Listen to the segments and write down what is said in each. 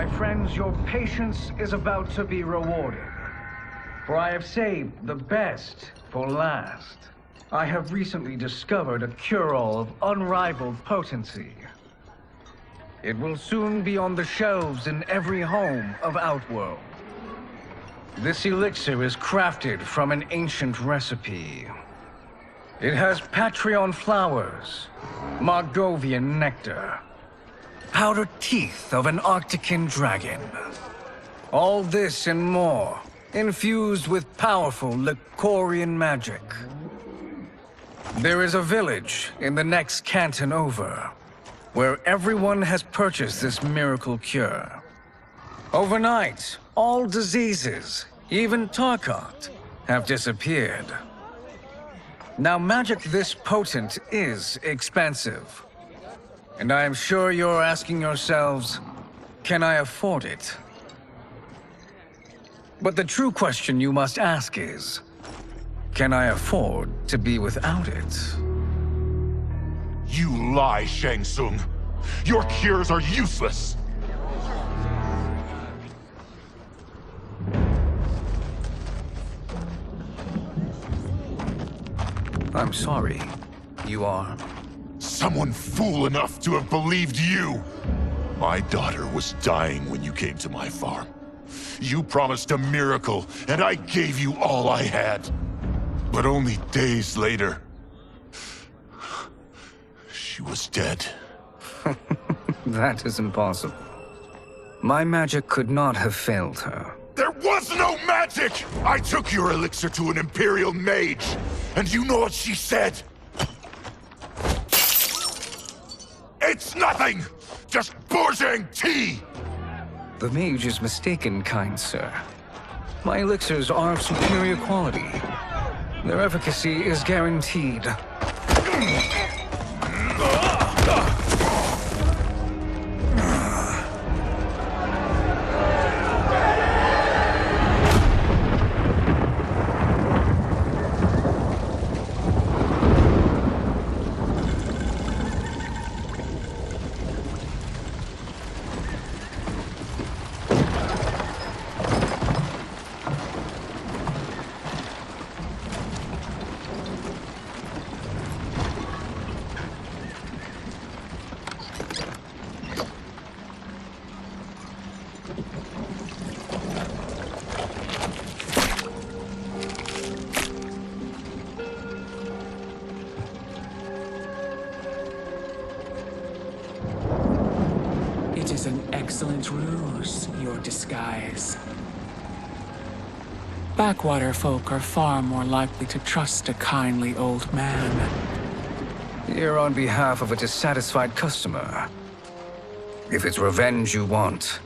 My friends, your patience is about to be rewarded. For I have saved the best for last. I have recently discovered a cure-all of unrivaled potency. It will soon be on the shelves in every home of Outworld. This elixir is crafted from an ancient recipe. It has Patreon flowers, Margovian nectar, powdered teeth of an Arctican dragon. All this and more, infused with powerful Lycorian magic. There is a village in the next canton over, where everyone has purchased this miracle cure. Overnight, all diseases, even Tarkat, have disappeared. Now, magic this potent is expensive. And I am sure you're asking yourselves, can I afford it? But the true question you must ask is, can I afford to be without it? You lie, Shang Tsung. Your cures are useless. I'm sorry. You are? Someone fool enough to have believed you. My daughter was dying when you came to my farm. You promised a miracle, and I gave you all I had. But only days later, she was dead. That is impossible. My magic could not have failed her. There was no magic! I took your elixir to an Imperial mage, and you know what she said? It's nothing! Just bourgeois tea! The mage is mistaken, kind sir. My elixirs are of superior quality. Their efficacy is guaranteed. It is an excellent ruse, your disguise. Backwater folk are far more likely to trust a kindly old man. Here on behalf of a dissatisfied customer. If it's revenge you want,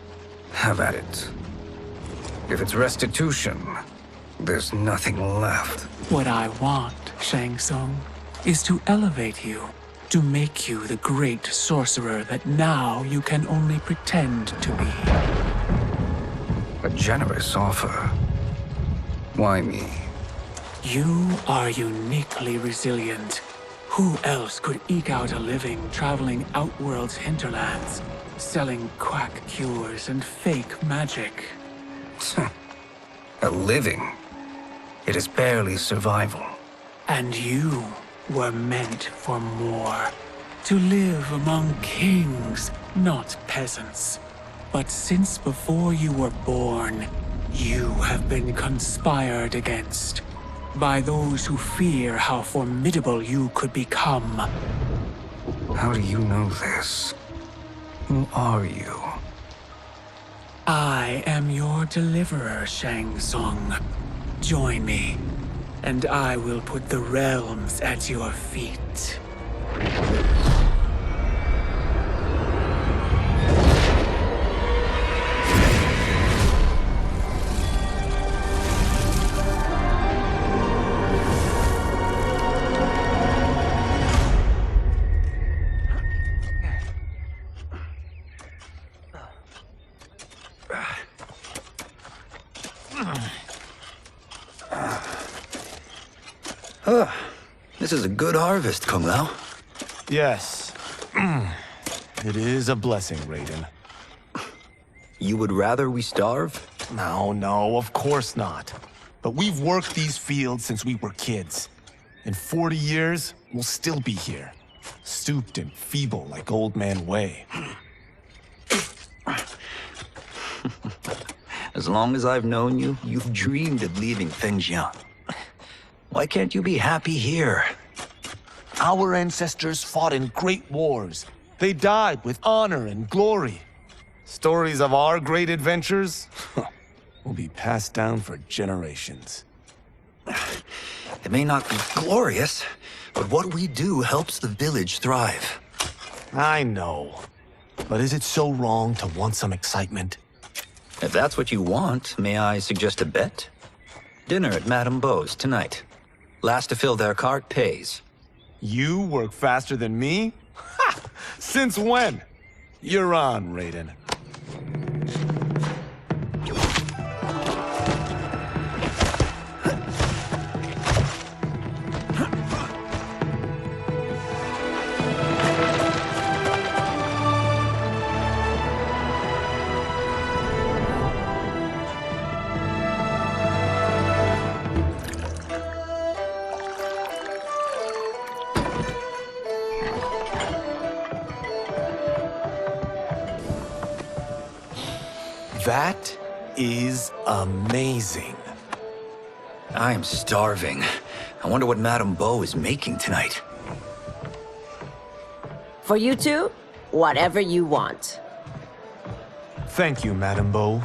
have at it. If it's restitution, there's nothing left. What I want, Shang Tsung, is to elevate you. To make you the great sorcerer that now you can only pretend to be. A generous offer. Why me? You are uniquely resilient. Who else could eke out a living traveling Outworld's hinterlands, selling quack cures and fake magic? A living? It is barely survival. And you were meant for more. To live among kings, not peasants. But since before you were born, you have been conspired against by those who fear how formidable you could become. How do you know this? Who are you? I am your deliverer, Shang Tsung. Join me, and I will put the realms at your feet. This is a good harvest, Kung Lao. Yes. It is a blessing, Raiden. You would rather we starve? No, of course not. But we've worked these fields since we were kids. In 40 years, we'll still be here. Stooped and feeble like Old Man Wei. As long as I've known you, you've dreamed of leaving things young. Why can't you be happy here? Our ancestors fought in great wars. They died with honor and glory. Stories of our great adventures will be passed down for generations. It may not be glorious, but what we do helps the village thrive. I know. But is it so wrong to want some excitement? If that's what you want, may I suggest a bet? Dinner at Madame Beau's tonight. Last to fill their cart pays. You work faster than me? Ha! Since when? You're on, Raiden. That is amazing. I am starving. I wonder what Madame Beau is making tonight. For you two, whatever you want. Thank you, Madame Beau.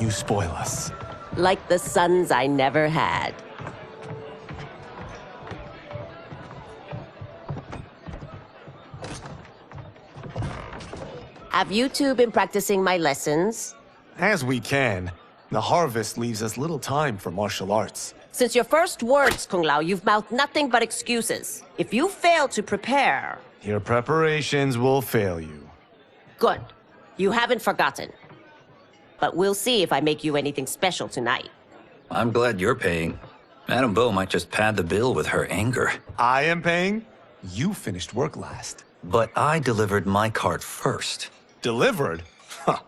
You spoil us. Like the sons I never had. Have you two been practicing my lessons? As we can. The harvest leaves us little time for martial arts. Since your first words, Kung Lao, you've mouthed nothing but excuses. If you fail to prepare... Your preparations will fail you. Good. You haven't forgotten. But we'll see if I make you anything special tonight. I'm glad you're paying. Madame Beau might just pad the bill with her anger. I am paying? You finished work last. But I delivered my cart first. Delivered? Huh.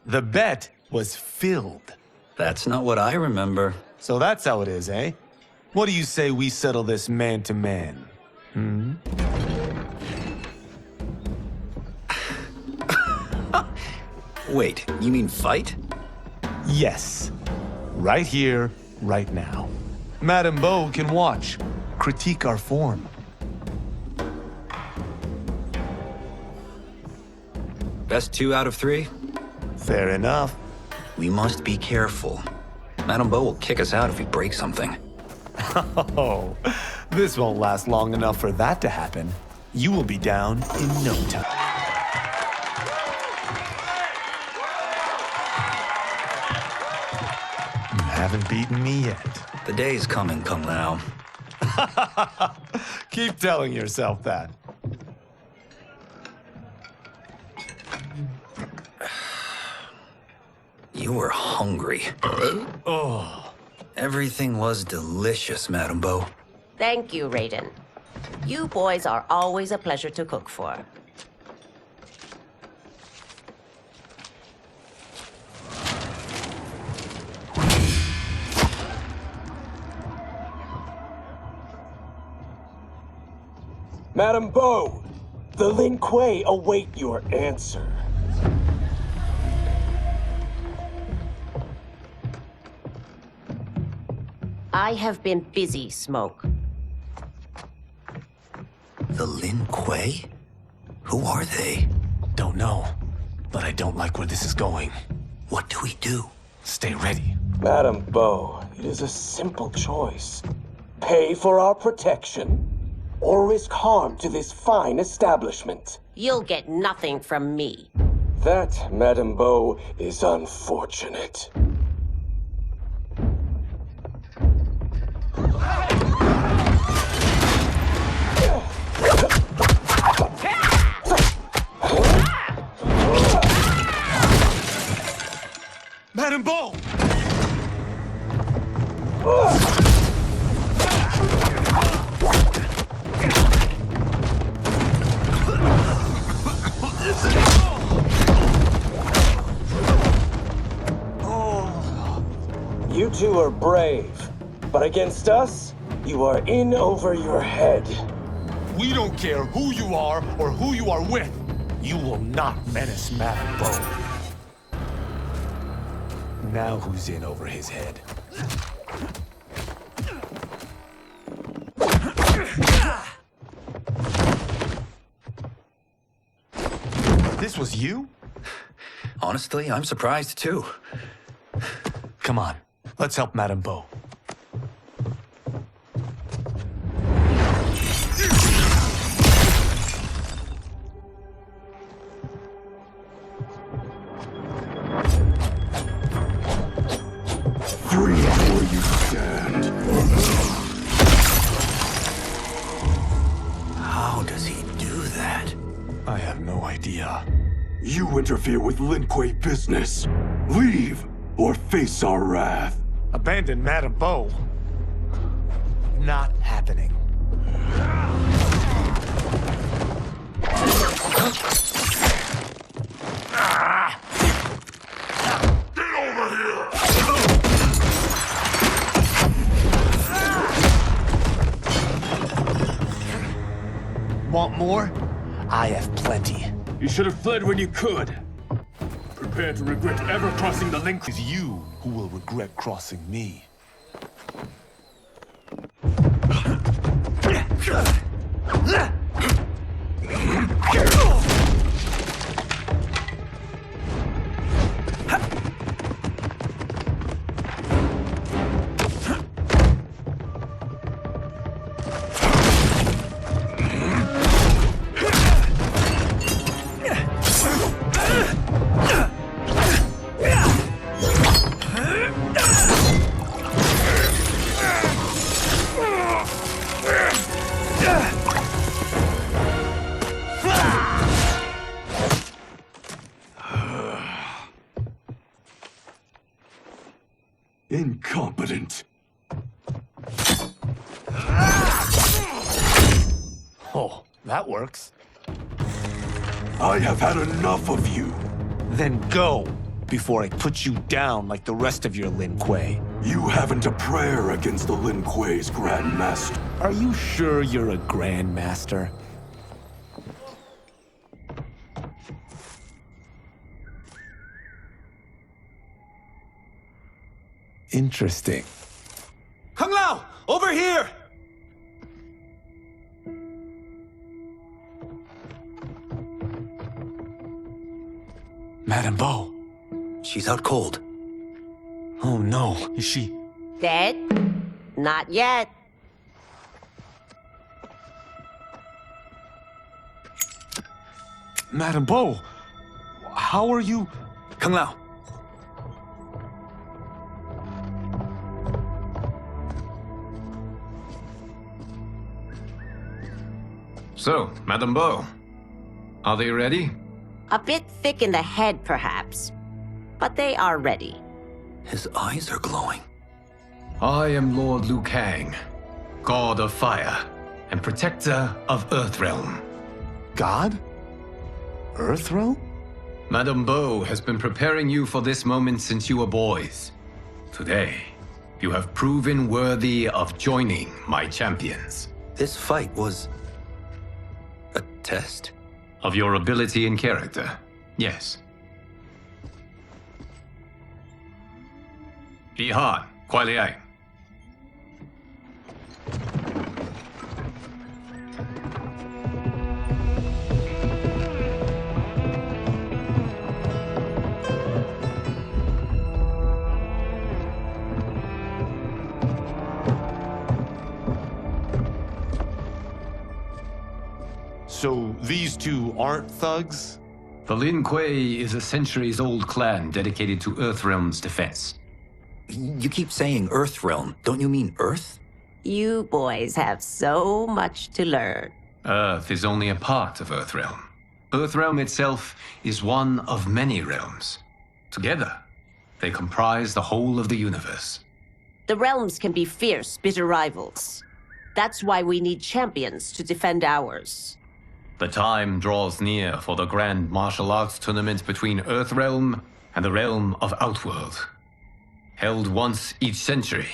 The bet was filled. That's not what I remember. So that's how it is, eh? What do you say we settle this man to man? Wait, you mean fight? Yes. Right here, right now. Madame Beau can watch, critique our form. Best 2 out of 3? Fair enough. We must be careful. Madame Beau will kick us out if we break something. Oh, this won't last long enough for that to happen. You will be down in no time. You haven't beaten me yet. The day's coming, Kung Lao. Keep telling yourself that. You were hungry. Oh. Everything was delicious, Madame Beau. Thank you, Raiden. You boys are always a pleasure to cook for. Madame Beau, the Lin Kuei await your answer. I have been busy, Smoke. The Lin Kuei? Who are they? Don't know, but I don't like where this is going. What do we do? Stay ready. Madame Beau, it is a simple choice. Pay for our protection, or risk harm to this fine establishment. You'll get nothing from me. That, Madame Beau, is unfortunate. Madame Beau! two are brave, but against us, you are in over your head. We don't care who you are or who you are with. You will not menace Madame Bo. Now who's in over his head? This was you? Honestly, I'm surprised too. Come on, let's help Madame Bo. Free where you stand. How does he do that? I have no idea. You interfere with Lin Kuei business. Leave, or face our wrath. Abandon Madame Bo? Not happening. Want more? I have plenty. You should have fled when you could. Prepare to regret ever crossing the link. It's you who will regret crossing me. Incompetent. Oh, that works. I have had enough of you. Then go, before I put you down like the rest of your Lin Kuei. You haven't a prayer against the Lin Kuei's Grand Master. Are you sure you're a Grand Master? Interesting. Kung Lao! Over here! Madame Bo. She's out cold. Oh no, is she? Dead? Not yet. Madame Bo, how are you? Kung Lao. So, Madame Bo, are they ready? A bit thick in the head, perhaps. But they are ready. His eyes are glowing. I am Lord Liu Kang, God of Fire and Protector of Earthrealm. God? Earthrealm? Madame Bo has been preparing you for this moment since you were boys. Today, you have proven worthy of joining my champions. This fight was a test. Of your ability and character, yes. Ihan, Kuai Liang. So these two aren't thugs? The Lin Kuei is a centuries-old clan dedicated to Earthrealm's defense. You keep saying Earthrealm. Don't you mean Earth? You boys have so much to learn. Earth is only a part of Earthrealm. Earthrealm itself is one of many realms. Together, they comprise the whole of the universe. The realms can be fierce, bitter rivals. That's why we need champions to defend ours. The time draws near for the grand martial arts tournament between Earthrealm and the realm of Outworld. held once each century.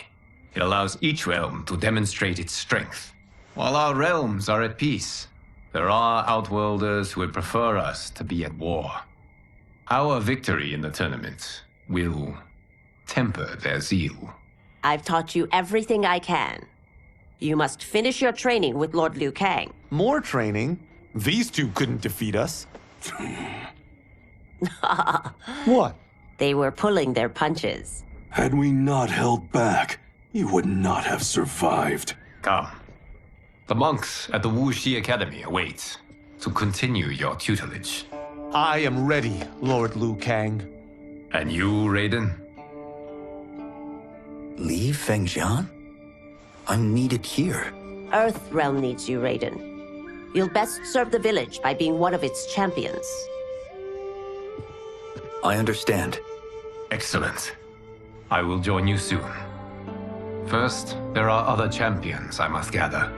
It allows each realm to demonstrate its strength. While our realms are at peace, there are Outworlders who would prefer us to be at war. Our victory in the tournament will temper their zeal. I've taught you everything I can. You must finish your training with Lord Liu Kang. More training? These two couldn't defeat us. What? They were pulling their punches. Had we not held back, you would not have survived. Come. The monks at the Wuxi Academy await to continue your tutelage. I am ready, Lord Liu Kang. And you, Raiden? Li Fengjian? I'm needed here. Earthrealm needs you, Raiden. You'll best serve the village by being one of its champions. I understand. Excellent. I will join you soon. First, there are other champions I must gather.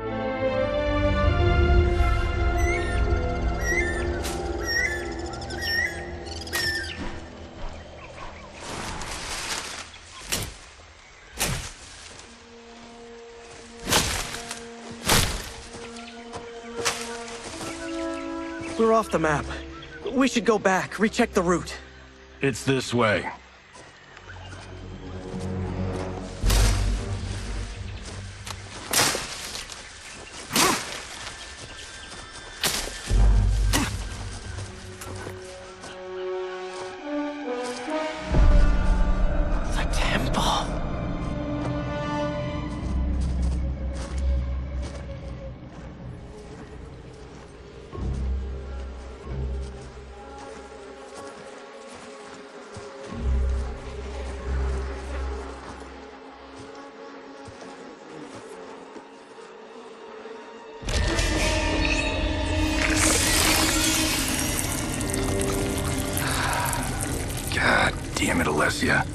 We're off the map. We should go back, recheck the route. It's this way. The temple. God damn it, Alessia.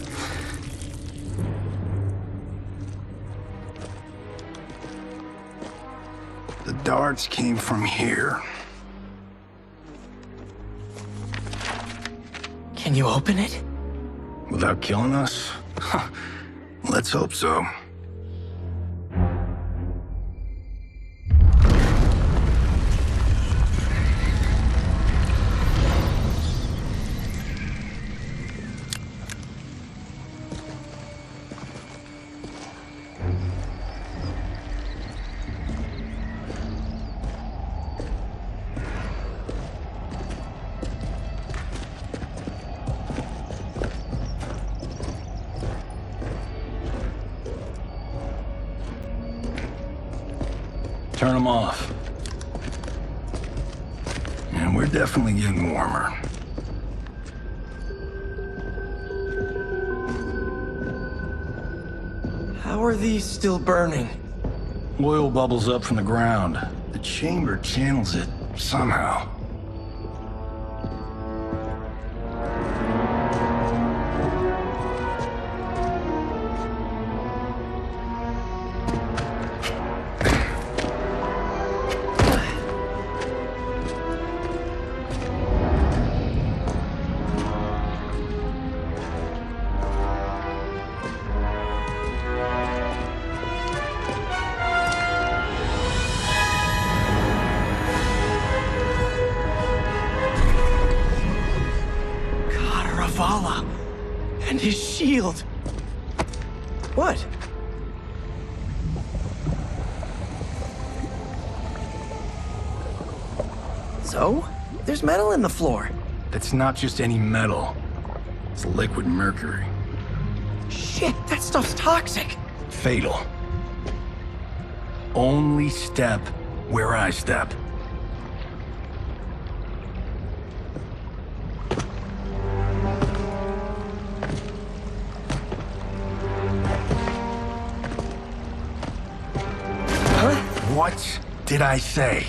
The darts came from here. Can you open it? Without killing us? Let's hope so. Turn them off. And we're definitely getting warmer. How are these still burning? Oil bubbles up from the ground. The chamber channels it somehow. Ravala. And his shield. What? So? There's metal in the floor. It's not just any metal. It's liquid mercury. Shit, that stuff's toxic. Fatal. Only step where I step. What did I say?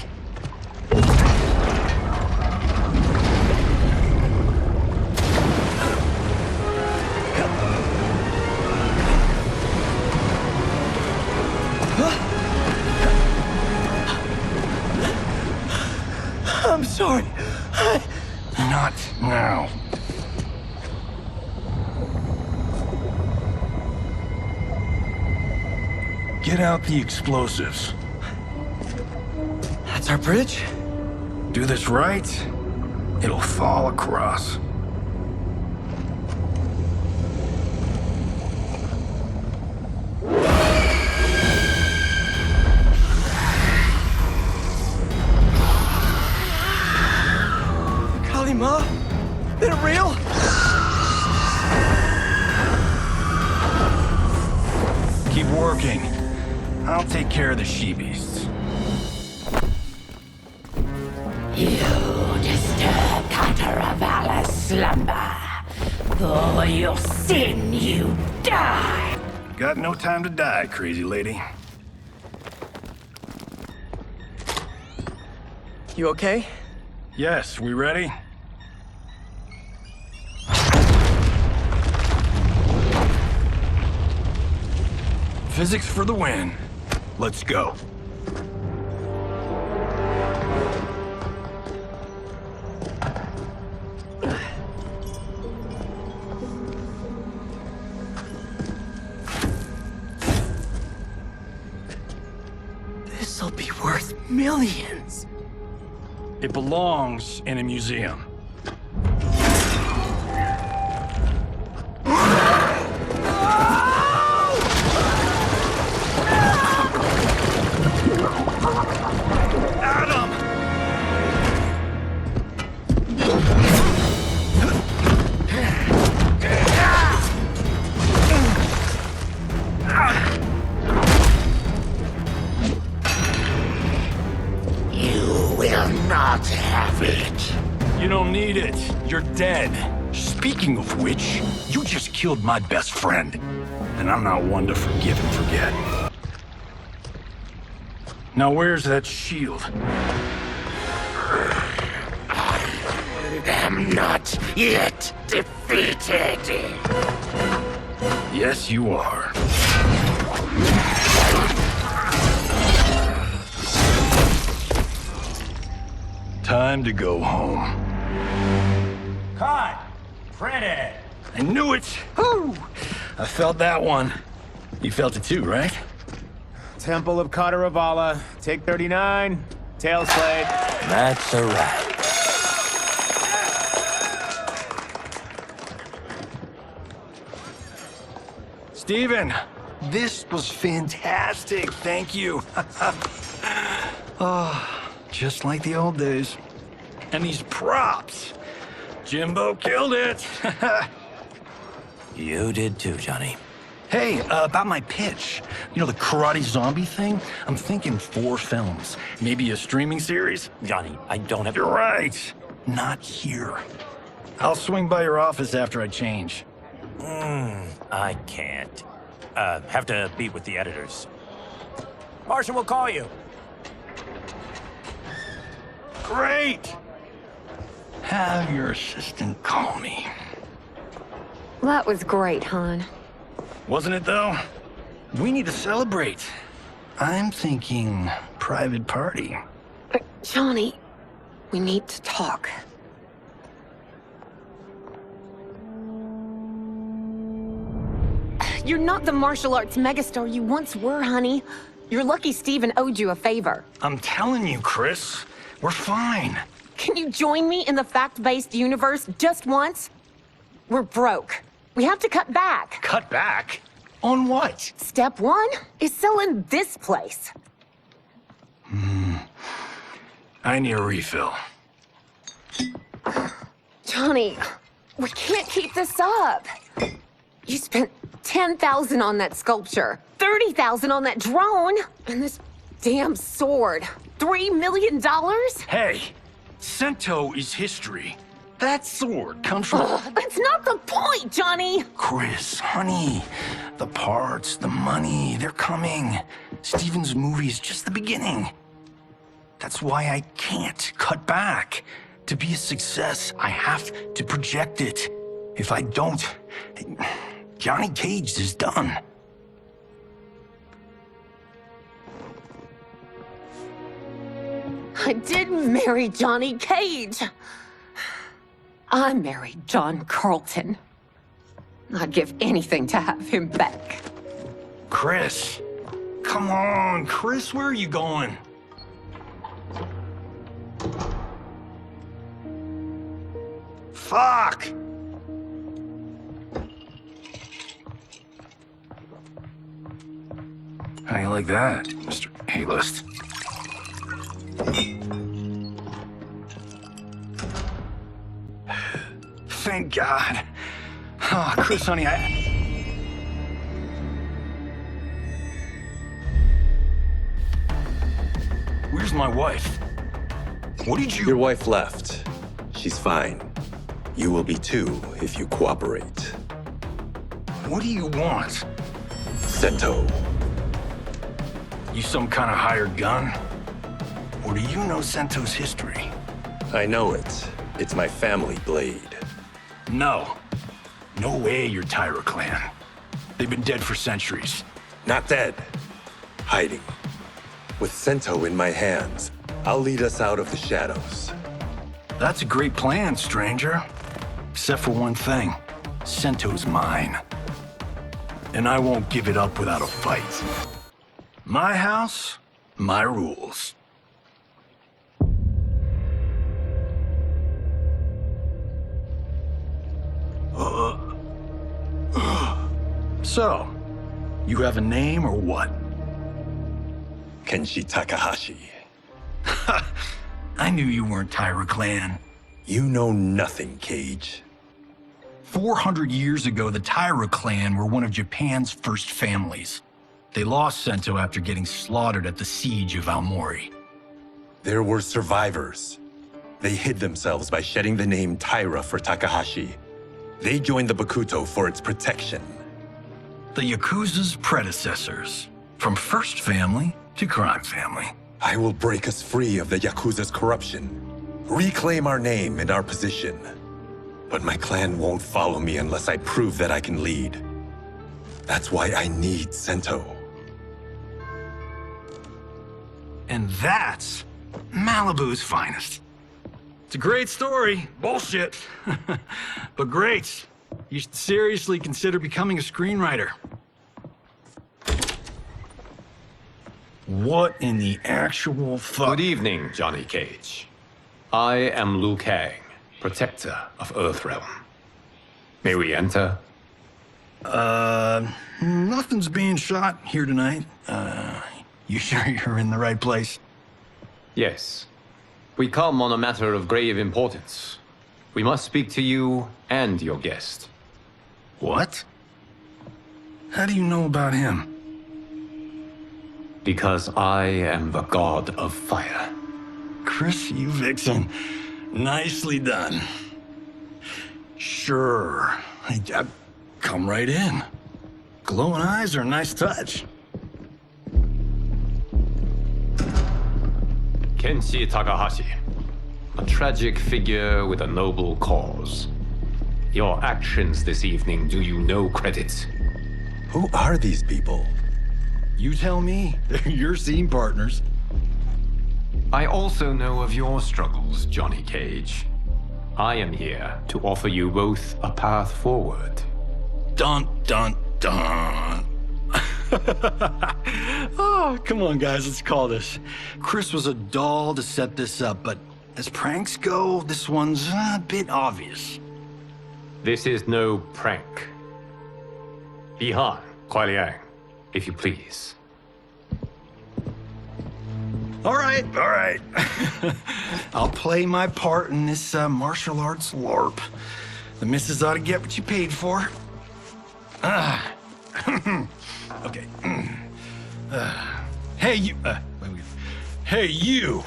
I'm sorry. Not now. Get out the explosives. That's our bridge? Do this right, it'll fall across. Kalima? Is it real? Keep working. I'll take care of the she-beasts. You disturb Cataravalla's slumber. For your sin, you die. Got no time to die, crazy lady. You okay? Yes, we ready? Physics for the win. Let's go. This'll be worth millions. It belongs in a museum. Not have it. You don't need it. You're dead. Speaking of which, you just killed my best friend. And I'm not one to forgive and forget. Now where's that shield? I am not yet defeated. Yes, you are. Time to go home. Cut! Printed! I knew it! Woo! I felt that one. You felt it too, right? Temple of Kataravala, take 39, tail slate. That's a wrap. Steven, this was fantastic. Thank you. Oh, just like the old days. And these props. Jimbo killed it. You did too, Johnny. Hey, about my pitch. You know, the karate zombie thing? I'm thinking 4 films. Maybe a streaming series? Johnny, I don't have... You're right. Not here. I'll swing by your office after I change. I can't. Have to meet with the editors. Marshall will call you. Great! Have your assistant call me. That was great, hon. Wasn't it, though? We need to celebrate. I'm thinking private party. Johnny, we need to talk. You're not the martial arts megastar you once were, honey. You're lucky Steven owed you a favor. I'm telling you, Chris. We're fine. Can you join me in the fact-based universe just once? We're broke. We have to cut back. Cut back? On what? Step 1 is selling this place. I need a refill. Johnny, we can't keep this up. You spent $10,000 on that sculpture, $30,000 on that drone, and this damn sword. $3 million? Hey, Sento is history. That sword comes from... That's not the point, Johnny! Chris, honey, the parts, the money, they're coming. Steven's movie is just the beginning. That's why I can't cut back. To be a success, I have to project it. If I don't, Johnny Cage is done. I didn't marry Johnny Cage. I married John Carlton. I'd give anything to have him back. Chris, come come on, Chris, where are you going? Fuck! How you like that, Mr. A-list? Thank God. Oh, Chris, honey, Where's my wife? What did you... Your wife left. She's fine. You will be too if you cooperate. What do you want? Sento. You some kind of hired gun? Or do you know Sento's history? I know it. It's my family blade. No. No way you're Tyra clan. They've been dead for centuries. Not dead. Hiding. With Sento in my hands, I'll lead us out of the shadows. That's a great plan, stranger. Except for one thing. Sento's mine. And I won't give it up without a fight. My house, my rules. So, you have a name or what? Kenshi Takahashi. I knew you weren't Tyra clan. You know nothing, Cage. 400 years ago, the Tyra clan were one of Japan's first families. They lost Sento after getting slaughtered at the siege of Aomori. There were survivors. They hid themselves by shedding the name Tyra for Takahashi. They joined the Bakuto for its protection. The Yakuza's predecessors. From first family to crime family. I will break us free of the Yakuza's corruption. Reclaim our name and our position. But my clan won't follow me unless I prove that I can lead. That's why I need Sento. And that's Malibu's finest. It's a great story. Bullshit. But great. You should seriously consider becoming a screenwriter. What in the actual fuck? Good evening, Johnny Cage. I am Liu Kang, protector of Earthrealm. May we enter? Nothing's being shot here tonight. You sure you're in the right place? Yes. We come on a matter of grave importance. We must speak to you and your guest. What? How do you know about him? Because I am the god of fire. Chris, you vixen. Nicely done. Sure. Come right in. Glowing eyes are a nice touch. Kenshi Takahashi. A tragic figure with a noble cause. Your actions this evening do you no credit. Who are these people? You tell me. They're your scene partners. I also know of your struggles, Johnny Cage. I am here to offer you both a path forward. Dun, dun, dun. Oh, come on, guys, let's call this. Chris was a doll to set this up, but as pranks go, this one's a bit obvious. This is no prank. Bihan, Kuai Liang, if you please. All right. I'll play my part in this martial arts LARP. The missus ought to get what you paid for. Okay. Hey, you... wait. Hey, you!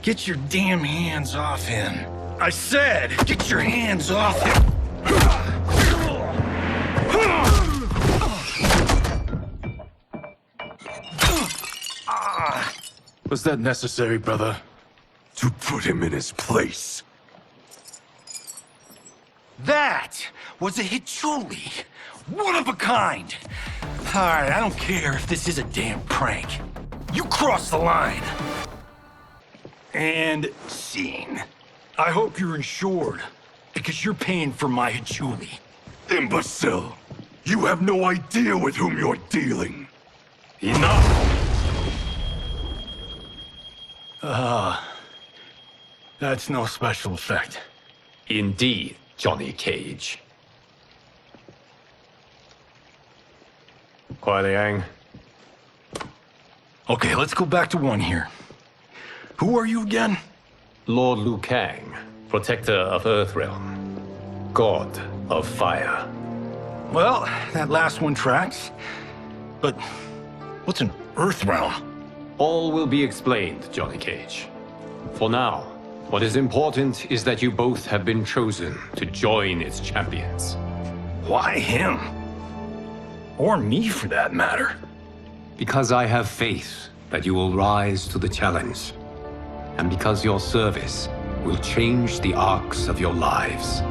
Get your damn hands off him. I said, get your hands off him! Was that necessary, brother? To put him in his place? That was a Hichuli. One of a kind. All right, I don't care if this is a damn prank. You crossed the line. And scene. I hope you're insured, because you're paying for my Hichuli. Imbecile! You have no idea with whom you're dealing. Enough! That's no special effect. Indeed, Johnny Cage. Kuai Liang. Okay, let's go back to one here. Who are you again? Lord Liu Kang, protector of Earthrealm, god of fire. Well, that last one tracks. But what's an Earthrealm? All will be explained, Johnny Cage. For now, what is important is that you both have been chosen to join its champions. Why him? Or me, for that matter. Because I have faith that you will rise to the challenge. And because your service will change the arcs of your lives.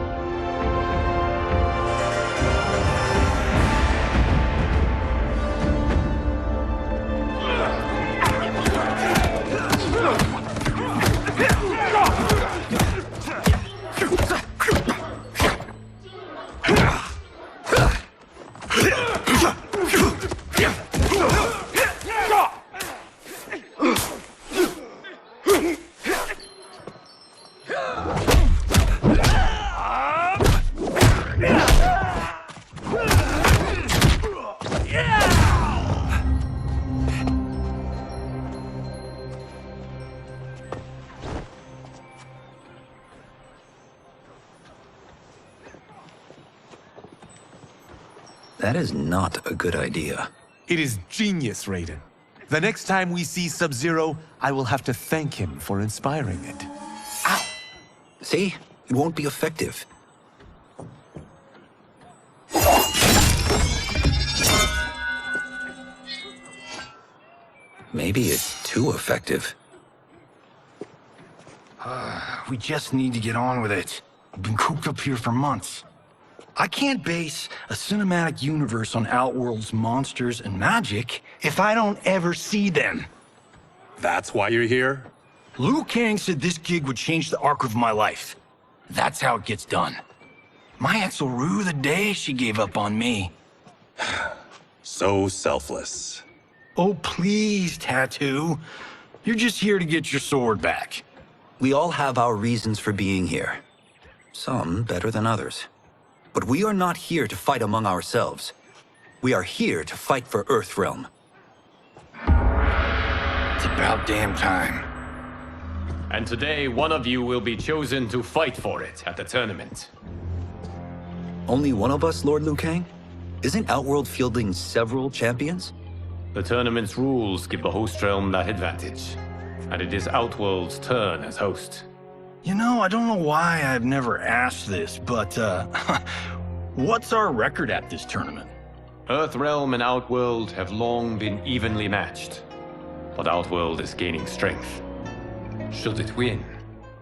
That is not a good idea. It is genius, Raiden. The next time we see Sub-Zero, I will have to thank him for inspiring it. Ow! See? It won't be effective. Maybe it's too effective. We just need to get on with it. I've been cooped up here for months. I can't base a cinematic universe on Outworld's monsters and magic if I don't ever see them. That's why you're here? Liu Kang said this gig would change the arc of my life. That's how it gets done. My ex will rue the day she gave up on me. So selfless. Oh, please, Tattoo. You're just here to get your sword back. We all have our reasons for being here. Some better than others. But we are not here to fight among ourselves. We are here to fight for Earthrealm. It's about damn time. And today, one of you will be chosen to fight for it at the tournament. Only one of us, Lord Liu Kang? Isn't Outworld fielding several champions? The tournament's rules give the host realm that advantage. And it is Outworld's turn as host. You know, I don't know why I've never asked this, but, what's our record at this tournament? Earthrealm and Outworld have long been evenly matched. But Outworld is gaining strength. Should it win,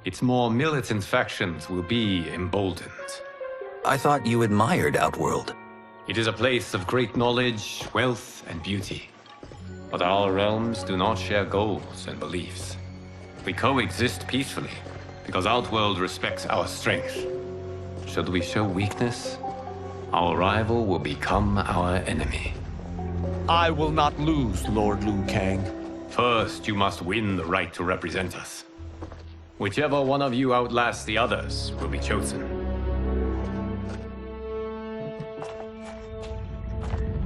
its more militant factions will be emboldened. I thought you admired Outworld. It is a place of great knowledge, wealth, and beauty. But our realms do not share goals and beliefs. We coexist peacefully, because Outworld respects our strength. Should we show weakness, our rival will become our enemy. I will not lose, Lord Liu Kang. First, you must win the right to represent us. Whichever one of you outlasts the others will be chosen.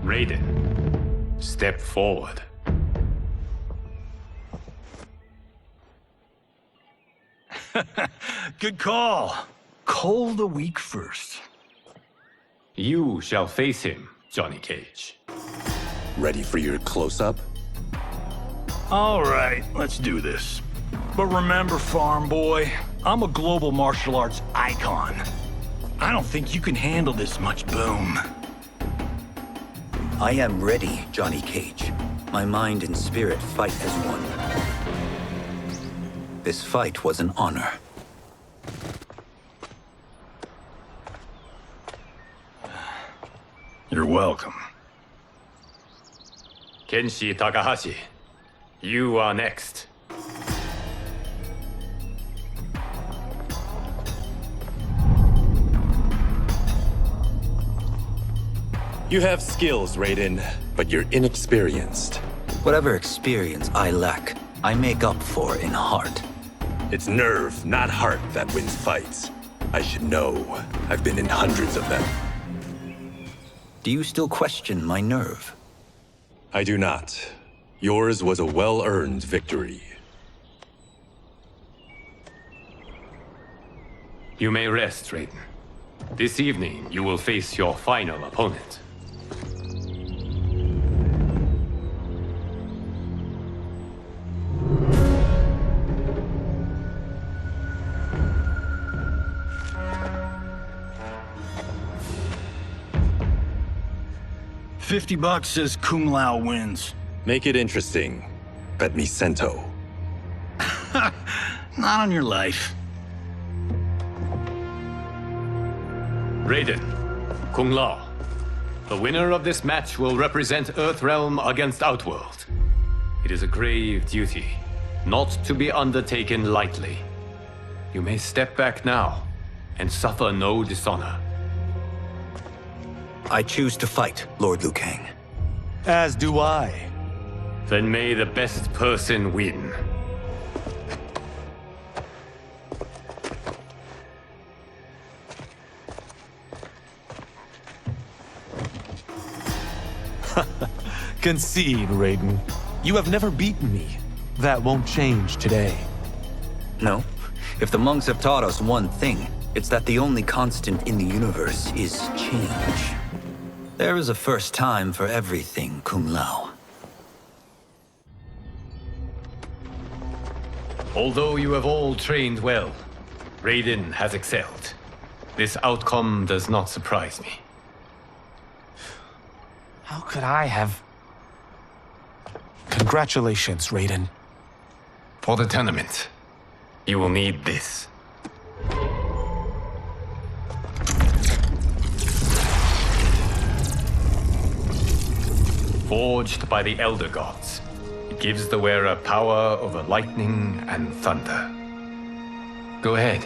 Raiden, step forward. Good call. Cull the weak first. You shall face him, Johnny Cage. Ready for your close-up? All right, let's do this. But remember, farm boy, I'm a global martial arts icon. I don't think you can handle this much boom. I am ready, Johnny Cage. My mind and spirit fight as one. This fight was an honor. You're welcome. Kenshi Takahashi, you are next. You have skills, Raiden, but you're inexperienced. Whatever experience I lack, I make up for in heart. It's nerve, not heart, that wins fights. I should know. I've been in hundreds of them. Do you still question my nerve? I do not. Yours was a well-earned victory. You may rest, Raiden. This evening, you will face your final opponent. $50 says Kung Lao wins. Make it interesting. Bet me cento. Not on your life. Raiden, Kung Lao. The winner of this match will represent Earthrealm against Outworld. It is a grave duty, not to be undertaken lightly. You may step back now and suffer no dishonor. I choose to fight, Lord Liu Kang. As do I. Then may the best person win. Concede, Raiden. You have never beaten me. That won't change today. No. If the monks have taught us one thing, it's that the only constant in the universe is change. There is a first time for everything, Kung Lao. Although you have all trained well, Raiden has excelled. This outcome does not surprise me. How could I have... Congratulations, Raiden. For the tournament, you will need this. Forged by the Elder Gods, it gives the wearer power over lightning and thunder. Go ahead,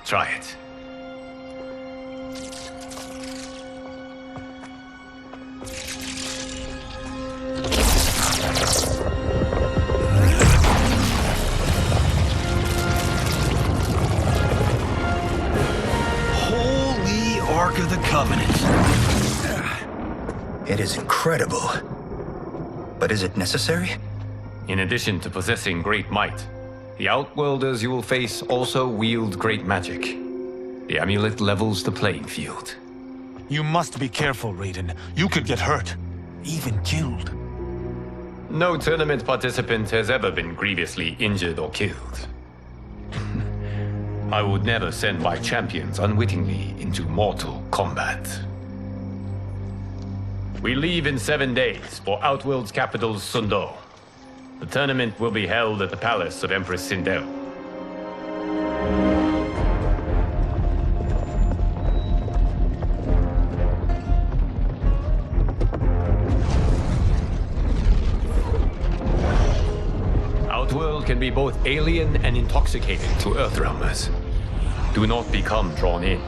try it. Holy Ark of the Covenant. It is incredible. But is it necessary? In addition to possessing great might, the Outworlders you will face also wield great magic. The amulet levels the playing field. You must be careful, Raiden. You could get hurt. Even killed. No tournament participant has ever been grievously injured or killed. I would never send my champions unwittingly into Mortal Kombat. We leave in 7 days for Outworld's capital, Sundo. The tournament will be held at the palace of Empress Sindel. Outworld can be both alien and intoxicating to Earthrealmers. Do not become drawn in.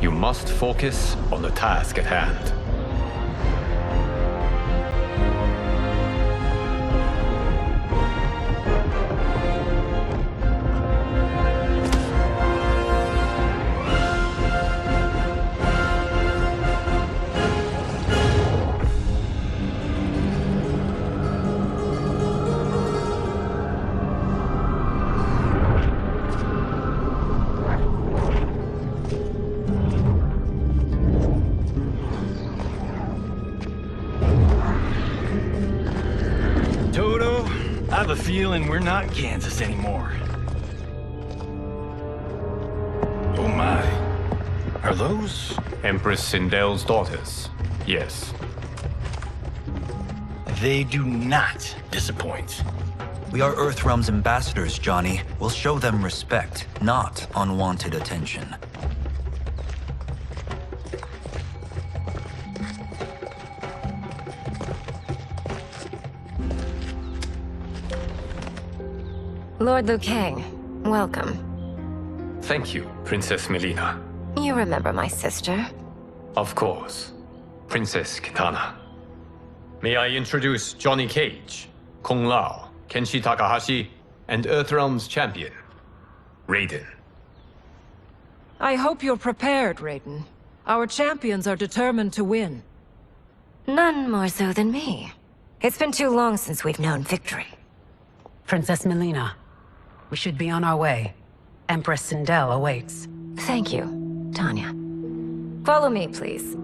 You must focus on the task at hand. I have a feeling we're not Kansas anymore. Oh my. Are those? Empress Sindel's daughters, yes. They do not disappoint. We are Earthrealm's ambassadors, Johnny. We'll show them respect, not unwanted attention. Lord Liu Kang, welcome. Thank you, Princess Melina. You remember my sister? Of course. Princess Kitana. May I introduce Johnny Cage, Kung Lao, Kenshi Takahashi, and Earthrealm's champion, Raiden. I hope you're prepared, Raiden. Our champions are determined to win. None more so than me. It's been too long since we've known victory. Princess Melina, we should be on our way. Empress Sindel awaits. Thank you, Tanya. Follow me, please.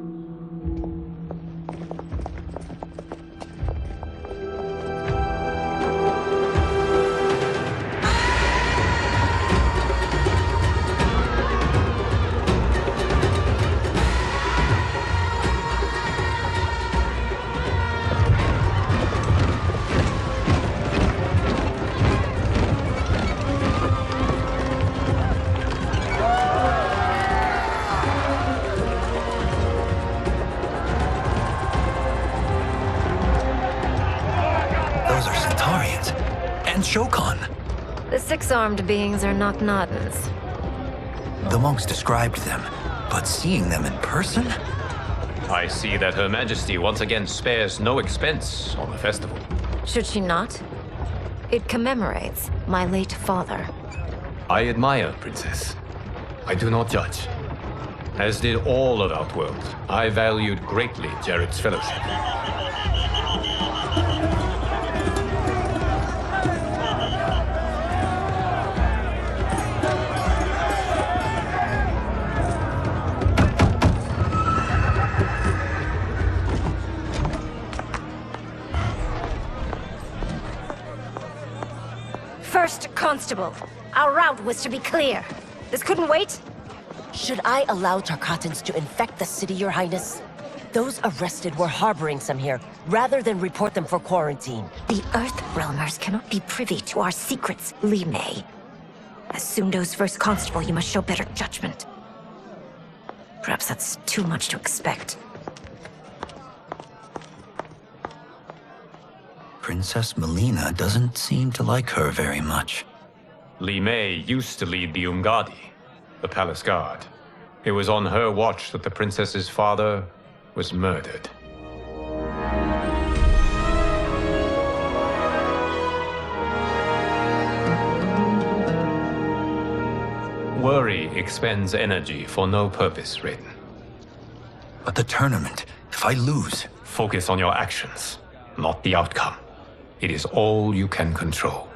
Shokan. The six-armed beings are not Nodens. The monks described them, but seeing them in person? I see that Her Majesty once again spares no expense on the festival. Should she not? It commemorates my late father. I admire, Princess. I do not judge. As did all of Outworld, I valued greatly Jared's fellowship. First Constable, our route was to be clear. This couldn't wait? Should I allow Tarkatans to infect the city, Your Highness? Those arrested were harboring some here, rather than report them for quarantine. The Earthrealmers cannot be privy to our secrets, Li Mei. As Sundo's first constable, you must show better judgment. Perhaps that's too much to expect. Princess Melina doesn't seem to like her very much. Li Mei used to lead the Umgadi, the palace guard. It was on her watch that the princess's father was murdered. Worry expends energy for no purpose, Raiden. But the tournament, if I lose... Focus on your actions, not the outcome. It is all you can control.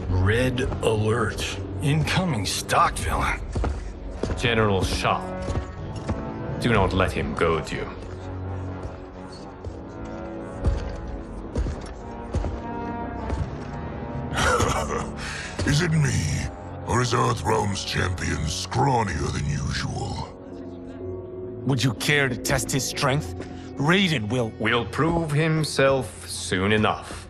Red alert. Incoming stock villain. General Shah. Do not let him goad you. Is it me? Or is Earthrealm's champion scrawnier than usual? Would you care to test his strength? Raiden will prove himself soon enough.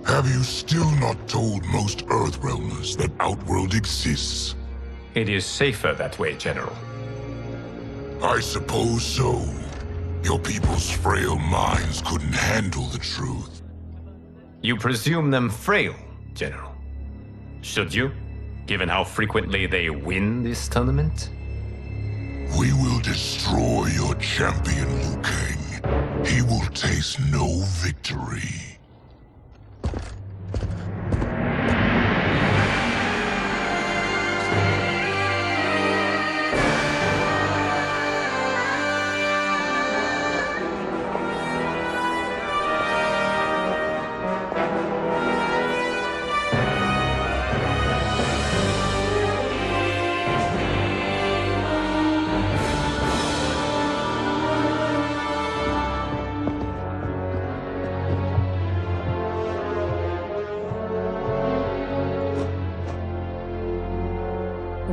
Have you still not told most Earthrealmers that Outworld exists? It is safer that way, General. I suppose so. Your people's frail minds couldn't handle the truth. You presume them frail, General. Should you, given how frequently they win this tournament? We will destroy your champion, Liu Kang. He will taste no victory.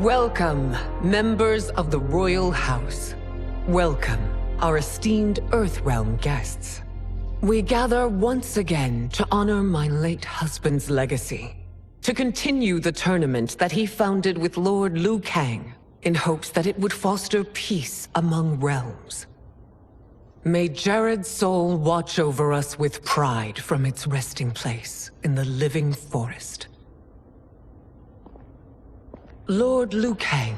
Welcome, members of the Royal House. Welcome, our esteemed Earthrealm guests. We gather once again to honor my late husband's legacy, to continue the tournament that he founded with Lord Liu Kang, in hopes that it would foster peace among realms. May Jared's soul watch over us with pride from its resting place in the living forest. Lord Liu Kang,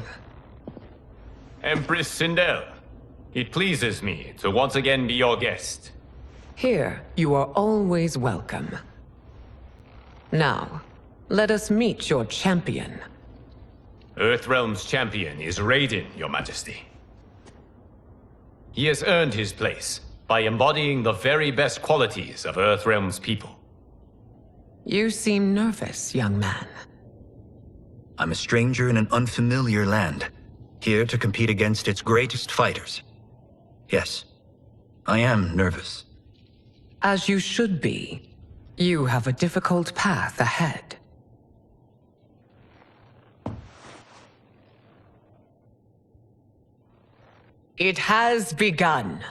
Empress Sindel, it pleases me to once again be your guest. Here, you are always welcome. Now, let us meet your champion. Earthrealm's champion is Raiden, Your Majesty. He has earned his place by embodying the very best qualities of Earthrealm's people. You seem nervous, young man. I'm a stranger in an unfamiliar land, here to compete against its greatest fighters. Yes, I am nervous. As you should be. You have a difficult path ahead. It has begun.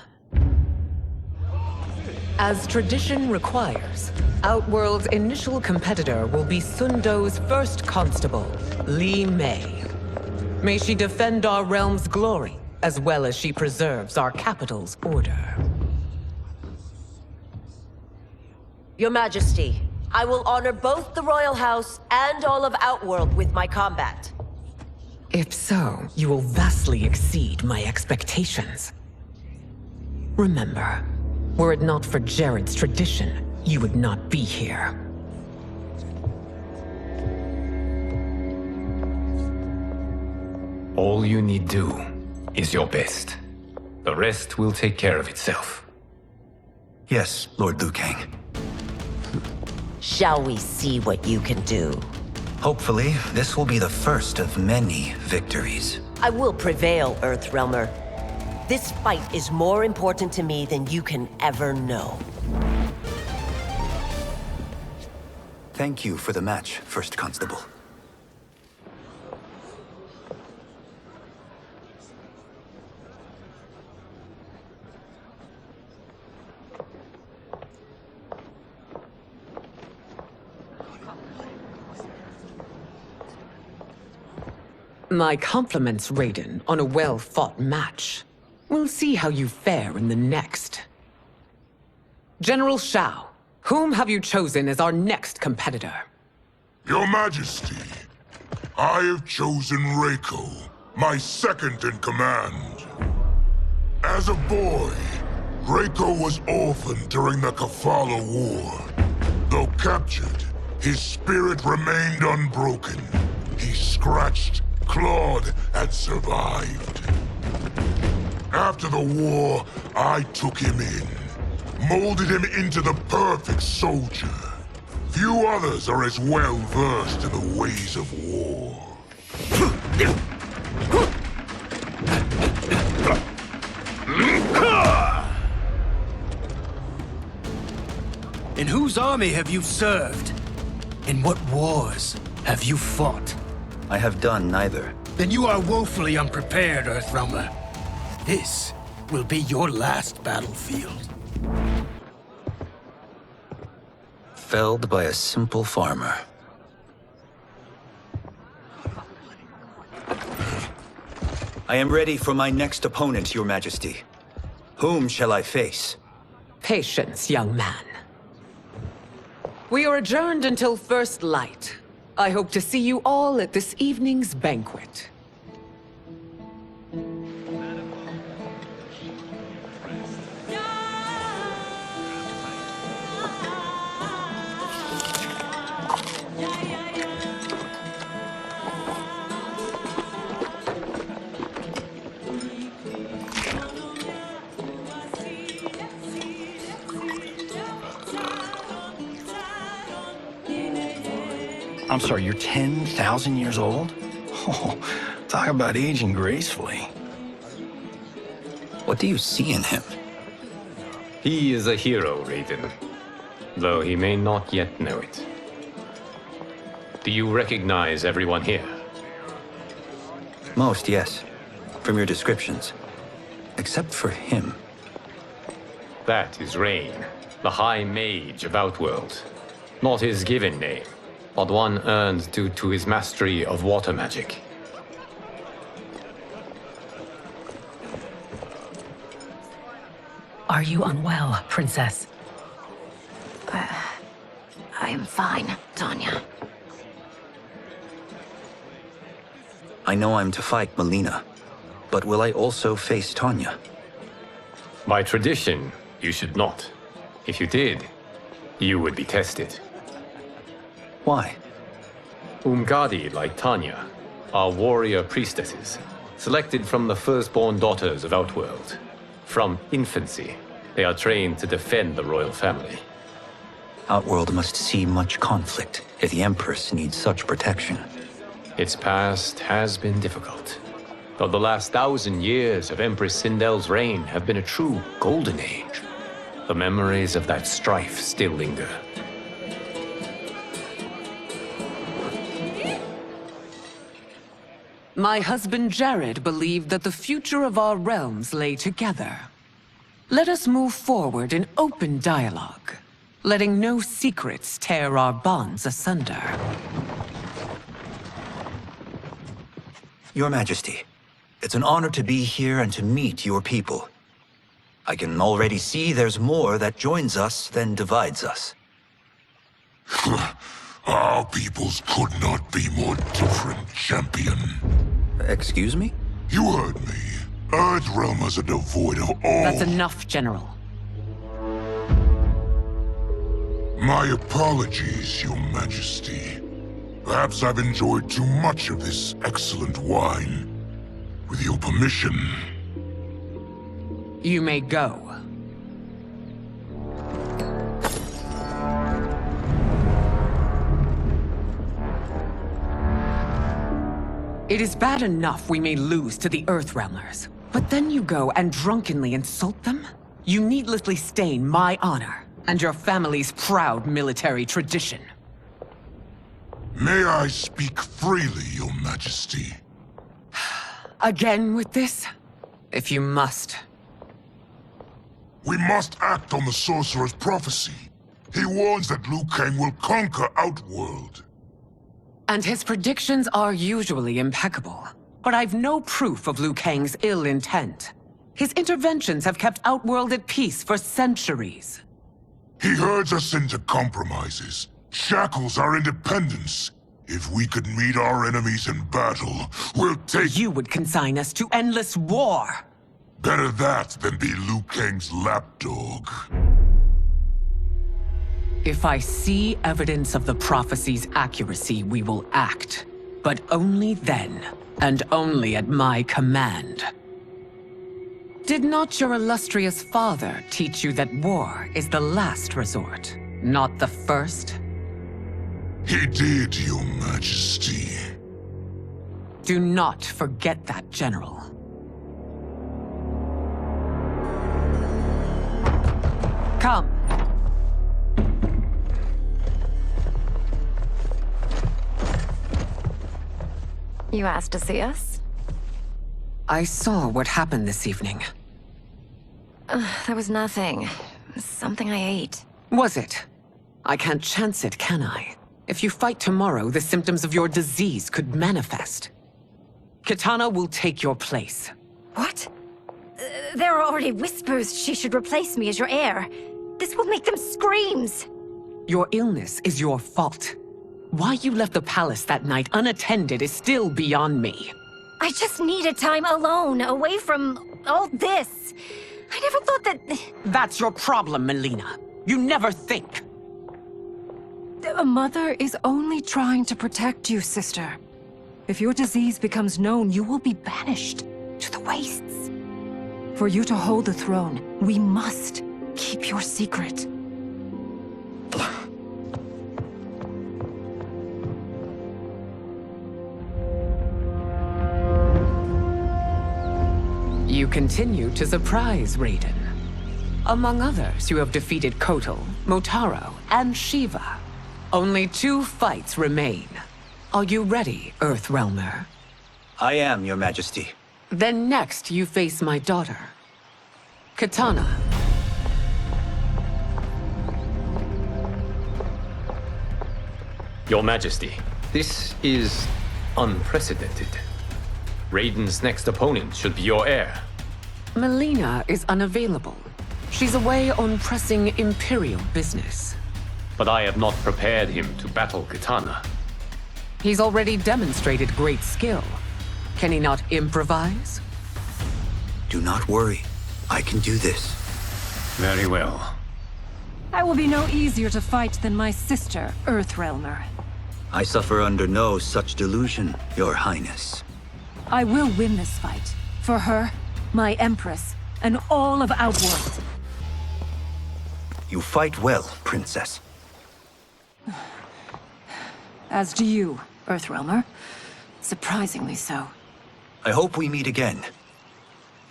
As tradition requires, Outworld's initial competitor will be Sundo's first constable, Li Mei. May she defend our realm's glory, as well as she preserves our capital's order. Your Majesty, I will honor both the Royal House and all of Outworld with my combat. If so, you will vastly exceed my expectations. Remember, were it not for Jared's tradition, you would not be here. All you need do is your best. The rest will take care of itself. Yes, Lord Liu Kang. Shall we see what you can do? Hopefully, this will be the first of many victories. I will prevail, Earthrealmer. This fight is more important to me than you can ever know. Thank you for the match, First Constable. My compliments, Raiden, on a well-fought match. We'll see how you fare in the next. General Shao, whom have you chosen as our next competitor? Your Majesty, I have chosen Reiko, my second in command. As a boy, Reiko was orphaned during the Kafala War. Though captured, his spirit remained unbroken. He scratched, clawed, and survived. After the war, I took him in, molded him into the perfect soldier. Few others are as well versed in the ways of war. In whose army have you served? In what wars have you fought? I have done neither. Then you are woefully unprepared, Earthrealmer. This will be your last battlefield. Felled by a simple farmer. I am ready for my next opponent, Your Majesty. Whom shall I face? Patience, young man. We are adjourned until first light. I hope to see you all at this evening's banquet. I'm sorry, you're 10,000 years old? Oh, talk about aging gracefully. What do you see in him? He is a hero, Raiden, though he may not yet know it. Do you recognize everyone here? Most, yes. From your descriptions. Except for him. That is Rain, the High Mage of Outworld. Not his given name, but one earned due to his mastery of water magic. Are you unwell, Princess? I am fine, Tanya. I know I'm to fight Melina. But will I also face Tanya? By tradition, you should not. If you did, you would be tested. Why? Umgadi, like Tanya, are warrior priestesses, selected from the firstborn daughters of Outworld. From infancy, they are trained to defend the royal family. Outworld must see much conflict if the Empress needs such protection. Its past has been difficult. Though the last 1,000 years of Empress Sindel's reign have been a true golden age, the memories of that strife still linger. My husband Jared believed that the future of our realms lay together. Let us move forward in open dialogue, letting no secrets tear our bonds asunder. Your Majesty, it's an honor to be here and to meet your people. I can already see there's more that joins us than divides us. Our peoples could not be more different, champion. Excuse me? You heard me. Earthrealmers are devoid of all... That's enough, General. My apologies, Your Majesty. Perhaps I've enjoyed too much of this excellent wine. With your permission... You may go. It is bad enough we may lose to the Earthrealmers, but then you go and drunkenly insult them? You needlessly stain my honor and your family's proud military tradition. May I speak freely, Your Majesty? Again with this? If you must. We must act on the Sorcerer's prophecy. He warns that Liu Kang will conquer Outworld. And his predictions are usually impeccable. But I've no proof of Liu Kang's ill intent. His interventions have kept Outworld at peace for centuries. He herds us into compromises, shackles our independence. If we could meet our enemies in battle, we'll take— You would consign us to endless war! Better that than be Liu Kang's lapdog. If I see evidence of the prophecy's accuracy, we will act. But only then, and only at my command. Did not your illustrious father teach you that war is the last resort, not the first? He did, Your Majesty. Do not forget that, General. Come. You asked to see us? I saw what happened this evening. There was nothing. Something I ate. Was it? I can't chance it, can I? If you fight tomorrow, the symptoms of your disease could manifest. Kitana will take your place. What? There are already whispers she should replace me as your heir. This will make them screams! Your illness is your fault. Why you left the palace that night unattended is still beyond me. I just needed time alone, away from all this. I never thought that... That's your problem, Melina. You never think. A mother is only trying to protect you, sister. If your disease becomes known, you will be banished to the wastes. For you to hold the throne, we must keep your secret. You continue to surprise Raiden. Among others, you have defeated Kotal, Motaro, and Shiva. Only 2 fights remain. Are you ready, Earthrealmer? I am, Your Majesty. Then next, you face my daughter, Kitana. Your Majesty, this is unprecedented. Raiden's next opponent should be your heir. Melina is unavailable. She's away on pressing Imperial business. But I have not prepared him to battle Kitana. He's already demonstrated great skill. Can he not improvise? Do not worry. I can do this. Very well. I will be no easier to fight than my sister, Earthrealmer. I suffer under no such delusion, Your Highness. I will win this fight. For her, my Empress, and all of Outworld. You fight well, Princess. As do you, Earthrealmer. Surprisingly so. I hope we meet again.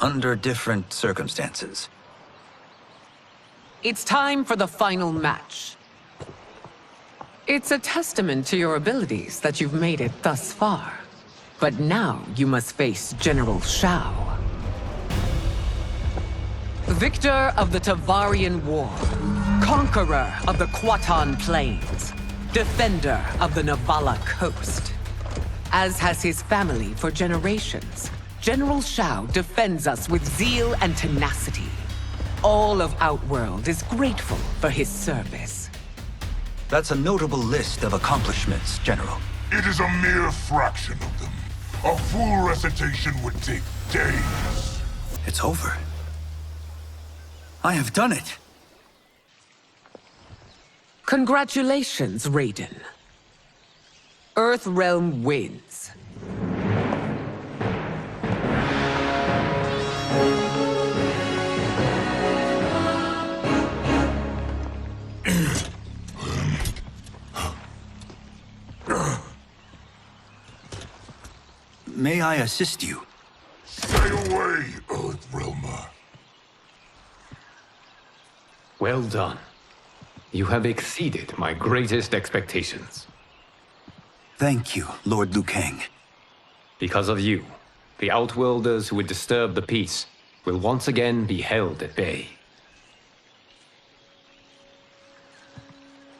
Under different circumstances. It's time for the final match. It's a testament to your abilities that you've made it thus far. But now you must face General Shao. Victor of the Tavarian War. Conqueror of the Quatan Plains. Defender of the Navala Coast. As has his family for generations, General Shao defends us with zeal and tenacity. All of Outworld is grateful for his service. That's a notable list of accomplishments, General. It is a mere fraction of them. A full recitation would take days. It's over. I have done it. Congratulations, Raiden. Earthrealm wins. May I assist you? Stay away, Earthrealmer. Well done. You have exceeded my greatest expectations. Thank you, Lord Liu Kang. Because of you, the Outworlders who would disturb the peace will once again be held at bay.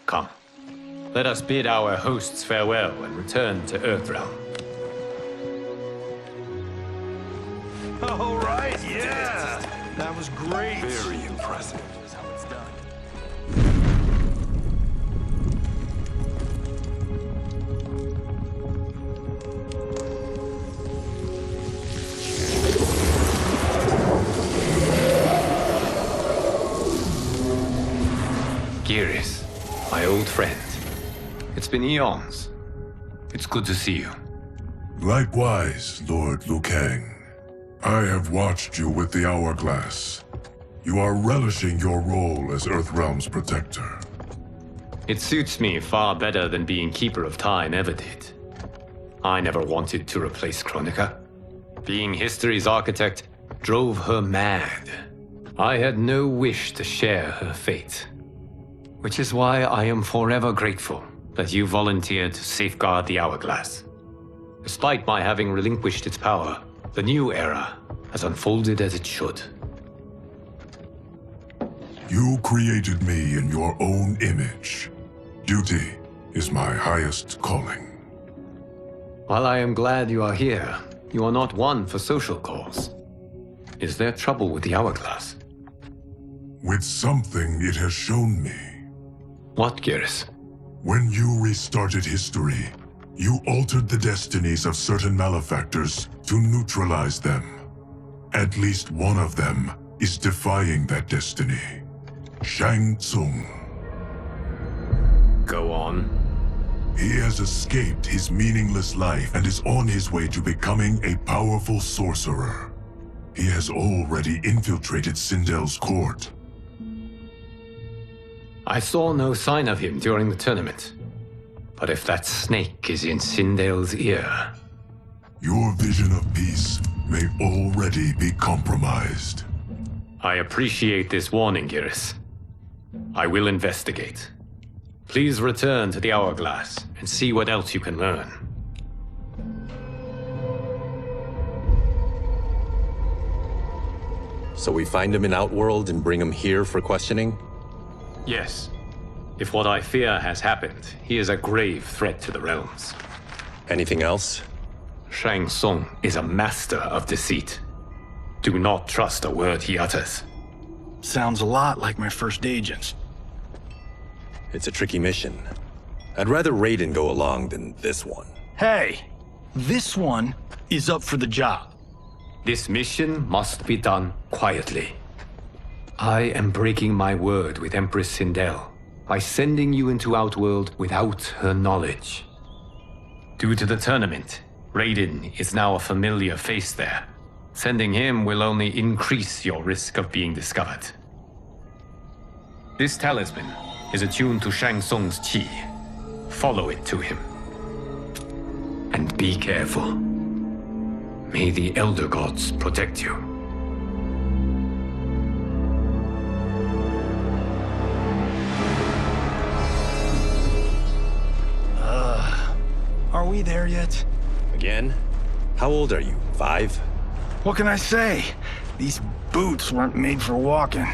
Come, let us bid our hosts farewell and return to Earthrealm. All right, yeah! That was great! Very impressive. Here's how it's done. Geras, my old friend. It's been eons. It's good to see you. Likewise, Lord Liu Kang. I have watched you with the Hourglass. You are relishing your role as Earthrealm's protector. It suits me far better than being Keeper of Time ever did. I never wanted to replace Chronica. Being history's architect drove her mad. I had no wish to share her fate. Which is why I am forever grateful that you volunteered to safeguard the Hourglass. Despite my having relinquished its power, the new era has unfolded as it should. You created me in your own image. Duty is my highest calling. While I am glad you are here, you are not one for social calls. Is there trouble with the Hourglass? With something it has shown me. What, Geras? When you restarted history, you altered the destinies of certain malefactors to neutralize them. At least one of them is defying that destiny. Shang Tsung. Go on. He has escaped his meaningless life and is on his way to becoming a powerful sorcerer. He has already infiltrated Sindel's court. I saw no sign of him during the tournament. But if that snake is in Sindel's ear... Your vision of peace may already be compromised. I appreciate this warning, Geras. I will investigate. Please return to the Hourglass and see what else you can learn. So we find him in Outworld and bring him here for questioning? Yes. If what I fear has happened, he is a grave threat to the realms. Anything else? Shang Tsung is a master of deceit. Do not trust a word he utters. Sounds a lot like my first agents. It's a tricky mission. I'd rather Raiden go along than this one. Hey, this one is up for the job. This mission must be done quietly. I am breaking my word with Empress Sindel by sending you into Outworld without her knowledge. Due to the tournament, Raiden is now a familiar face there. Sending him will only increase your risk of being discovered. This talisman is attuned to Shang Tsung's chi. Follow it to him. And be careful. May the Elder Gods protect you. Are we there yet? Again? How old are you? 5? What can I say? These boots weren't made for walking.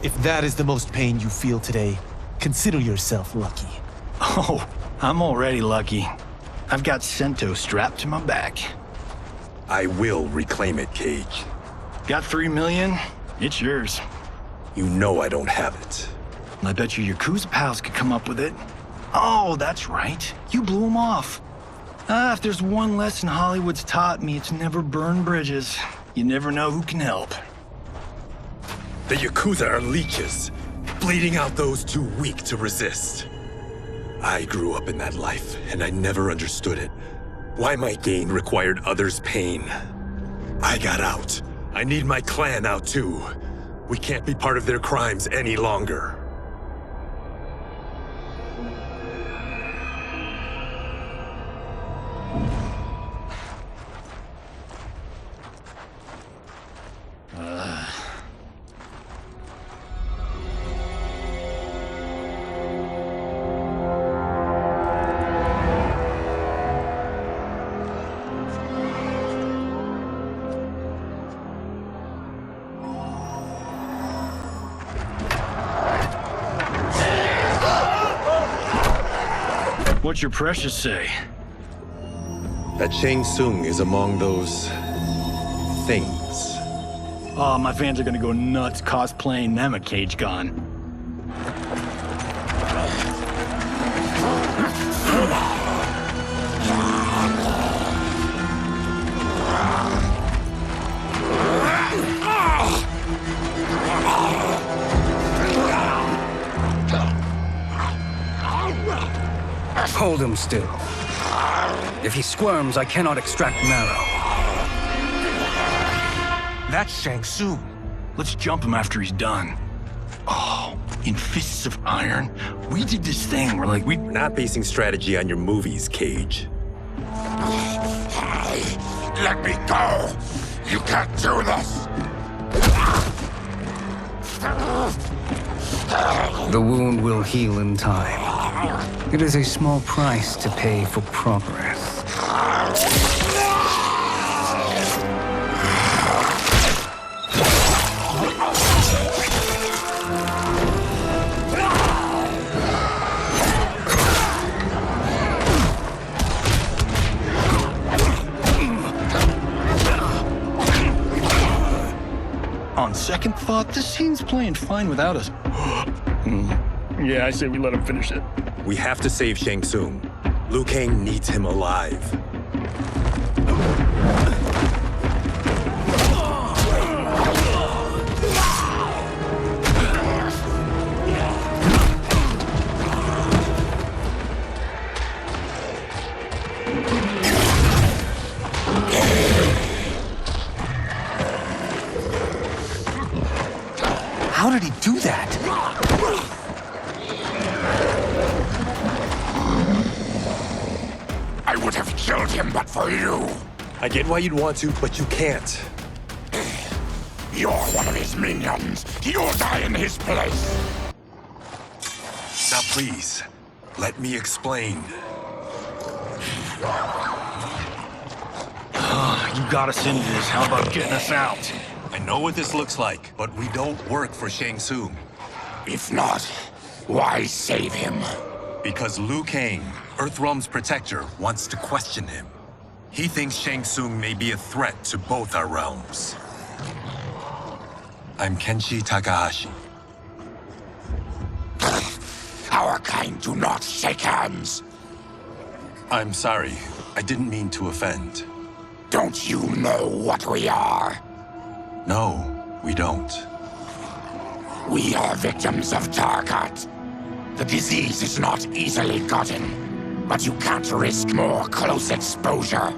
If that is the most pain you feel today, consider yourself lucky. Oh, I'm already lucky. I've got Sento strapped to my back. I will reclaim it, Cage. Got 3 million? It's yours. You know I don't have it. I bet your Yakuza pals could come up with it. Oh, that's right. You blew them off. If there's one lesson Hollywood's taught me, it's never burn bridges. You never know who can help. The Yakuza are leeches, bleeding out those too weak to resist. I grew up in that life, and I never understood it. Why my gain required others' pain. I got out. I need my clan out too. We can't be part of their crimes any longer. What's your precious say? That Shang Tsung is among those... things. Oh, my fans are gonna go nuts cosplaying them a Cage Gun. Hold him still. If he squirms, I cannot extract marrow. That's Shang Tsung. Let's jump him after he's done. Oh, in Fists of Iron, we did this thing where like We're not basing strategy on your movies, Cage. Let me go! You can't do this! The wound will heal in time. It is a small price to pay for progress. On second thought, this scene's playing fine without us. Yeah, I say we let him finish it. We have to save Shang Tsung. Liu Kang needs him alive. How did he do that? I would have killed him but for you. I get why you'd want to, but you can't. You're one of his minions. You'll die in his place. Now please, let me explain. You got us into this. How about getting us out? I know what this looks like, but we don't work for Shang Tsung. If not, why save him? Because Liu Kang, Earthrealm's protector, wants to question him. He thinks Shang Tsung may be a threat to both our realms. I'm Kenshi Takahashi. Our kind do not shake hands. I'm sorry. I didn't mean to offend. Don't you know what we are? No, we don't. We are victims of Tarkat. The disease is not easily gotten, but you can't risk more close exposure.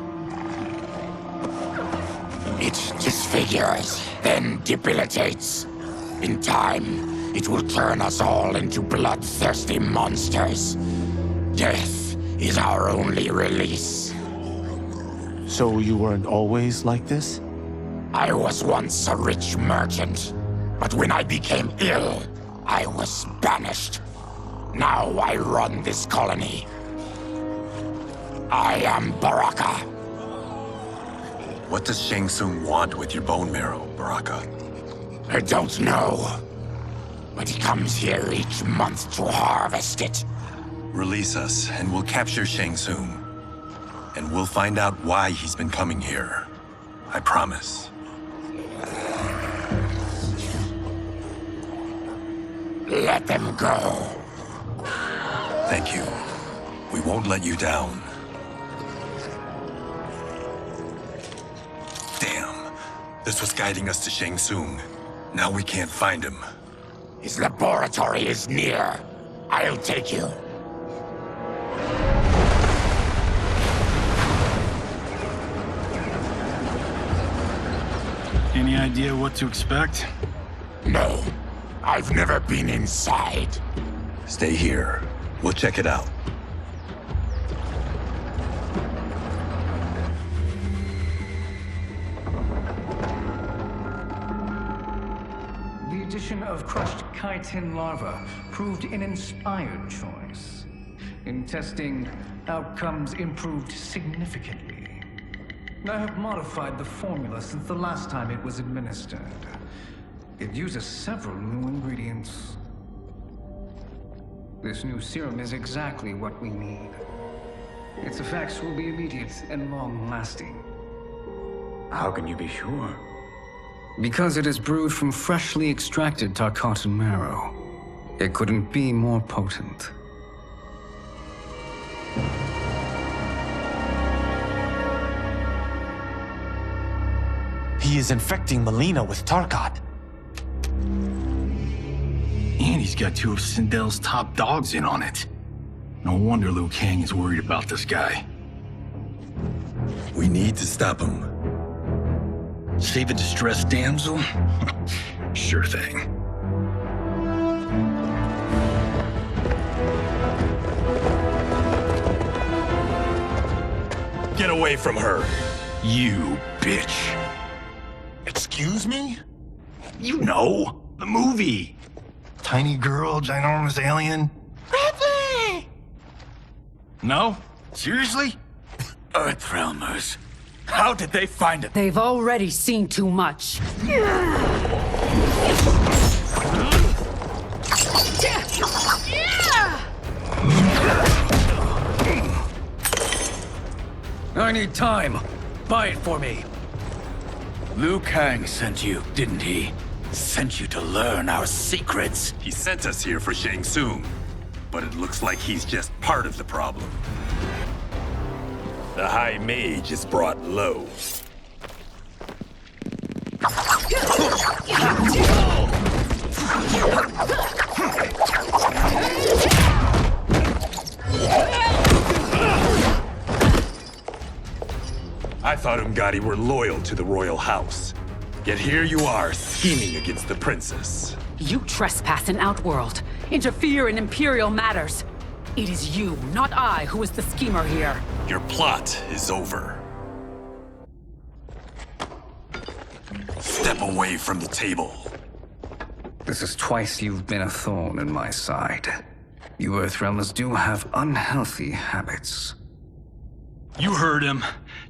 It disfigures, then debilitates. In time, it will turn us all into bloodthirsty monsters. Death is our only release. So you weren't always like this? I was once a rich merchant, but when I became ill, I was banished. Now I run this colony. I am Baraka. What does Shang Tsung want with your bone marrow, Baraka? I don't know. But he comes here each month to harvest it. Release us, and we'll capture Shang Tsung. And we'll find out why he's been coming here. I promise. Let them go. Thank you. We won't let you down. Damn. This was guiding us to Shang Tsung. Now we can't find him. His laboratory is near. I'll take you. Any idea what to expect? No. I've never been inside. Stay here. We'll check it out. The addition of crushed chitin larva proved an inspired choice. In testing, outcomes improved significantly. I have modified the formula since the last time it was administered. It uses several new ingredients. This new serum is exactly what we need. Its effects will be immediate and long-lasting. How can you be sure? Because it is brewed from freshly extracted Tarkatan marrow. It couldn't be more potent. He is infecting Melina with Tarkat. And he's got two of Sindel's top dogs in on it. No wonder Liu Kang is worried about this guy. We need to stop him. Save a distressed damsel? Sure thing. Get away from her! You bitch. Excuse me? You know, the movie. Tiny girl, ginormous alien. Bradley! No? Seriously? Earthrealmers. How did they find it? They've already seen too much. I need time. Buy it for me. Liu Kang sent you, didn't he? Sent you to learn our secrets. He sent us here for Shang Tsung, but it looks like he's just part of the problem. The High Mage is brought low. I thought Umgadi were loyal to the royal house. Yet here you are, scheming against the princess. You trespass in Outworld, interfere in Imperial matters. It is you, not I, who is the schemer here. Your plot is over. Step away from the table. This is twice you've been a thorn in my side. You Earthrealmers do have unhealthy habits. You heard him.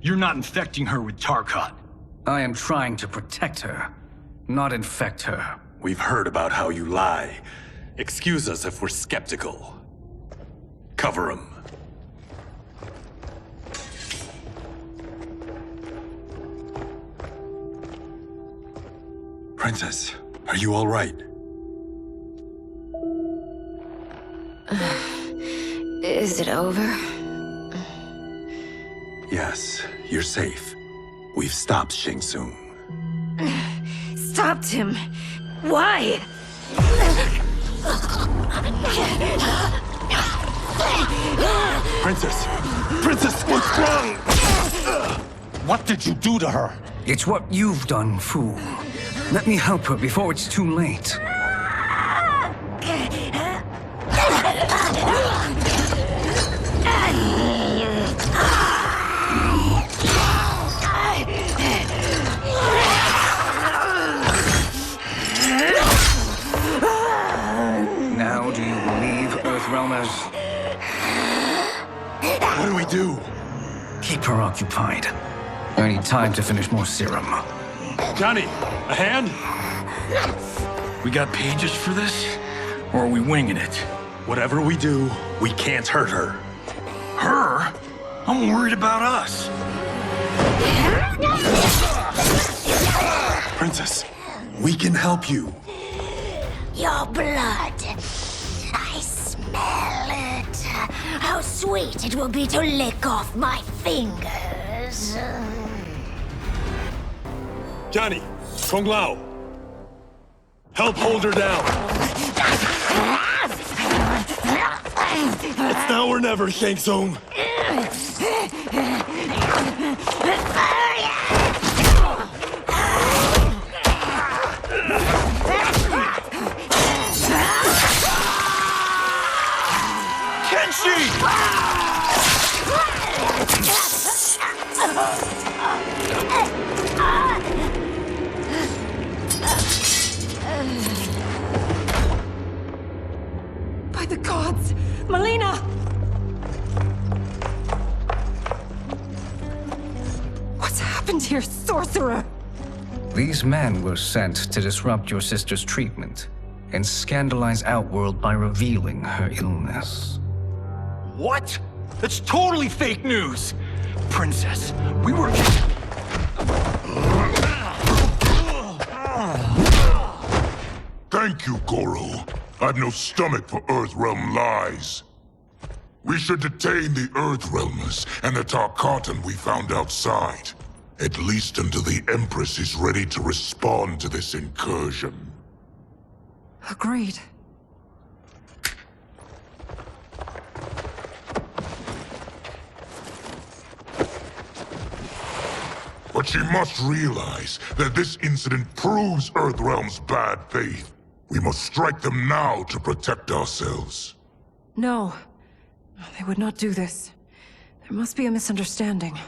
You're not infecting her with Tarkat. I am trying to protect her, not infect her. We've heard about how you lie. Excuse us if we're skeptical. Cover him. Princess, are you all right? Is it over? Yes, you're safe. We've stopped Shang Tsung. Stopped him? Why? Princess! Princess, what's wrong? What did you do to her? It's what you've done, fool. Let me help her before it's too late. Now do you believe, Earthrealmers? What do we do? Keep her occupied. I need time to finish more serum. Johnny, a hand? We got pages for this? Or are we winging it? Whatever we do, we can't hurt her. Her? I'm worried about us. Princess, we can help you. Your blood. I smell it. How sweet it will be to lick off my fingers. Johnny, Kung Lao. Help hold her down. It's now or never, Shang Tsung. By the gods! Melina! What's happened here, sorcerer? These men were sent to disrupt your sister's treatment and scandalize Outworld by revealing her illness. What? That's totally fake news! Princess, we were... Thank you, Goro. I've no stomach for Earthrealm lies. We should detain the Earthrealmers and the Tarkatan we found outside. At least until the Empress is ready to respond to this incursion. Agreed. But she must realize that this incident proves Earthrealm's bad faith. We must strike them now to protect ourselves. No. They would not do this. There must be a misunderstanding.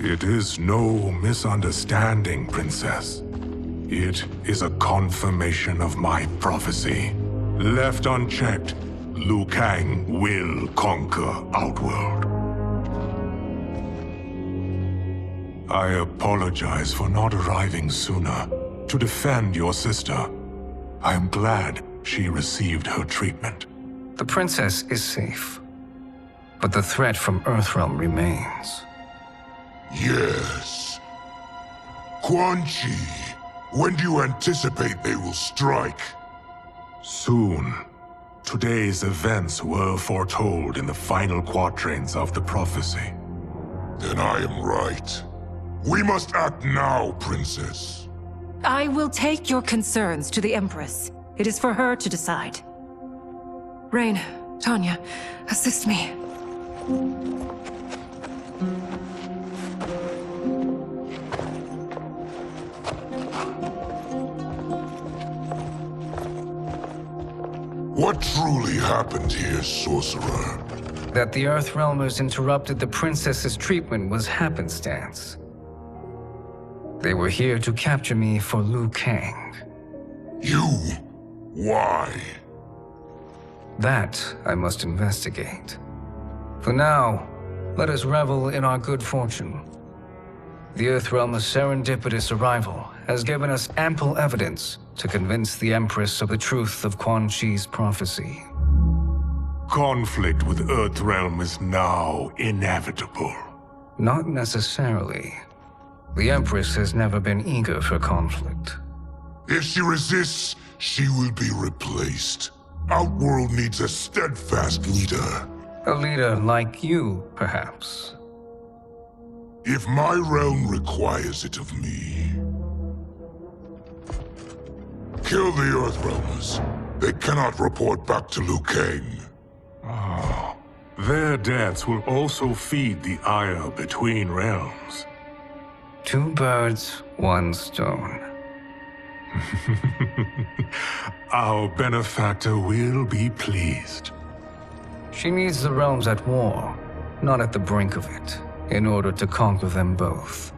It is no misunderstanding, Princess. It is a confirmation of my prophecy. Left unchecked, Liu Kang will conquer Outworld. I apologize for not arriving sooner to defend your sister. I am glad she received her treatment. The princess is safe, but the threat from Earthrealm remains. Yes. Quan Chi, when do you anticipate they will strike? Soon. Today's events were foretold in the final quatrains of the prophecy. Then I am right. We must act now, Princess. I will take your concerns to the Empress. It is for her to decide. Rain, Tanya, assist me. What truly happened here, Sorcerer? That the Earthrealmers interrupted the princess's treatment was happenstance. They were here to capture me for Liu Kang. You? Why? That I must investigate. For now, let us revel in our good fortune. The Earthrealm's serendipitous arrival has given us ample evidence to convince the Empress of the truth of Quan Chi's prophecy. Conflict with Earthrealm is now inevitable. Not necessarily. The Empress has never been eager for conflict. If she resists, she will be replaced. Outworld needs a steadfast leader. A leader like you, perhaps. If my realm requires it of me. Kill the Earthrealmers. They cannot report back to Liu Kang. Their deaths will also feed the ire between realms. 2 birds, 1 stone. Our benefactor will be pleased. She needs the realms at war, not at the brink of it, in order to conquer them both.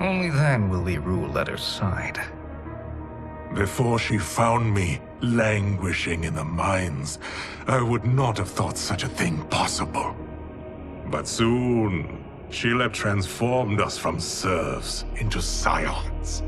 Only then will we rule at her side. Before she found me languishing in the mines, I would not have thought such a thing possible. But soon, she'll have transformed us from serfs into scions.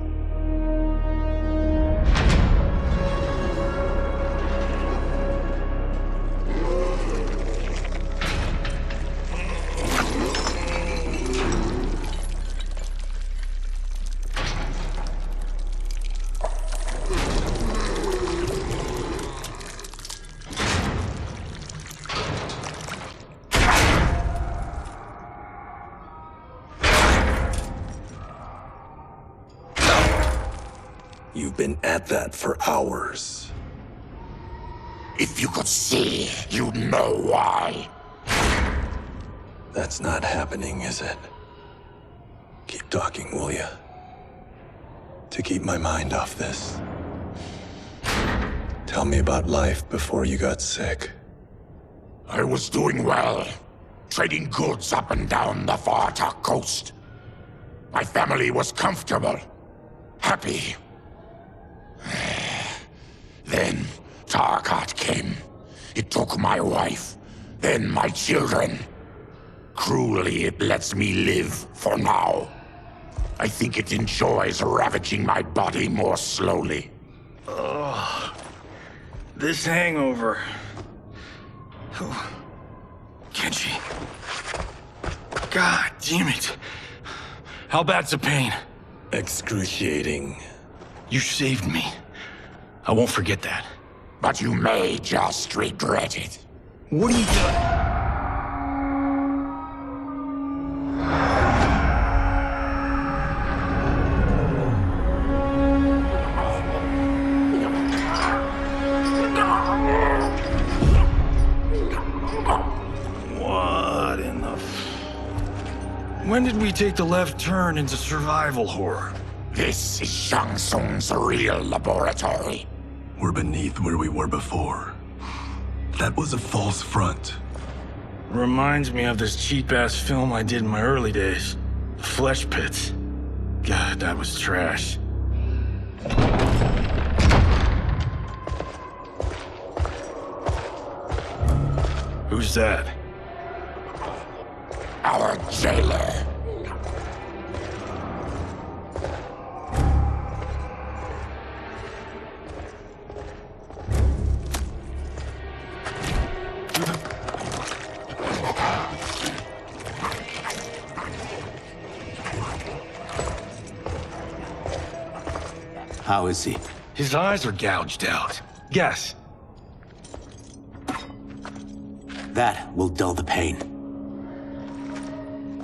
You've been at that for hours. If you could see, you'd know why. That's not happening, is it? Keep talking, will ya? To keep my mind off this. Tell me about life before you got sick. I was doing well, trading goods up and down the Varta coast. My family was comfortable, happy. Then Tarkat came. It took my wife, then my children. Cruelly, it lets me live for now. I think it enjoys ravaging my body more slowly. Ugh. This hangover. Kenji. God damn it. How bad's the pain? Excruciating. You saved me. I won't forget that. But you may just regret it. What are you doing? What in the... When did we take the left turn into survival horror? This is Shang Tsung's real laboratory. We're beneath where we were before. That was a false front. Reminds me of this cheap-ass film I did in my early days. The Flesh Pits. God, that was trash. Who's that? Our jailer. How is he? His eyes are gouged out. Guess. That will dull the pain.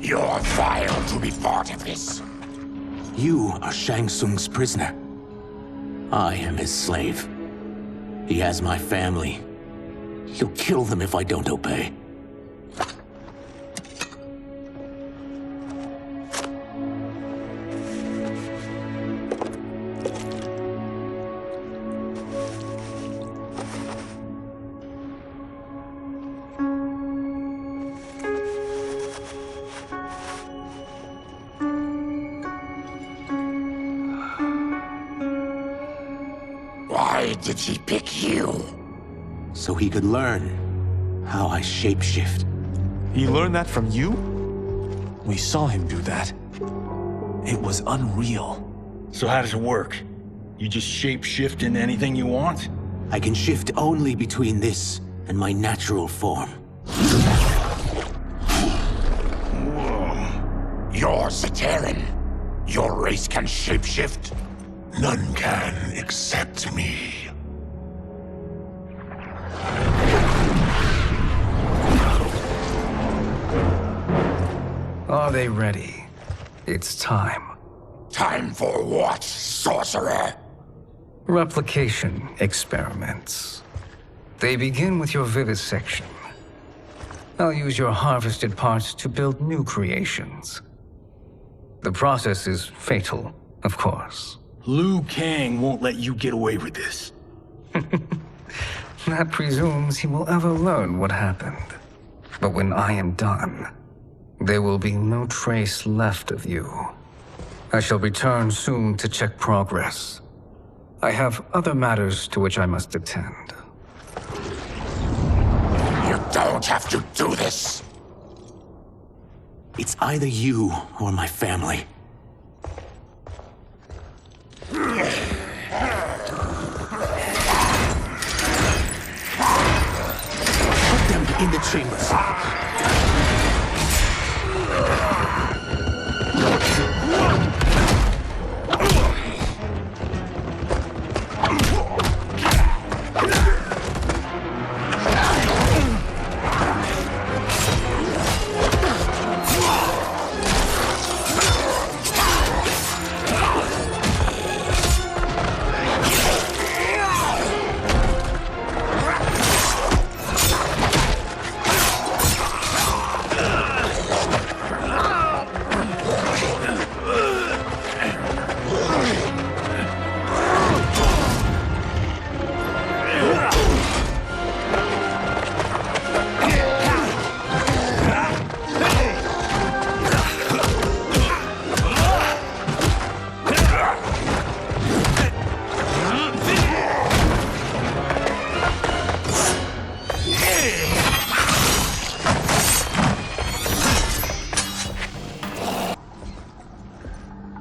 You're vile to be part of this. You are Shang Tsung's prisoner. I am his slave. He has my family. He'll kill them if I don't obey. Why did he pick you? So he could learn how I shapeshift. He learned that from you? We saw him do that. It was unreal. So how does it work? You just shape-shift into anything you want? I can shift only between this and my natural form. You're Zaterran. Your race can shapeshift. None can except me. Are they ready? It's time. Time for what, sorcerer? Replication experiments. They begin with your vivisection. I'll use your harvested parts to build new creations. The process is fatal, of course. Liu Kang won't let you get away with this. That presumes he will ever learn what happened. But when I am done, there will be no trace left of you. I shall return soon to check progress. I have other matters to which I must attend. You don't have to do this. It's either you or my family. Put them in the chambers.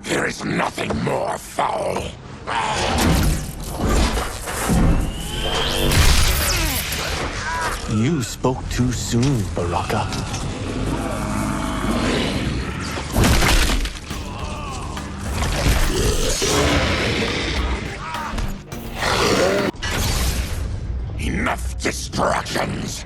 There is nothing more foul. You spoke too soon, Baraka. Enough distractions.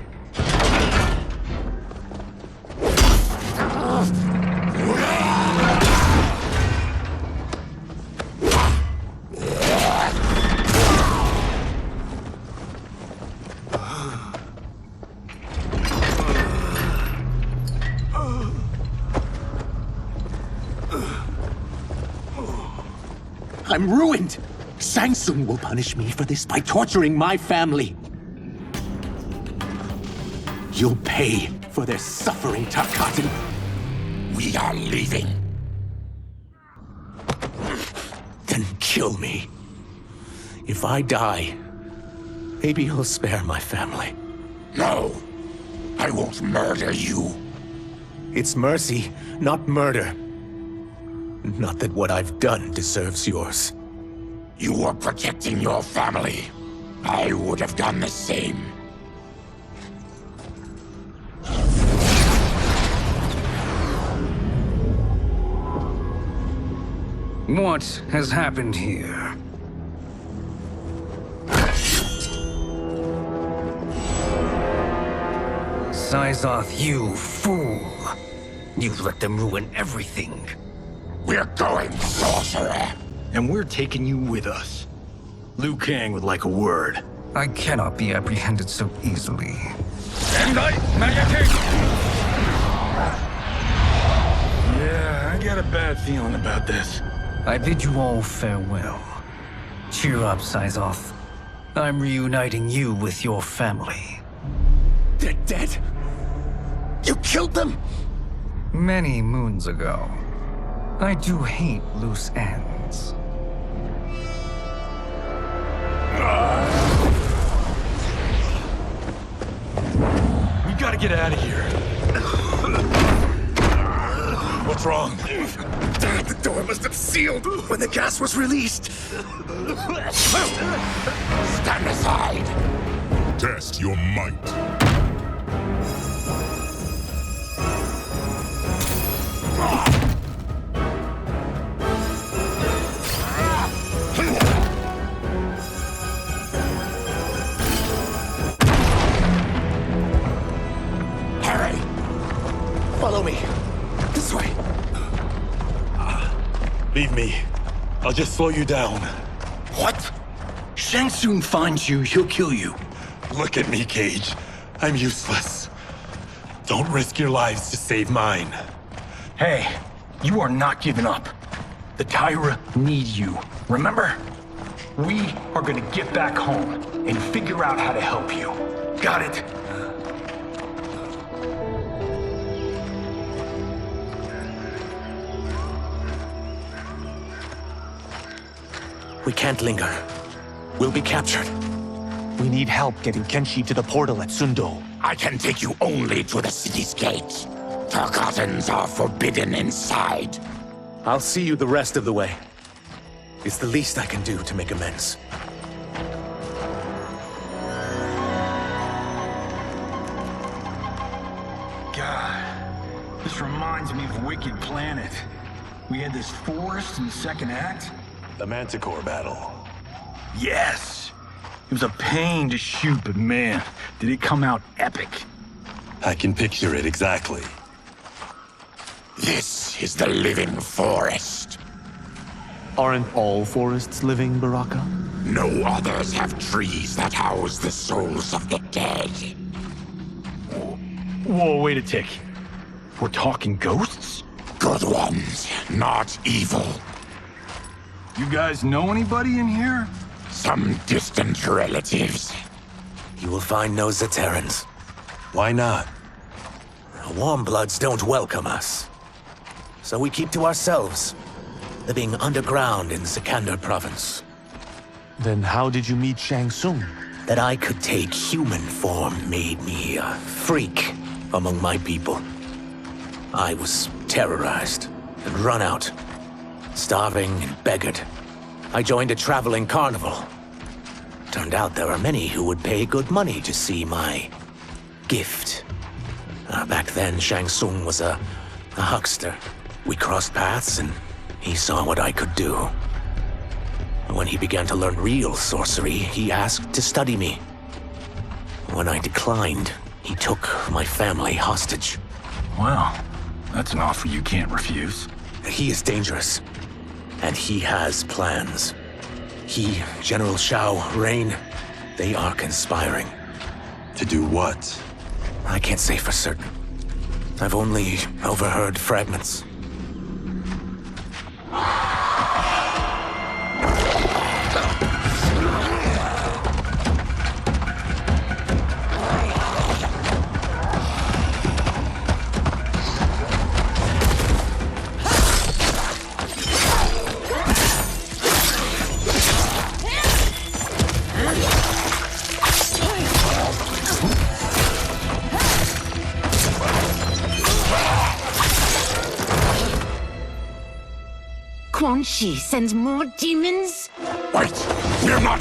I'm ruined! Shang Tsung will punish me for this by torturing my family. You'll pay for their suffering, Tarkatan. We are leaving. Then kill me. If I die, maybe you'll spare my family. No, I won't murder you. It's mercy, not murder. Not that what I've done deserves yours. You were protecting your family. I would have done the same. What has happened here? Syzoth, you fool! You've let them ruin everything. We're going, sorcerer. And we're taking you with us. Liu Kang would like a word. I cannot be apprehended so easily. Yeah, I got a bad feeling about this. I bid you all farewell. Cheer up, Syzoth. I'm reuniting you with your family. They're dead? You killed them? Many moons ago. I do hate loose ends. We gotta get out of here. What's wrong? The door must have sealed when the gas was released. Stand aside. Test your might. Harry! Follow me. This way. Leave me. I'll just slow you down. What? Shang Tsung finds you, he'll kill you. Look at me, Cage. I'm useless. Don't risk your lives to save mine. Hey, you are not giving up. The Tyra need you, remember? We are gonna get back home and figure out how to help you. Got it? We can't linger. We'll be captured. We need help getting Kenshi to the portal at Sundo. I can take you only to the city's gate. Tarkatans are forbidden inside. I'll see you the rest of the way. It's the least I can do to make amends. God, this reminds me of Wicked Planet. We had this forest in the second act. The Manticore battle. Yes! It was a pain to shoot, but man, did it come out epic. I can picture it exactly. This is the living forest. Aren't all forests living, Baraka? No others have trees that house the souls of the dead. Whoa, wait a tick. We're talking ghosts? Good ones, not evil. You guys know anybody in here? Some distant relatives. You will find no Zaterrans. Why not? Warmbloods don't welcome us. So we keep to ourselves, living underground in Sikander province. Then how did you meet Shang Tsung? That I could take human form made me a freak among my people. I was terrorized and run out, starving and beggared. I joined a traveling carnival. Turned out there are many who would pay good money to see my gift. Back then, Shang Tsung was a huckster. We crossed paths and he saw what I could do. When he began to learn real sorcery, he asked to study me. When I declined, he took my family hostage. Well, that's an offer you can't refuse. He is dangerous, and he has plans. He, General Shao, Rain, they are conspiring. To do what? I can't say for certain. I've only overheard fragments. Quan Chi sends more demons? Wait, we're not...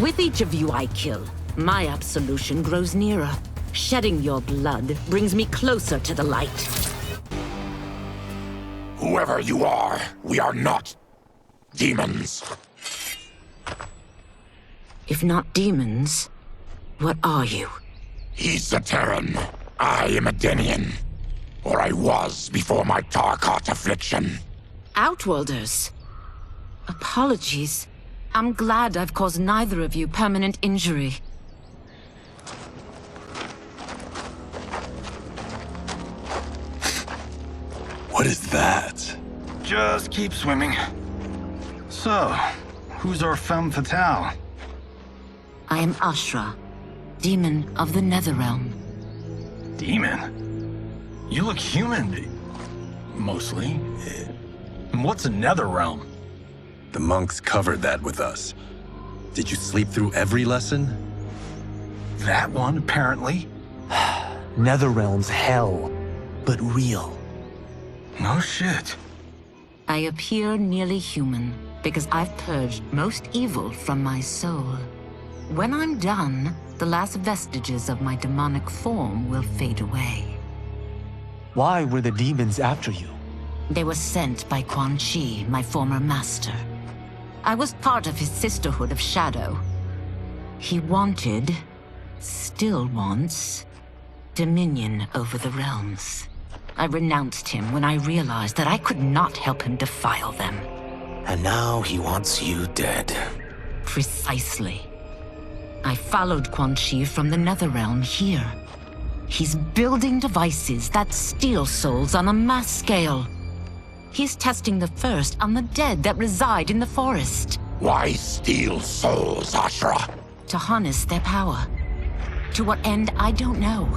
With each of you I kill, my absolution grows nearer. Shedding your blood brings me closer to the light. Whoever you are, we are not demons. If not demons, what are you? He's a Terran. I am a Denian. Or I was before my Tarkat affliction. Outworlders. Apologies. I'm glad I've caused neither of you permanent injury. What is that? Just keep swimming. So, who's our femme fatale? I am Ashra, demon of the NetherRealm. Demon? You look human. Mostly. And what's a NetherRealm? The monks covered that with us. Did you sleep through every lesson? That one, apparently. NetherRealm's hell, but real. No shit. I appear nearly human, Because I've purged most evil from my soul. When I'm done, the last vestiges of my demonic form will fade away. Why were the demons after you? They were sent by Quan Chi, my former master. I was part of his Sisterhood of Shadow. He wanted, still wants, dominion over the realms. I renounced him when I realized that I could not help him defile them. And now he wants you dead. Precisely. I followed Quan Chi from the NetherRealm here. He's building devices that steal souls on a mass scale. He's testing the first on the dead that reside in the forest. Why steal souls, Ashura? To harness their power. To what end, I don't know.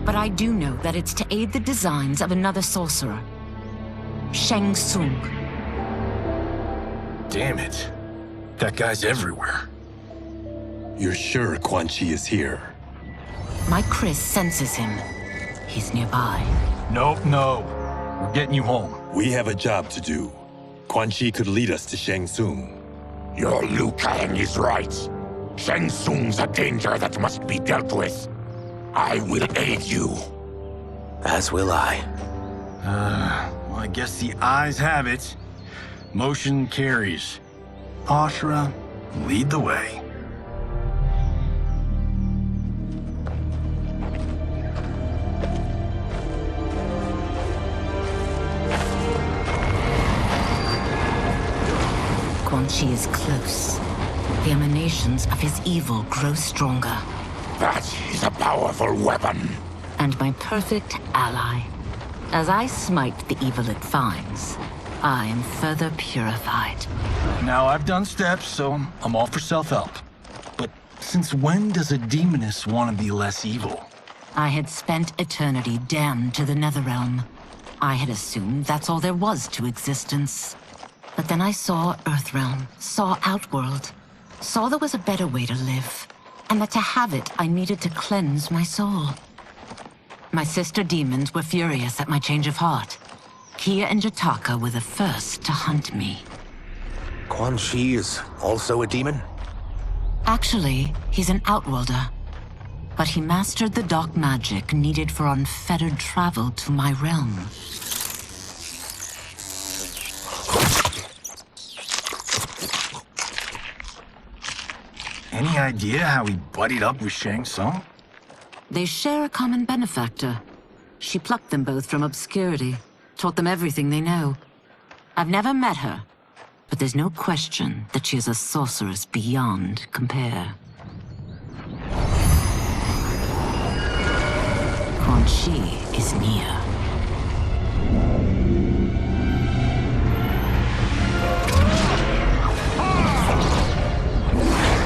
But I do know that it's to aid the designs of another sorcerer. Shang Tsung. Damn it. That guy's everywhere. You're sure Quan Chi is here? My Chris senses him. He's nearby. Nope, no. We're getting you home. We have a job to do. Quan Chi could lead us to Shang Tsung. Your Liu Kang is right. Shang Tsung's a danger that must be dealt with. I will aid you. As will I. Well, I guess the eyes have it. Motion carries. Ashura, lead the way. Quan Chi is close. The emanations of his evil grow stronger. That is a powerful weapon. And my perfect ally. As I smite the evil it finds, I am further purified. Now, I've done steps, so I'm all for self-help. But since when does a demoness want to be less evil? I had spent eternity damned to the NetherRealm. I had assumed that's all there was to existence. But then I saw Earthrealm, saw Outworld, saw there was a better way to live, and that to have it, I needed to cleanse my soul. My sister demons were furious at my change of heart. Kia and Jataka were the first to hunt me. Quan Chi is also a demon? Actually, he's an Outworlder. But he mastered the dark magic needed for unfettered travel to my realm. Any idea how he buddied up with Shang Tsung? They share a common benefactor. She plucked them both from obscurity, taught them everything they know. I've never met her, but there's no question that she is a sorceress beyond compare. Quan Chi is near.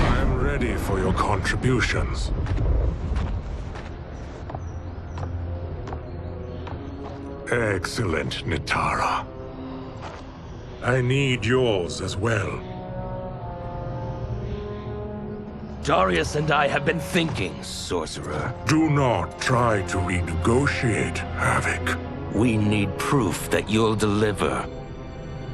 I'm ready for your contributions. Excellent, Nitara. I need yours as well. Darius and I have been thinking, Sorcerer. Do not try to renegotiate, Havoc. We need proof that you'll deliver.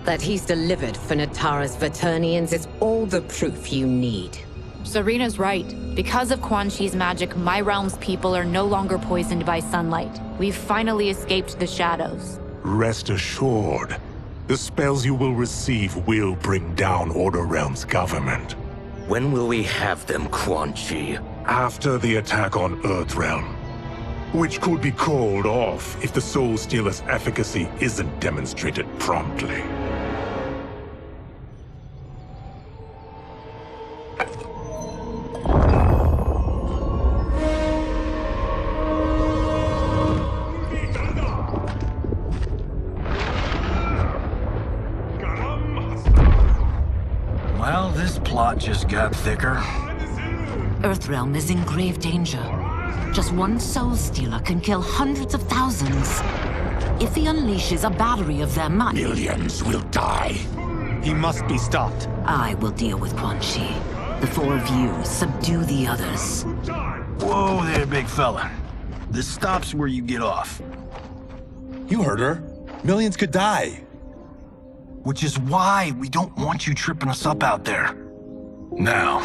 That he's delivered for Natara's Vaternians is all the proof you need. Serena's right. Because of Quan Chi's magic, my realm's people are no longer poisoned by sunlight. We've finally escaped the shadows. Rest assured, the spells you will receive will bring down Order Realm's government. When will we have them, Quan Chi? After the attack on Earthrealm, which could be called off if the Soul Stealer's efficacy isn't demonstrated promptly. Well, this plot just got thicker. Earthrealm is in grave danger. Just one Soul Stealer can kill hundreds of thousands. If he unleashes a battery of them, millions will die. He must be stopped. I will deal with Quan Chi. The four of you subdue the others. Whoa there, big fella. This stops where you get off. You heard her. Millions could die. Which is why we don't want you tripping us up out there. Now,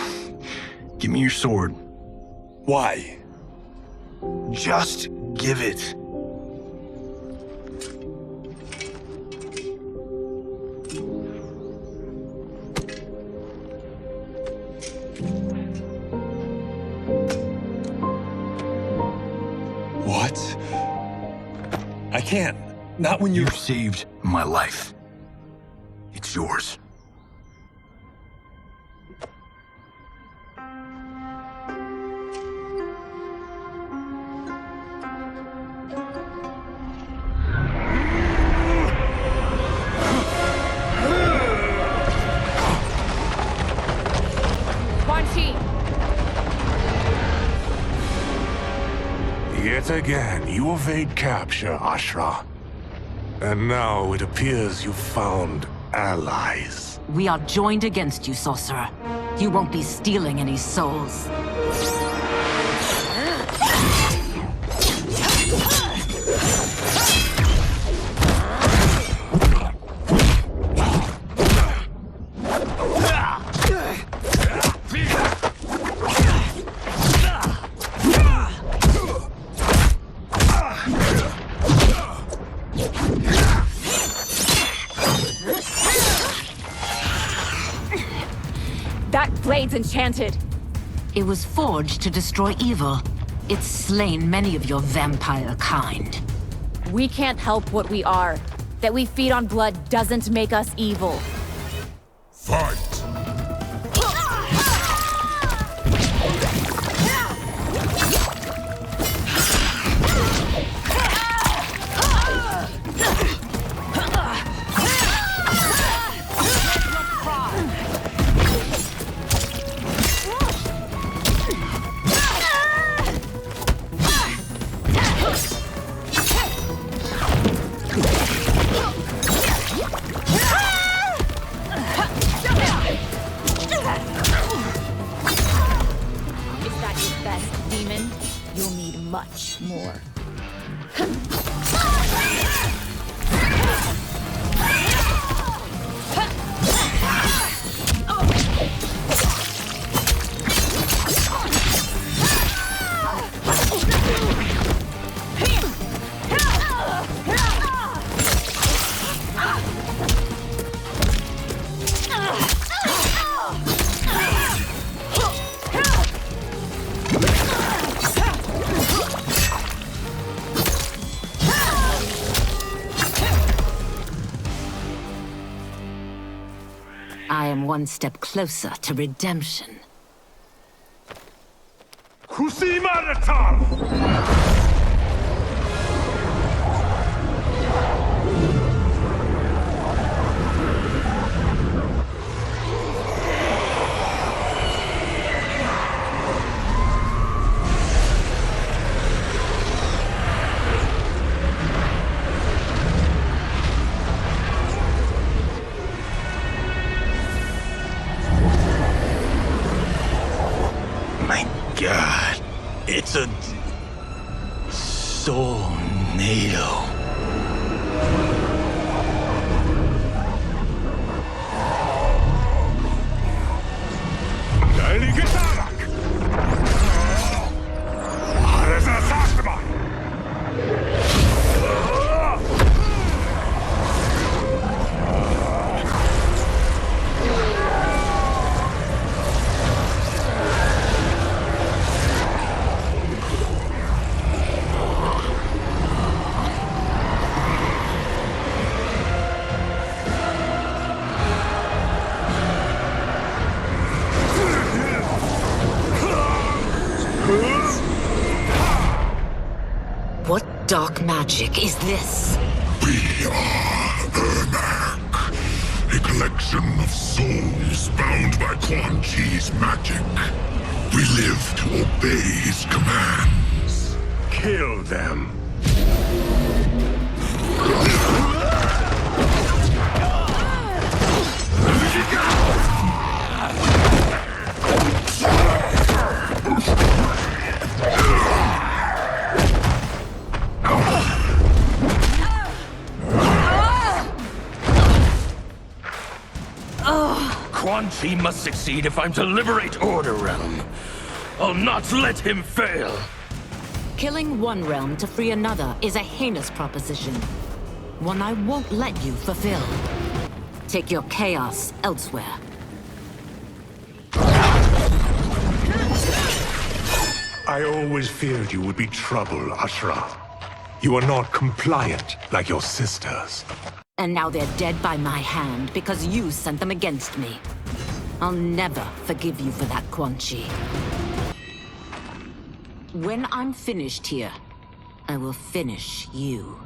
give me your sword. Why? Just give it. What? I can't. Not when You've saved my life. It's yours. Quan Chi! Yet again, you evade capture, Ashra. And now it appears you've found allies. We are joined against you, sorcerer. You won't be stealing any souls. That blade's enchanted. It was forged to destroy evil. It's slain many of your vampire kind. We can't help what we are. That we feed on blood doesn't make us evil. Fight! Much more. I am one step closer to redemption. God, it's a tornado. What dark magic is this? We are Ermac, a collection of souls bound by Quan Chi's magic. We live to obey his commands. Kill them. Quan Chi must succeed if I'm to liberate Order Realm. I'll not let him fail. Killing one realm to free another is a heinous proposition. One I won't let you fulfill. Take your chaos elsewhere. I always feared you would be trouble, Ashra. You are not compliant like your sisters. And now they're dead by my hand because you sent them against me. I'll never forgive you for that, Quan Chi. When I'm finished here, I will finish you.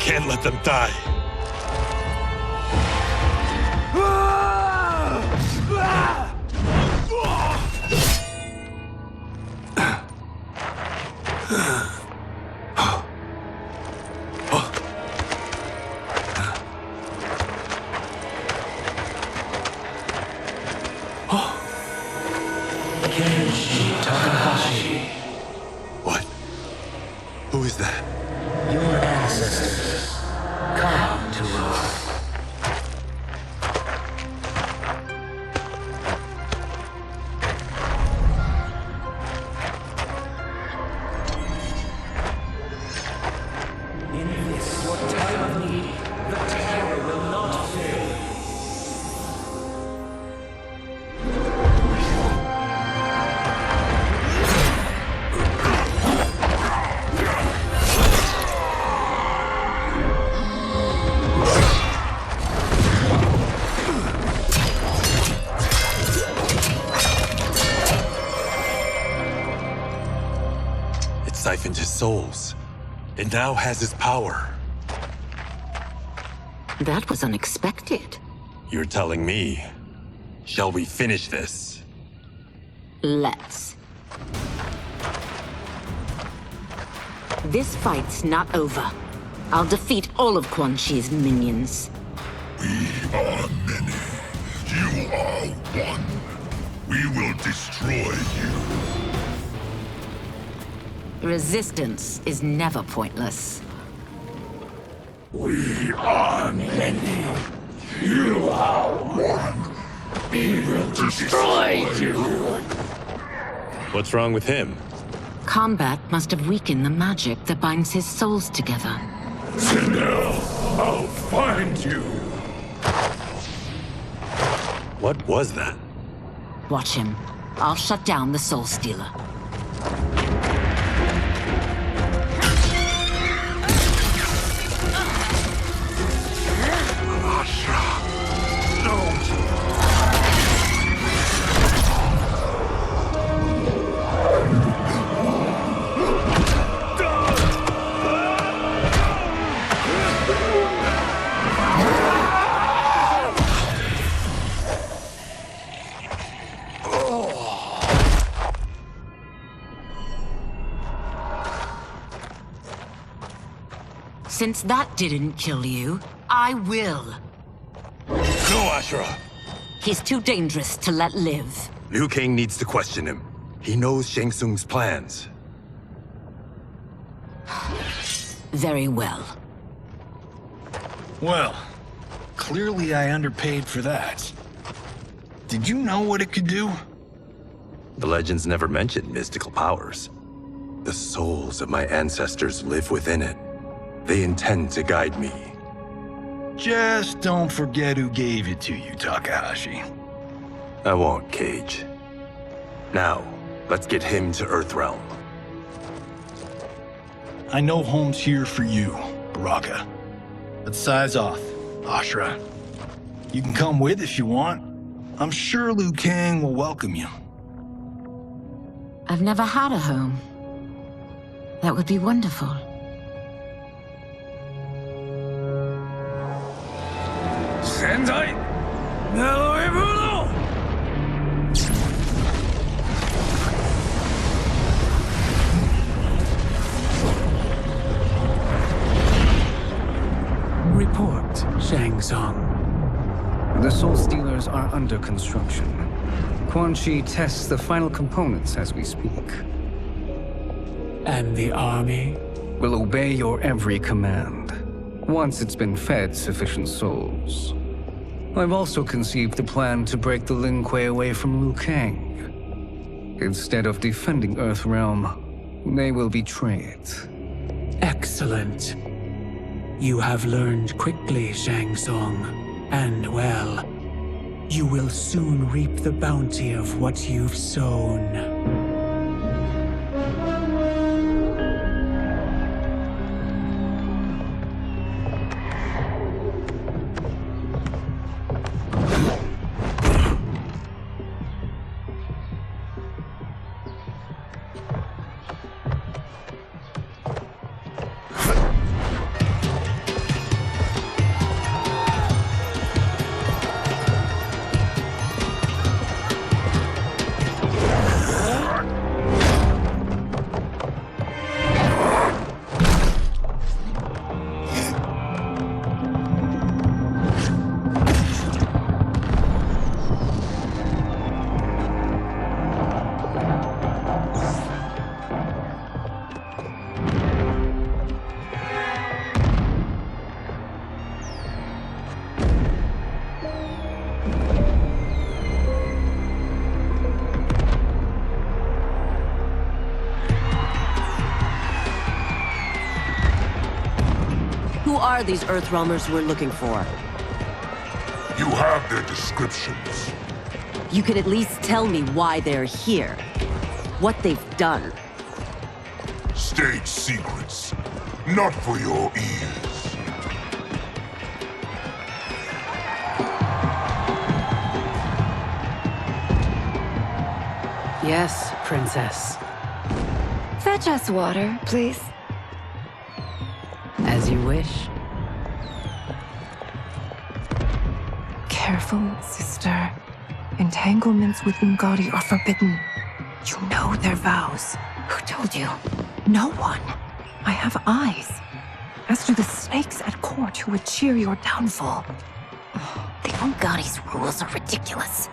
Can't let them die. What? Who is that? Your ancestors. Come to us. In this, your time of need, the terror will not fail. Siphoned his souls. It now has his power. That was unexpected. You're telling me. Shall we finish this? Let's. This fight's not over. I'll defeat all of Quan Chi's minions. We are many. You are one. We will destroy you. Resistance is never pointless. We are many. You are one. We will destroy you. What's wrong with him? Combat must have weakened the magic that binds his souls together. Sinel, I'll find you. What was that? Watch him. I'll shut down the Soul Stealer. Since that didn't kill you, I will. No, Ashra! He's too dangerous to let live. Liu Kang needs to question him. He knows Shang Tsung's plans. Very well. Well, clearly I underpaid for that. Did you know what it could do? The legends never mentioned mystical powers. The souls of my ancestors live within it. They intend to guide me. Just don't forget who gave it to you, Takahashi. I won't, Cage. Now, let's get him to Earthrealm. I know home's here for you, Baraka. But size off, Ashra. You can come with if you want. I'm sure Liu Kang will welcome you. I've never had a home. That would be wonderful. Sendai! Report, Shang Tsung. The Soul Stealers are under construction. Quan Chi tests the final components as we speak. And the army? Will obey your every command, once it's been fed sufficient souls. I've also conceived a plan to break the Lin Kuei away from Liu Kang. Instead of defending Earthrealm, they will betray it. Excellent. You have learned quickly, Shang Tsung, and well, you will soon reap the bounty of what you've sown. Who are these Earthrealmers we're looking for? You have their descriptions. You can at least tell me why they're here. What they've done. State secrets. Not for your ears. Yes, Princess. Fetch us water, please. As you wish. Careful, sister. Entanglements with Ungadi are forbidden. You know their vows. Who told you? No one. I have eyes. As do the snakes at court who would cheer your downfall. The Ungadi's rules are ridiculous.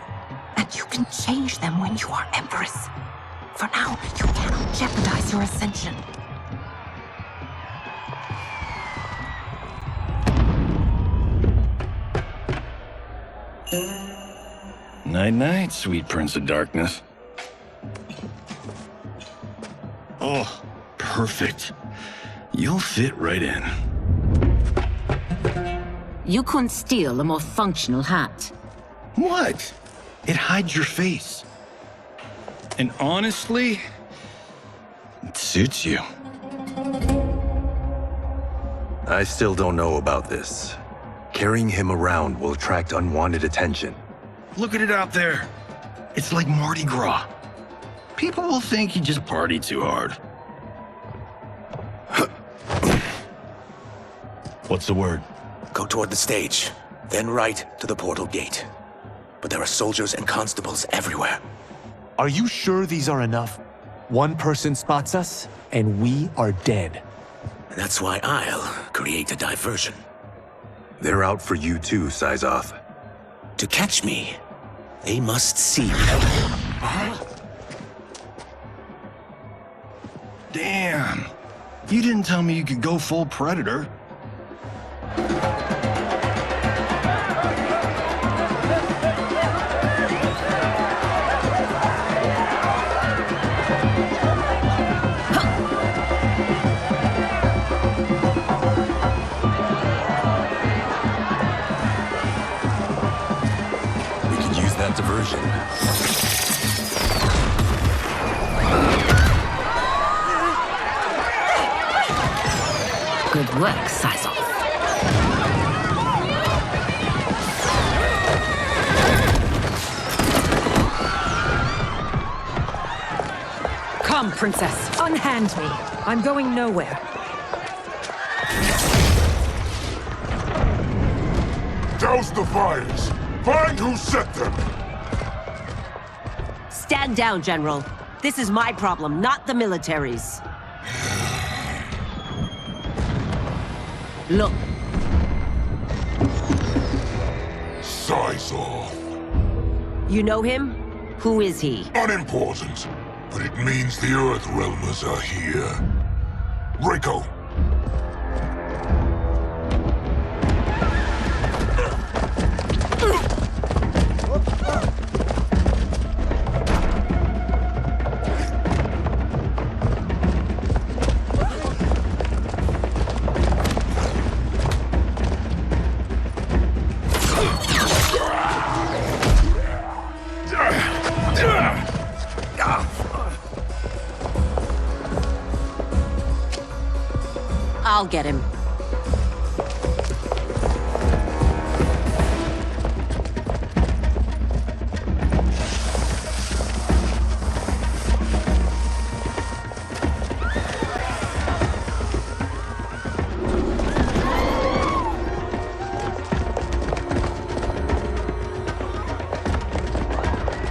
And you can change them when you are Empress. For now, you cannot jeopardize your ascension. Night-night, sweet Prince of Darkness. Oh, perfect. You'll fit right in. You couldn't steal a more functional hat. What? It hides your face. And honestly, it suits you. I still don't know about this. Carrying him around will attract unwanted attention. Look at it out there. It's like Mardi Gras. People will think you just party too hard. What's the word? Go toward the stage, then right to the portal gate. But there are soldiers and constables everywhere. Are you sure these are enough? One person spots us, and we are dead. That's why I'll create a diversion. They're out for you too, Syzoth. To catch me, they must see. Damn. You didn't tell me you could go full Predator. We could use that diversion. Good work, Syzoth. Princess. Unhand me. I'm going nowhere. Douse the fires! Find who set them! Stand down, General. This is my problem, not the military's. Look. Size off. You know him? Who is he? Unimportant, but it means the Earthrealmers are here. Rico! I'll get him.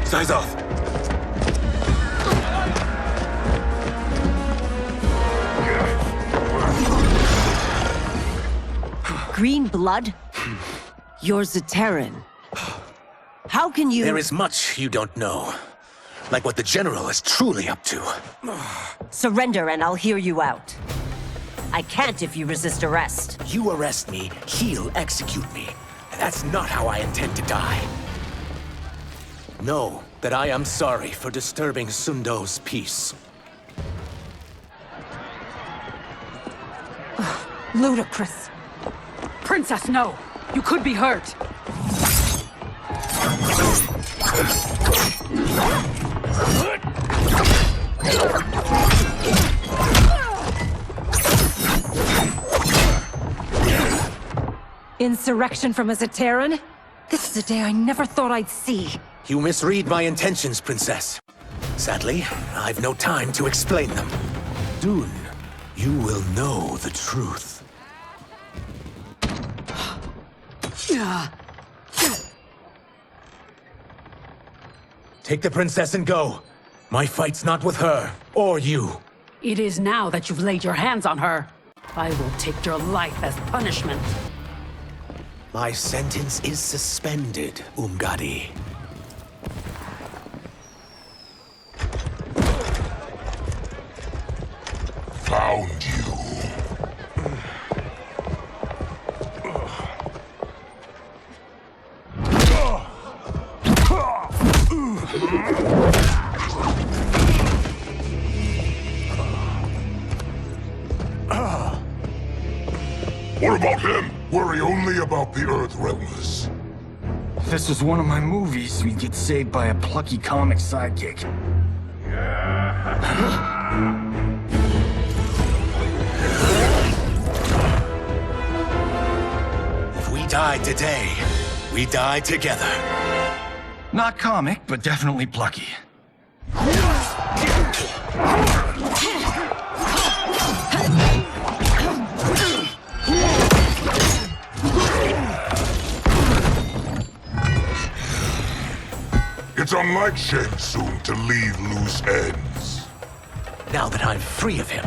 Size off. Green blood? You're Zaterran. How can you— There is much you don't know. Like what the General is truly up to. Surrender and I'll hear you out. I can't if you resist arrest. You arrest me, he'll execute me. And that's not how I intend to die. Know that I am sorry for disturbing Sundo's peace. Ludicrous. Princess, no! You could be hurt! Insurrection from a Zaterran? This is a day I never thought I'd see. You misread my intentions, Princess. Sadly, I've no time to explain them. Soon, you will know the truth. Take the princess and go. My fight's not with her, or you. It is now that you've laid your hands on her. I will take your life as punishment. My sentence is suspended, Umgadi. Found you. What about him? Worry only about the Earthrealmers. If this was one of my movies, we'd get saved by a plucky comic sidekick. If we die today, we die together. Not comic, but definitely plucky. It's unlike Shang Tsung to leave loose ends. Now that I'm free of him,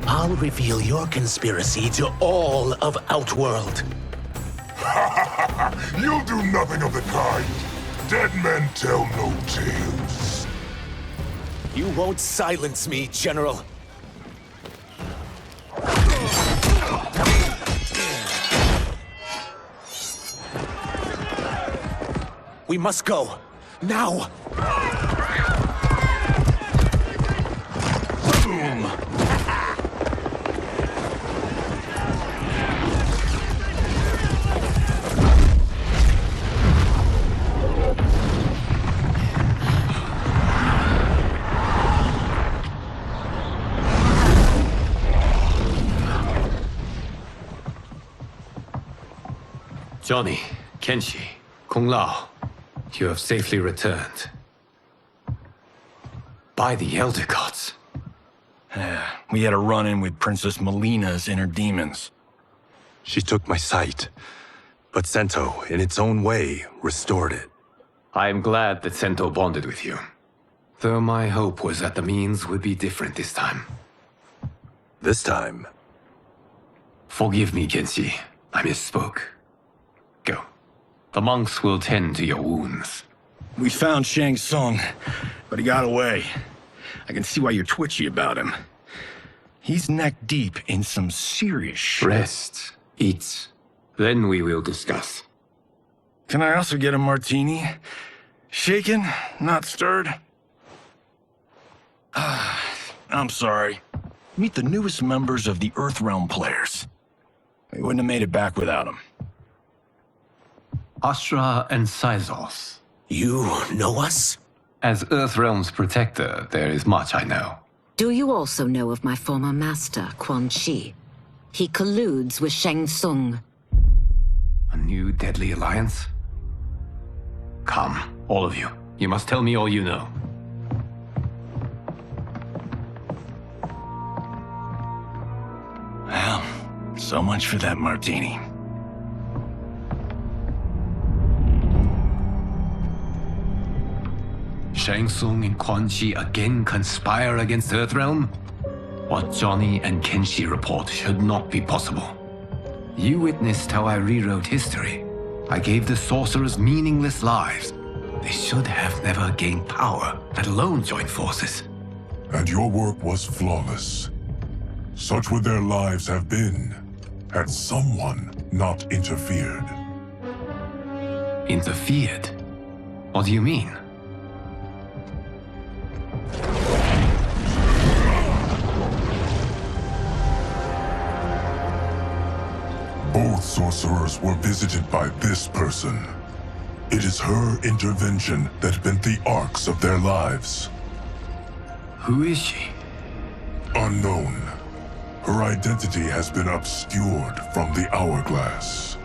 I'll reveal your conspiracy to all of Outworld. You'll do nothing of the kind. Dead men tell no tales. You won't silence me, General. We must go. Now! Boom! Johnny, Kenshi, Kung Lao, you have safely returned. By the Elder Gods, We had a run-in with Princess Melina's inner demons. She took my sight, but Sento, in its own way, restored it. I am glad that Sento bonded with you. Though my hope was that the means would be different this time. This time? Forgive me, Kenshi. I misspoke. Go. The monks will tend to your wounds. We found Shang Tsung, but he got away. I can see why you're twitchy about him. He's neck deep in some serious shit. Rest. Eat. Then we will discuss. Can I also get a martini? Shaken, not stirred? I'm sorry. Meet the newest members of the Earthrealm players. We wouldn't have made it back without them. Astra and Sizos. You know us? As Earthrealm's protector, there is much I know. Do you also know of my former master, Quan Chi? He colludes with Shang Tsung. A new deadly alliance? Come, all of you. You must tell me all you know. Well, so much for that martini. Shang Tsung and Quan Chi again conspire against Earthrealm? What Johnny and Kenshi report should not be possible. You witnessed how I rewrote history. I gave the sorcerers meaningless lives. They should have never gained power, let alone join forces. And your work was flawless. Such would their lives have been, had someone not interfered. Interfered? What do you mean? Both sorcerers were visited by this person. It is her intervention that bent the arcs of their lives. Who is she? Unknown. Her identity has been obscured from the hourglass.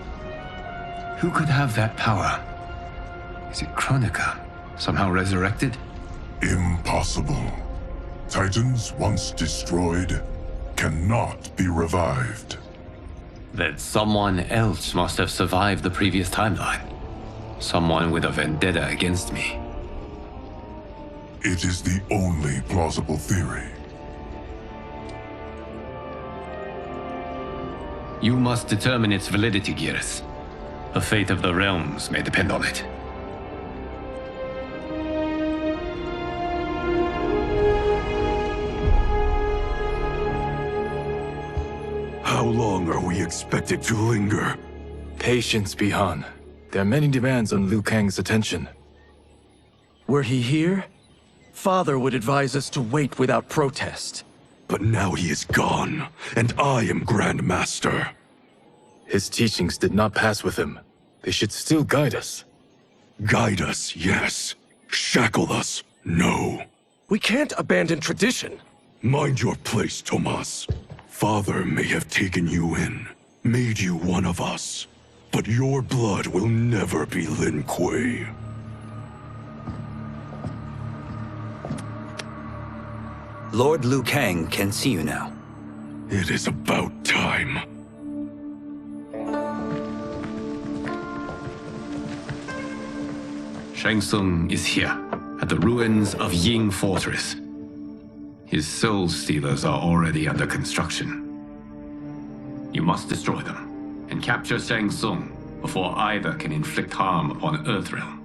Who could have that power? Is it Kronika? Somehow resurrected? Impossible. Titans once destroyed cannot be revived. Then someone else must have survived the previous timeline. Someone with a vendetta against me. It is the only plausible theory. You must determine its validity, Geras. The fate of the realms may depend on it. How long are we expected to linger? Patience, Bihan. There are many demands on Liu Kang's attention. Were he here, Father would advise us to wait without protest. But now he is gone, and I am Grand Master. His teachings did not pass with him. They should still guide us. Guide us, yes. Shackle us, no. We can't abandon tradition. Mind your place, Tomas. Father may have taken you in, made you one of us. But your blood will never be Lin Kuei. Lord Liu Kang can see you now. It is about time. Shang Tsung is here, at the ruins of Ying Fortress. His soul stealers are already under construction. You must destroy them, and capture Shang Tsung before either can inflict harm upon Earthrealm.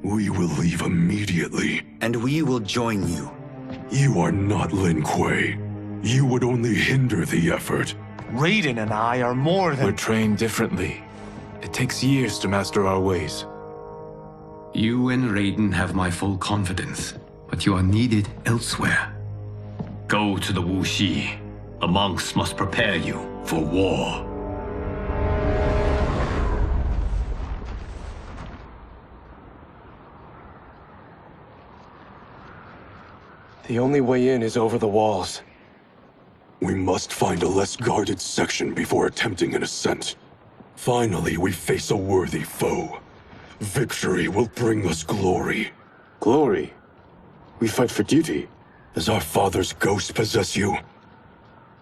We will leave immediately. And we will join you. You are not Lin Kuei. You would only hinder the effort. Raiden and I are more than— We're trained differently. It takes years to master our ways. You and Raiden have my full confidence, but you are needed elsewhere. Go to the Wuxi. The monks must prepare you for war. The only way in is over the walls. We must find a less guarded section before attempting an ascent. Finally, we face a worthy foe. Victory will bring us glory. Glory? We fight for duty. Does our father's ghost possess you?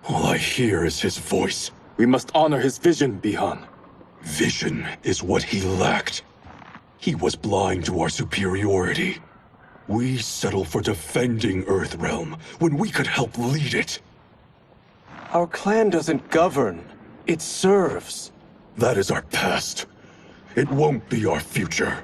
All I hear is his voice. We must honor his vision, Bihan. Vision is what he lacked. He was blind to our superiority. We settle for defending Earthrealm when we could help lead it. Our clan doesn't govern. It serves. That is our past. It won't be our future.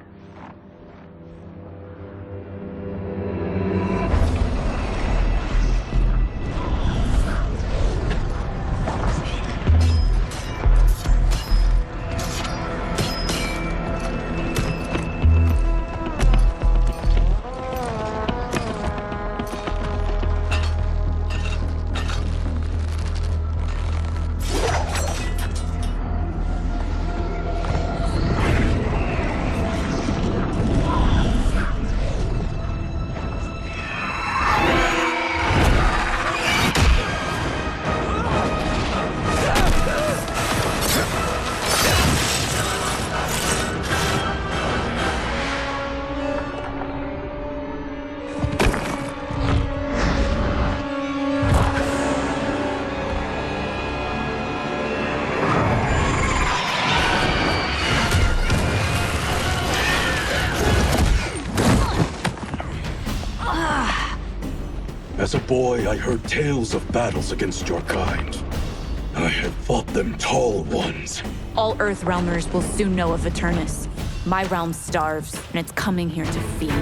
As a boy, I heard tales of battles against your kind. I had fought them tall ones. All Earthrealmers will soon know of Eternus. My realm starves, and it's coming here to feed.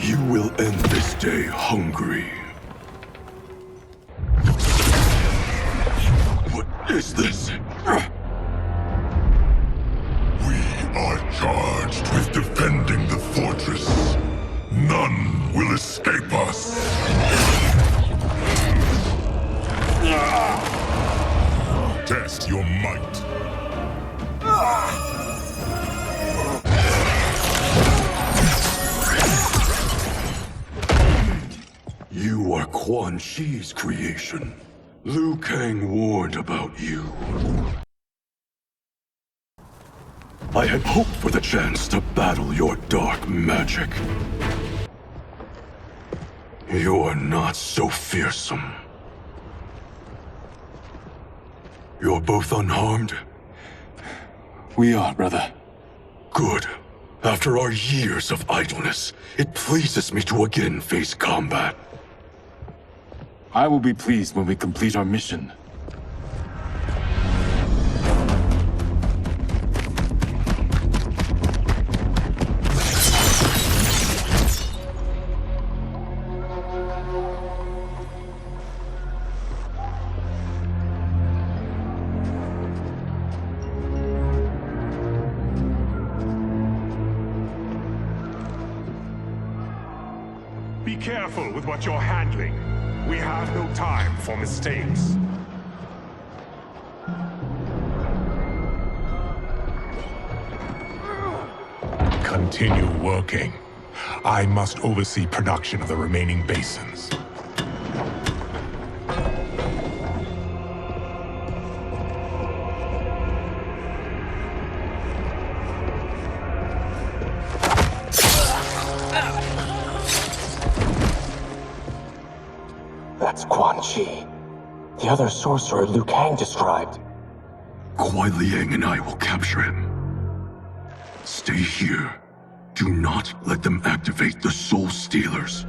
You will end this day hungry. What is this? We are charged with defending the fortress. None will escape us. Test your might. You are Quan Chi's creation. Liu Kang warned about you. I had hoped for the chance to battle your dark magic. You are not so fearsome. You're both unharmed? We are, brother. Good. After our years of idleness, it pleases me to again face combat. I will be pleased when we complete our mission. Be careful with what you're handling. We have no time for mistakes. Continue working. I must oversee production of the remaining basins. That's Quan Chi. The other sorcerer Liu Kang described. Kuai Liang and I will capture him. Stay here. Do not let them activate the Soul Stealers.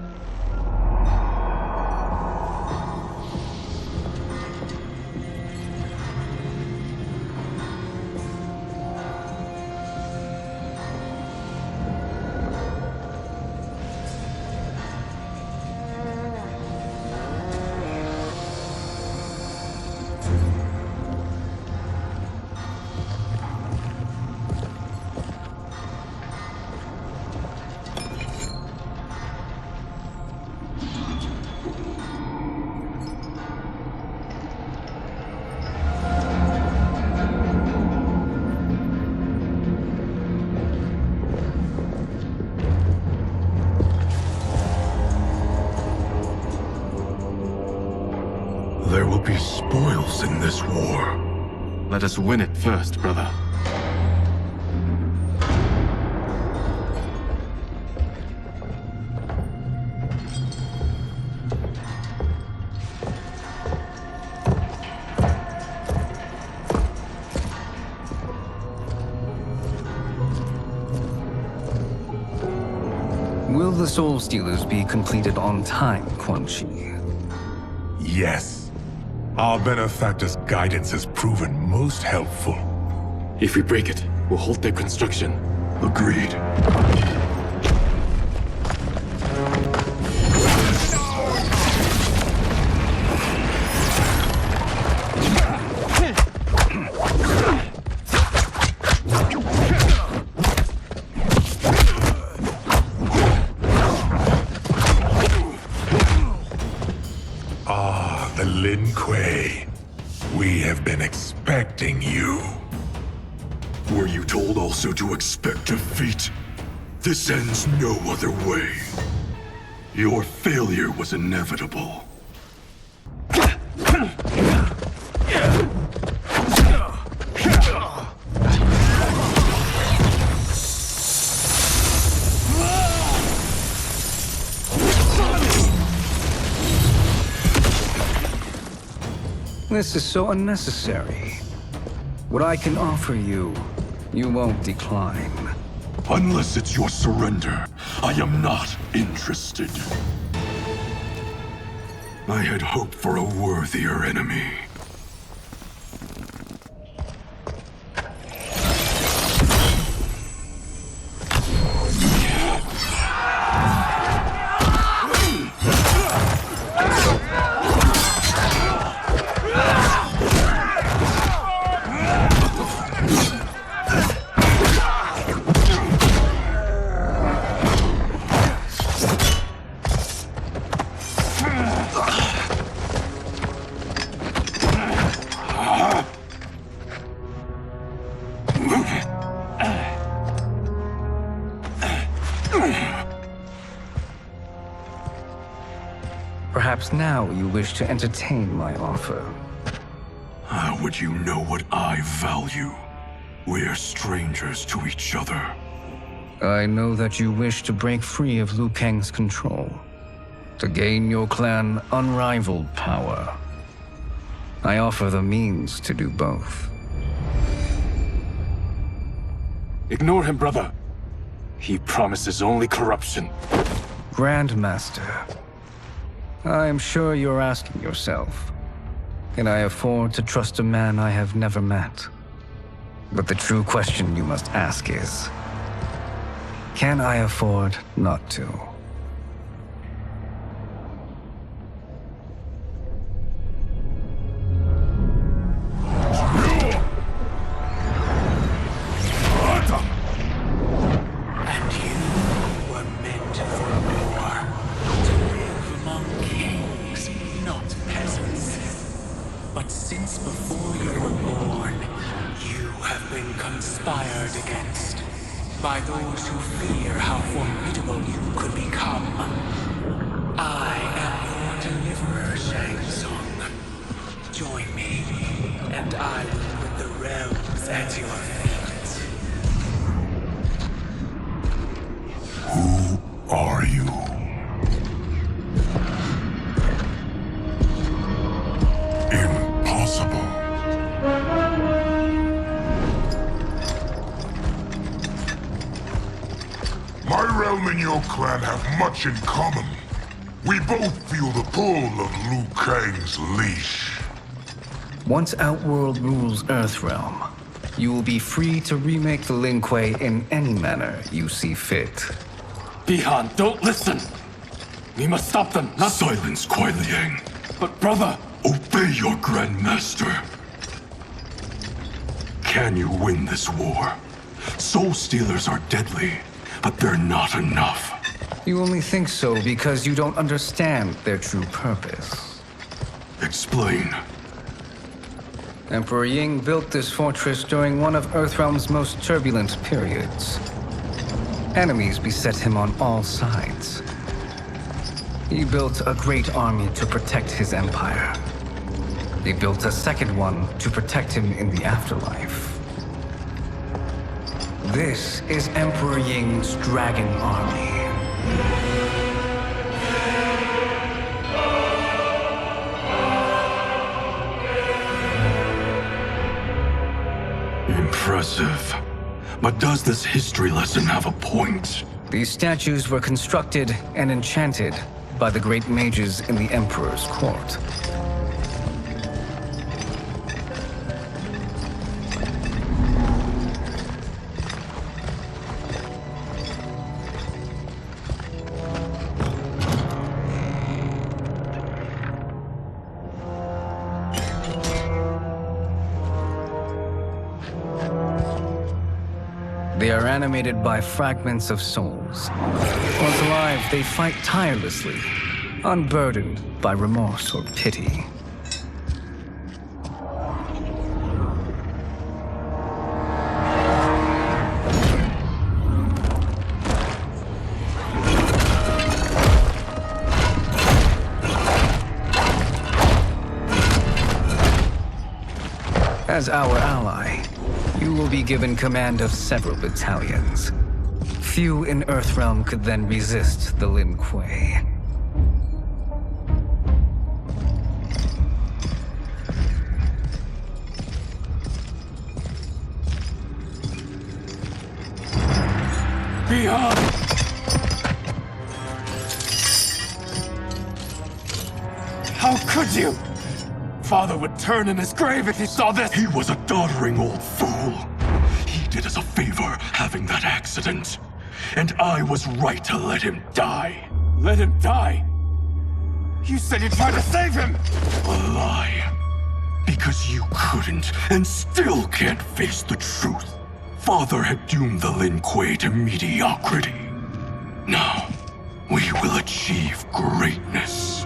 There will be spoils in this war. Let us win it first, brother. Will the Soul Stealers be completed on time, Quan Chi? Yes. Our benefactor's guidance has proven most helpful. If we break it, we'll halt their construction. Agreed. The Lin Kuei. We have been expecting you. Were you told also to expect defeat? This ends no other way. Your failure was inevitable. This is so unnecessary. What I can offer you, you won't decline. Unless it's your surrender, I am not interested. I had hoped for a worthier enemy. Perhaps now you wish to entertain my offer. How would you know what I value? We're strangers to each other. I know that you wish to break free of Liu Kang's control, to gain your clan unrivaled power. I offer the means to do both. Ignore him, brother. He promises only corruption. Grandmaster, I am sure you're asking yourself, can I afford to trust a man I have never met? But the true question you must ask is, can I afford not to? By those who fear how formidable you could become. I am your deliverer, Shang Tsung. Join me, and I will put the realms at your feet. Who are you? Impossible. My realm and your clan have much in common. We both feel the pull of Liu Kang's leash. Once Outworld rules Earthrealm, you will be free to remake the Lin Kuei in any manner you see fit. Bihan, don't listen! We must stop them, not— Silence, Kuai Liang. But brother! Obey your Grandmaster. Can you win this war? Soul Stealers are deadly, but they're not enough. You only think so because you don't understand their true purpose. Explain. Emperor Ying built this fortress during one of Earthrealm's most turbulent periods. Enemies beset him on all sides. He built a great army to protect his empire. He built a second one to protect him in the afterlife. This is Emperor Ying's Dragon Army. Impressive. But does this history lesson have a point? These statues were constructed and enchanted by the great mages in the Emperor's court. They are animated by fragments of souls. Once alive, they fight tirelessly, unburdened by remorse or pity. As our ally, you will be given command of several battalions. Few in Earthrealm could then resist the Lin Kuei. Beyond! How could you? Father would turn in his grave if he saw this! He was a doddering old fool. He did us a favor having that accident. And I was right to let him die. Let him die? You said you tried to save him! A lie. Because you couldn't and still can't face the truth. Father had doomed the Lin Kuei to mediocrity. Now, we will achieve greatness.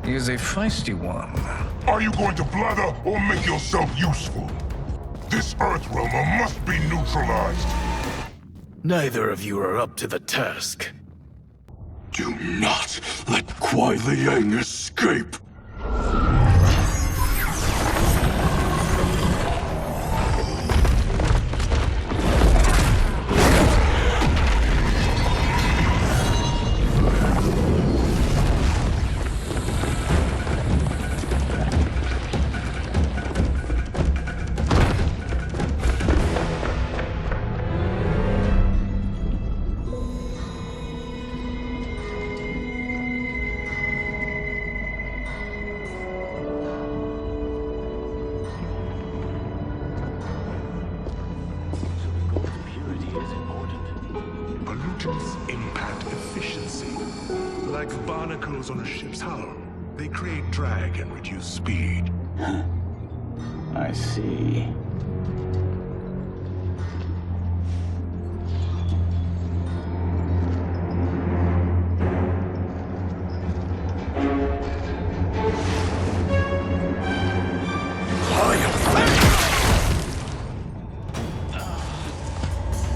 He is a feisty one. Are you going to blather or make yourself useful? This Earthrealmer must be neutralized. Neither of you are up to the task. Do not let Kuai Liang escape. Pollutants impact efficiency. Like barnacles on a ship's hull. They create drag and reduce speed. I see.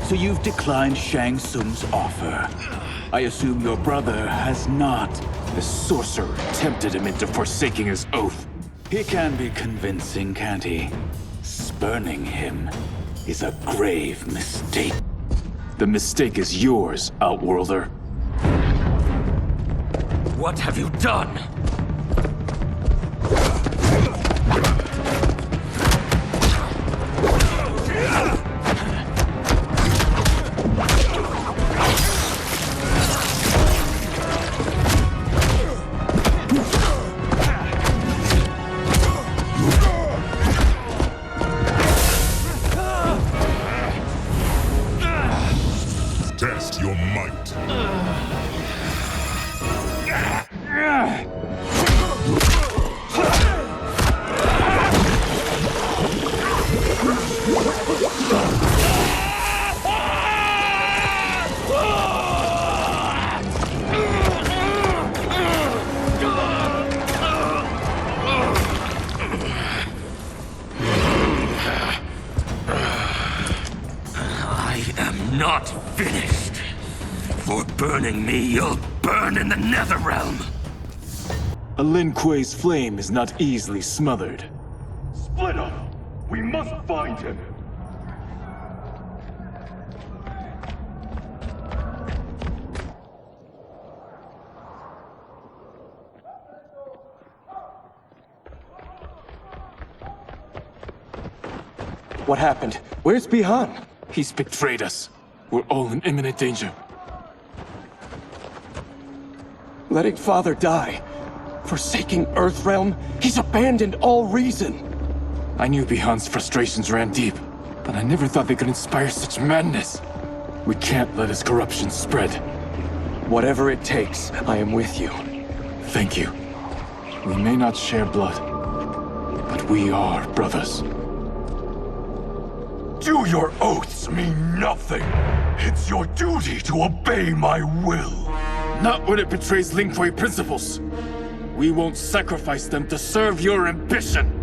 So you've declined Shang Tsung's offer. I assume your brother has not. The sorcerer tempted him into forsaking his oath. He can be convincing, can't he? Spurning him is a grave mistake. The mistake is yours, Outworlder. What have you done? Test your might. not finished. For burning me, you'll burn in the NetherRealm. A Lin Kuei's flame is not easily smothered. Split up! We must find him! What happened? Where's Bihan? He's betrayed us. We're all in imminent danger. Letting Father die. Forsaking Earthrealm. He's abandoned all reason. I knew Bihan's frustrations ran deep, but I never thought they could inspire such madness. We can't let his corruption spread. Whatever it takes, I am with you. Thank you. We may not share blood, but we are brothers. Do your oaths mean nothing? It's your duty to obey my will. Not when it betrays Lin Kuei principles. We won't sacrifice them to serve your ambition.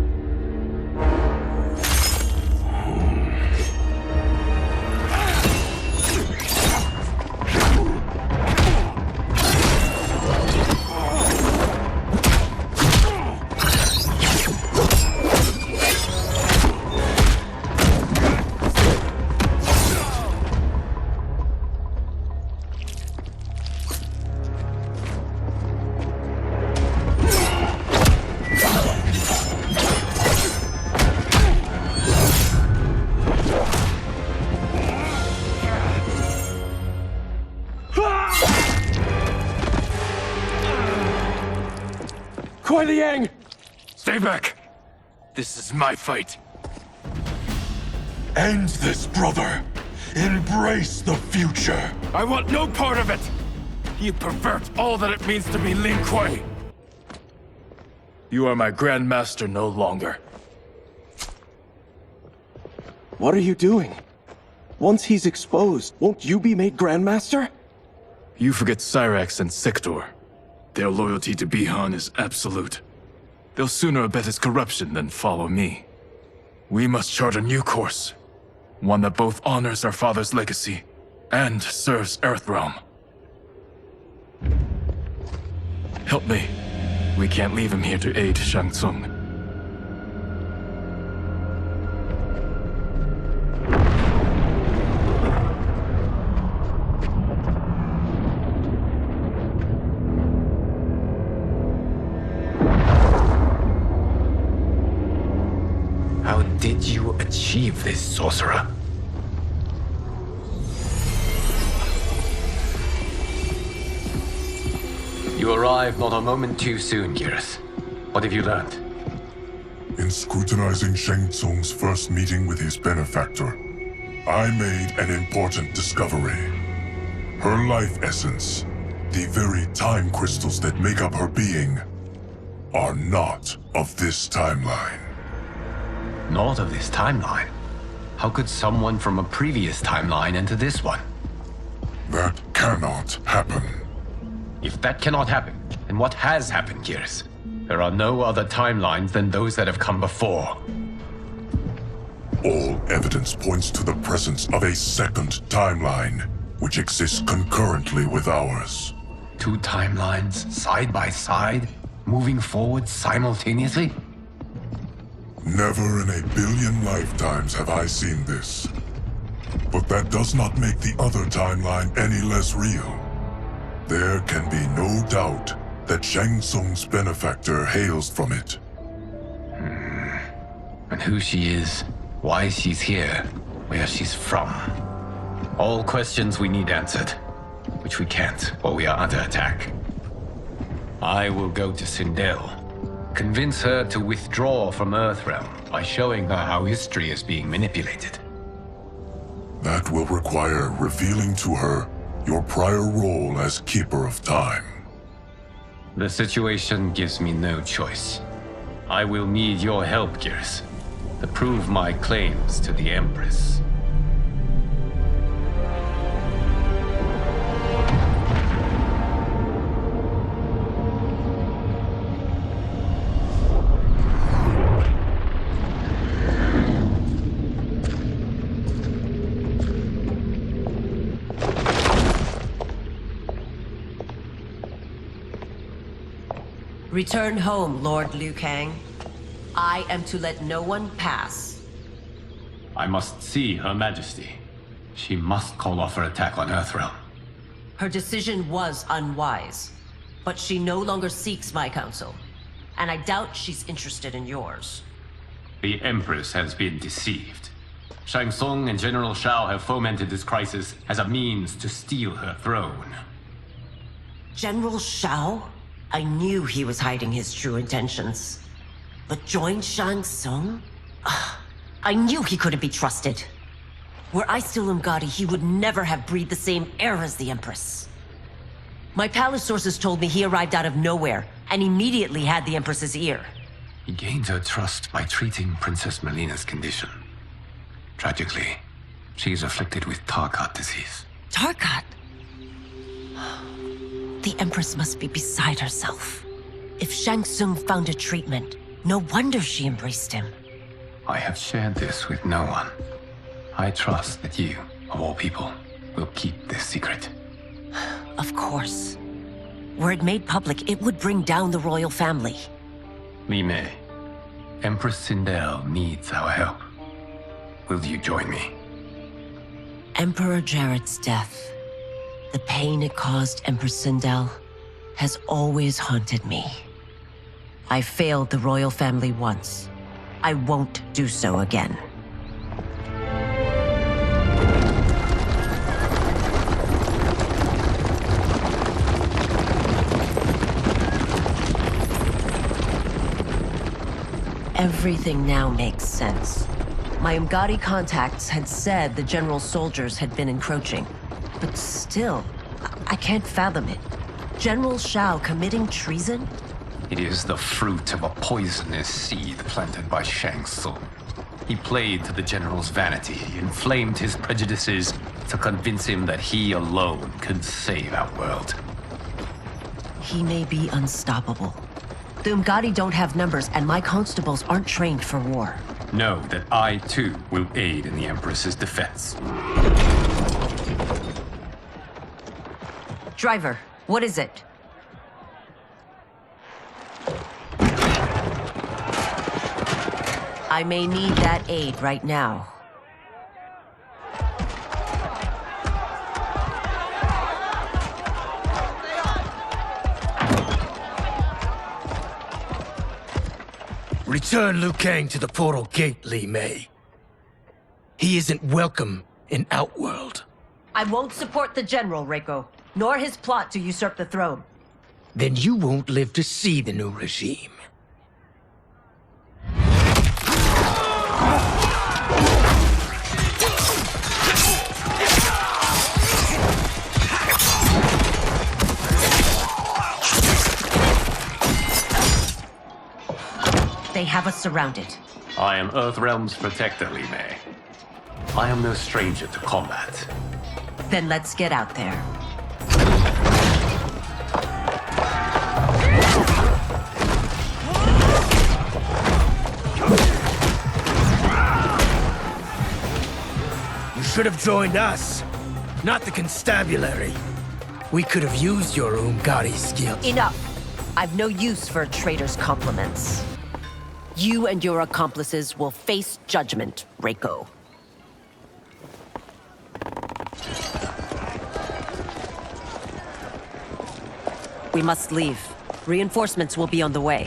Kuei Liang! Stay back! This is my fight. End this, brother. Embrace the future. I want no part of it! You pervert all that it means to be Lin Kuei! You are my Grandmaster no longer. What are you doing? Once he's exposed, won't you be made Grandmaster? You forget Cyrax and Sector. Their loyalty to Bihan is absolute. They'll sooner abet his corruption than follow me. We must chart a new course. One that both honors our father's legacy and serves Earthrealm. Help me. We can't leave him here to aid Shang Tsung. How did you achieve this, sorcerer? You arrived not a moment too soon, Geras. What have you learned? In scrutinizing Shang Tsung's first meeting with his benefactor, I made an important discovery. Her life essence, the very time crystals that make up her being, are not of this timeline. Not of this timeline? How could someone from a previous timeline enter this one? That cannot happen. If that cannot happen, then what has happened, Geras? There are no other timelines than those that have come before. All evidence points to the presence of a second timeline, which exists concurrently with ours. Two timelines, side by side, moving forward simultaneously? Never in a billion lifetimes have I seen this. But that does not make the other timeline any less real. There can be no doubt that Shang Tsung's benefactor hails from it. And who she is, why she's here, where she's from. All questions we need answered, which we can't, or we are under attack. I will go to Sindel, convince her to withdraw from Earthrealm by showing her how history is being manipulated. That will require revealing to her your prior role as Keeper of Time. The situation gives me no choice. I will need your help, Geras, to prove my claims to the Empress. Return home, Lord Liu Kang. I am to let no one pass. I must see Her Majesty. She must call off her attack on Earthrealm. Her decision was unwise, but she no longer seeks my counsel, and I doubt she's interested in yours. The Empress has been deceived. Shang Tsung and General Shao have fomented this crisis as a means to steal her throne. General Shao? I knew he was hiding his true intentions. But join Shang Tsung? I knew he couldn't be trusted. Were I still Umgadi, he would never have breathed the same air as the Empress. My palace sources told me he arrived out of nowhere, and immediately had the Empress's ear. He gained her trust by treating Princess Melina's condition. Tragically, she is afflicted with Tarkat disease. Tarkat? The Empress must be beside herself. If Shang Tsung found a treatment, no wonder she embraced him. I have shared this with no one. I trust that you, of all people, will keep this secret. Of course. Were it made public, it would bring down the royal family. Li Mei, Empress Sindel needs our help. Will you join me? Emperor Jared's death, the pain it caused Empress Sindel, has always haunted me. I failed the royal family once. I won't do so again. Everything now makes sense. My Umgadi contacts had said the general's soldiers had been encroaching. But still, I can't fathom it. General Shao committing treason? It is the fruit of a poisonous seed planted by Shang Tsung. He played to the general's vanity, inflamed his prejudices to convince him that he alone could save our world. He may be unstoppable. The Umgadi don't have numbers, and my constables aren't trained for war. Know that I, too, will aid in the Empress's defense. Driver, what is it? I may need that aid right now. Return Liu Kang to the portal gate, Li Mei. He isn't welcome in Outworld. I won't support the general, Reiko, nor his plot to usurp the throne. Then you won't live to see the new regime. They have us surrounded. I am Earthrealm's protector, Li Mei. I am no stranger to combat. Then let's get out there. You should have joined us, not the constabulary. We could have used your Umgadi skills. Enough! I've no use for a traitor's compliments. You and your accomplices will face judgment, Reiko. We must leave. Reinforcements will be on the way.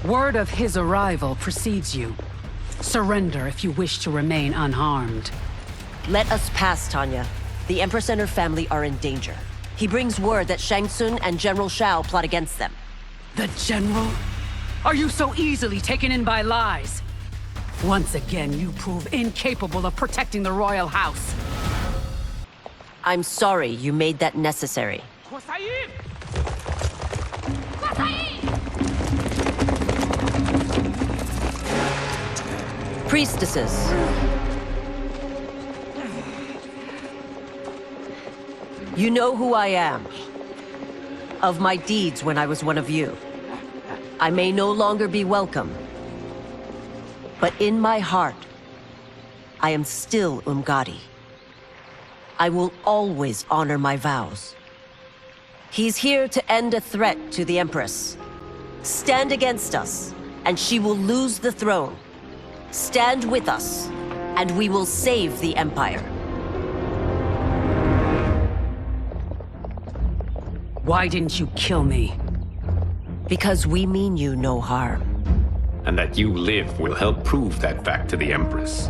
Word of his arrival precedes you. Surrender if you wish to remain unharmed. Let us pass, Tanya. The Empress and her family are in danger. He brings word that Shang Tsung and General Shao plot against them. The General? Are you so easily taken in by lies? Once again, you prove incapable of protecting the royal house. I'm sorry you made that necessary. Priestesses. You know who I am. Of my deeds when I was one of you. I may no longer be welcome. But in my heart, I am still Umgadi. I will always honor my vows. He's here to end a threat to the Empress. Stand against us, and she will lose the throne. Stand with us, and we will save the Empire. Why didn't you kill me? Because we mean you no harm. And that you live will help prove that fact to the Empress.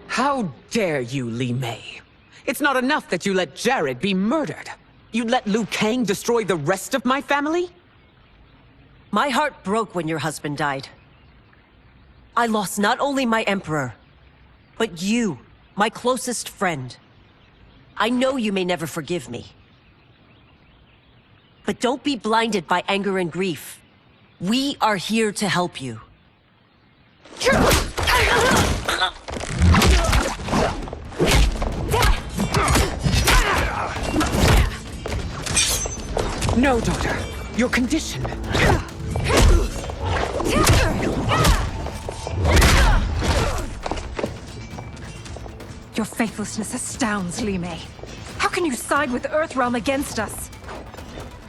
How dare you, Li Mei? It's not enough that you let Jared be murdered. You let Liu Kang destroy the rest of my family? My heart broke when your husband died. I lost not only my emperor, but you, my closest friend. I know you may never forgive me. But don't be blinded by anger and grief. We are here to help you. No, daughter. Your condition. Your faithlessness astounds, Li Mei. How can you side with Earthrealm against us?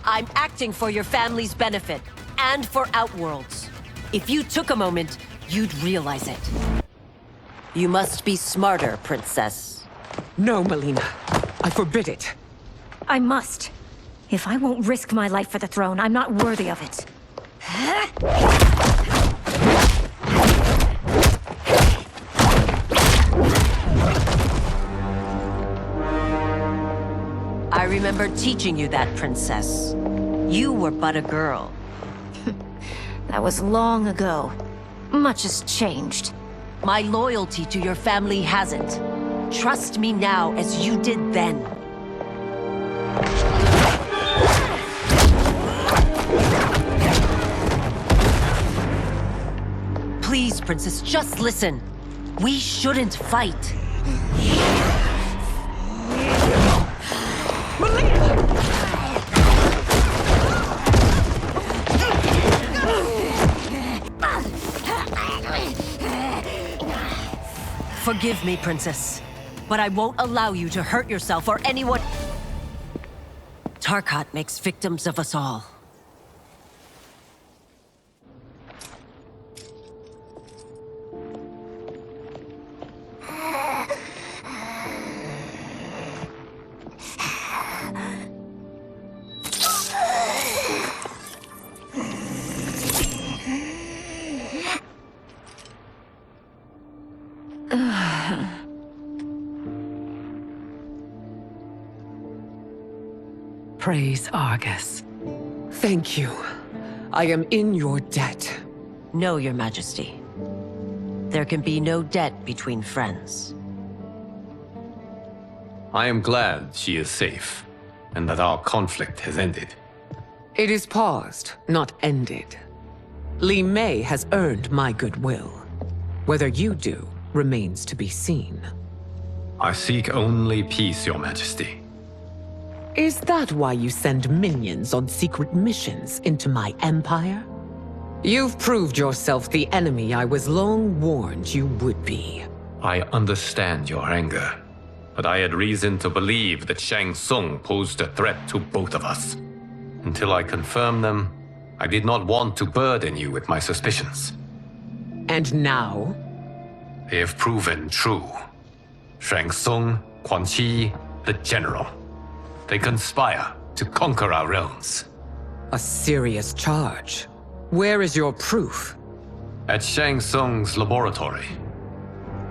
I'm acting for your family's benefit, and for Outworld's. If you took a moment, you'd realize it. You must be smarter, Princess. No, Melina. I forbid it. I must. If I won't risk my life for the throne, I'm not worthy of it. I remember teaching you that, Princess. You were but a girl. That was long ago. Much has changed. My loyalty to your family hasn't. Trust me now as you did then. Please, Princess, just listen. We shouldn't fight. Forgive me, Princess, but I won't allow you to hurt yourself or anyone. Tarkat makes victims of us all. Praise Argus. Thank you. I am in your debt. No, Your Majesty. There can be no debt between friends. I am glad she is safe, and that our conflict has ended. It is paused, not ended. Li Mei has earned my goodwill. Whether you do remains to be seen. I seek only peace, Your Majesty. Is that why you send minions on secret missions into my empire? You've proved yourself the enemy I was long warned you would be. I understand your anger, but I had reason to believe that Shang Tsung posed a threat to both of us. Until I confirmed them, I did not want to burden you with my suspicions. And now? They have proven true. Shang Tsung, Quan Chi, the General. They conspire to conquer our realms. A serious charge. Where is your proof? At Shang Tsung's laboratory.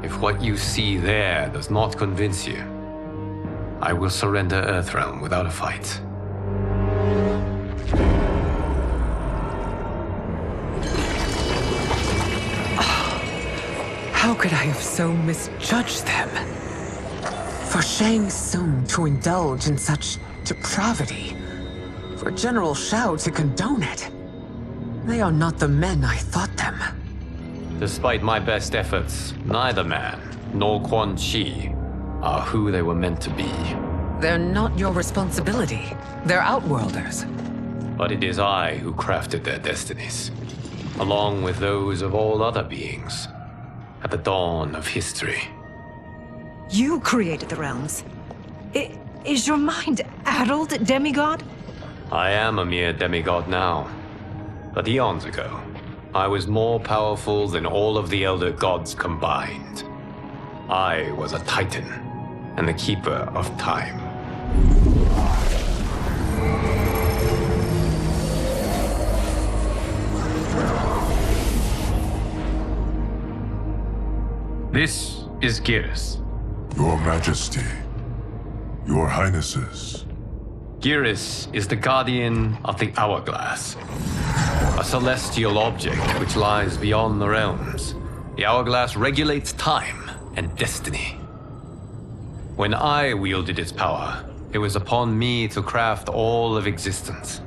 If what you see there does not convince you, I will surrender Earthrealm without a fight. How could I have so misjudged them? For Shang Tsung to indulge in such depravity, for General Shao to condone it, they are not the men I thought them. Despite my best efforts, neither man nor Quan Chi are who they were meant to be. They're not your responsibility. They're Outworlders. But it is I who crafted their destinies, along with those of all other beings, at the dawn of history. You created the realms. Is your mind addled, demigod? I am a mere demigod now. But eons ago, I was more powerful than all of the Elder Gods combined. I was a Titan, and the Keeper of Time. This is Geras. Your Majesty. Your Highnesses. Geras is the guardian of the Hourglass, a celestial object which lies beyond the realms. The Hourglass regulates time and destiny. When I wielded its power, it was upon me to craft all of existence,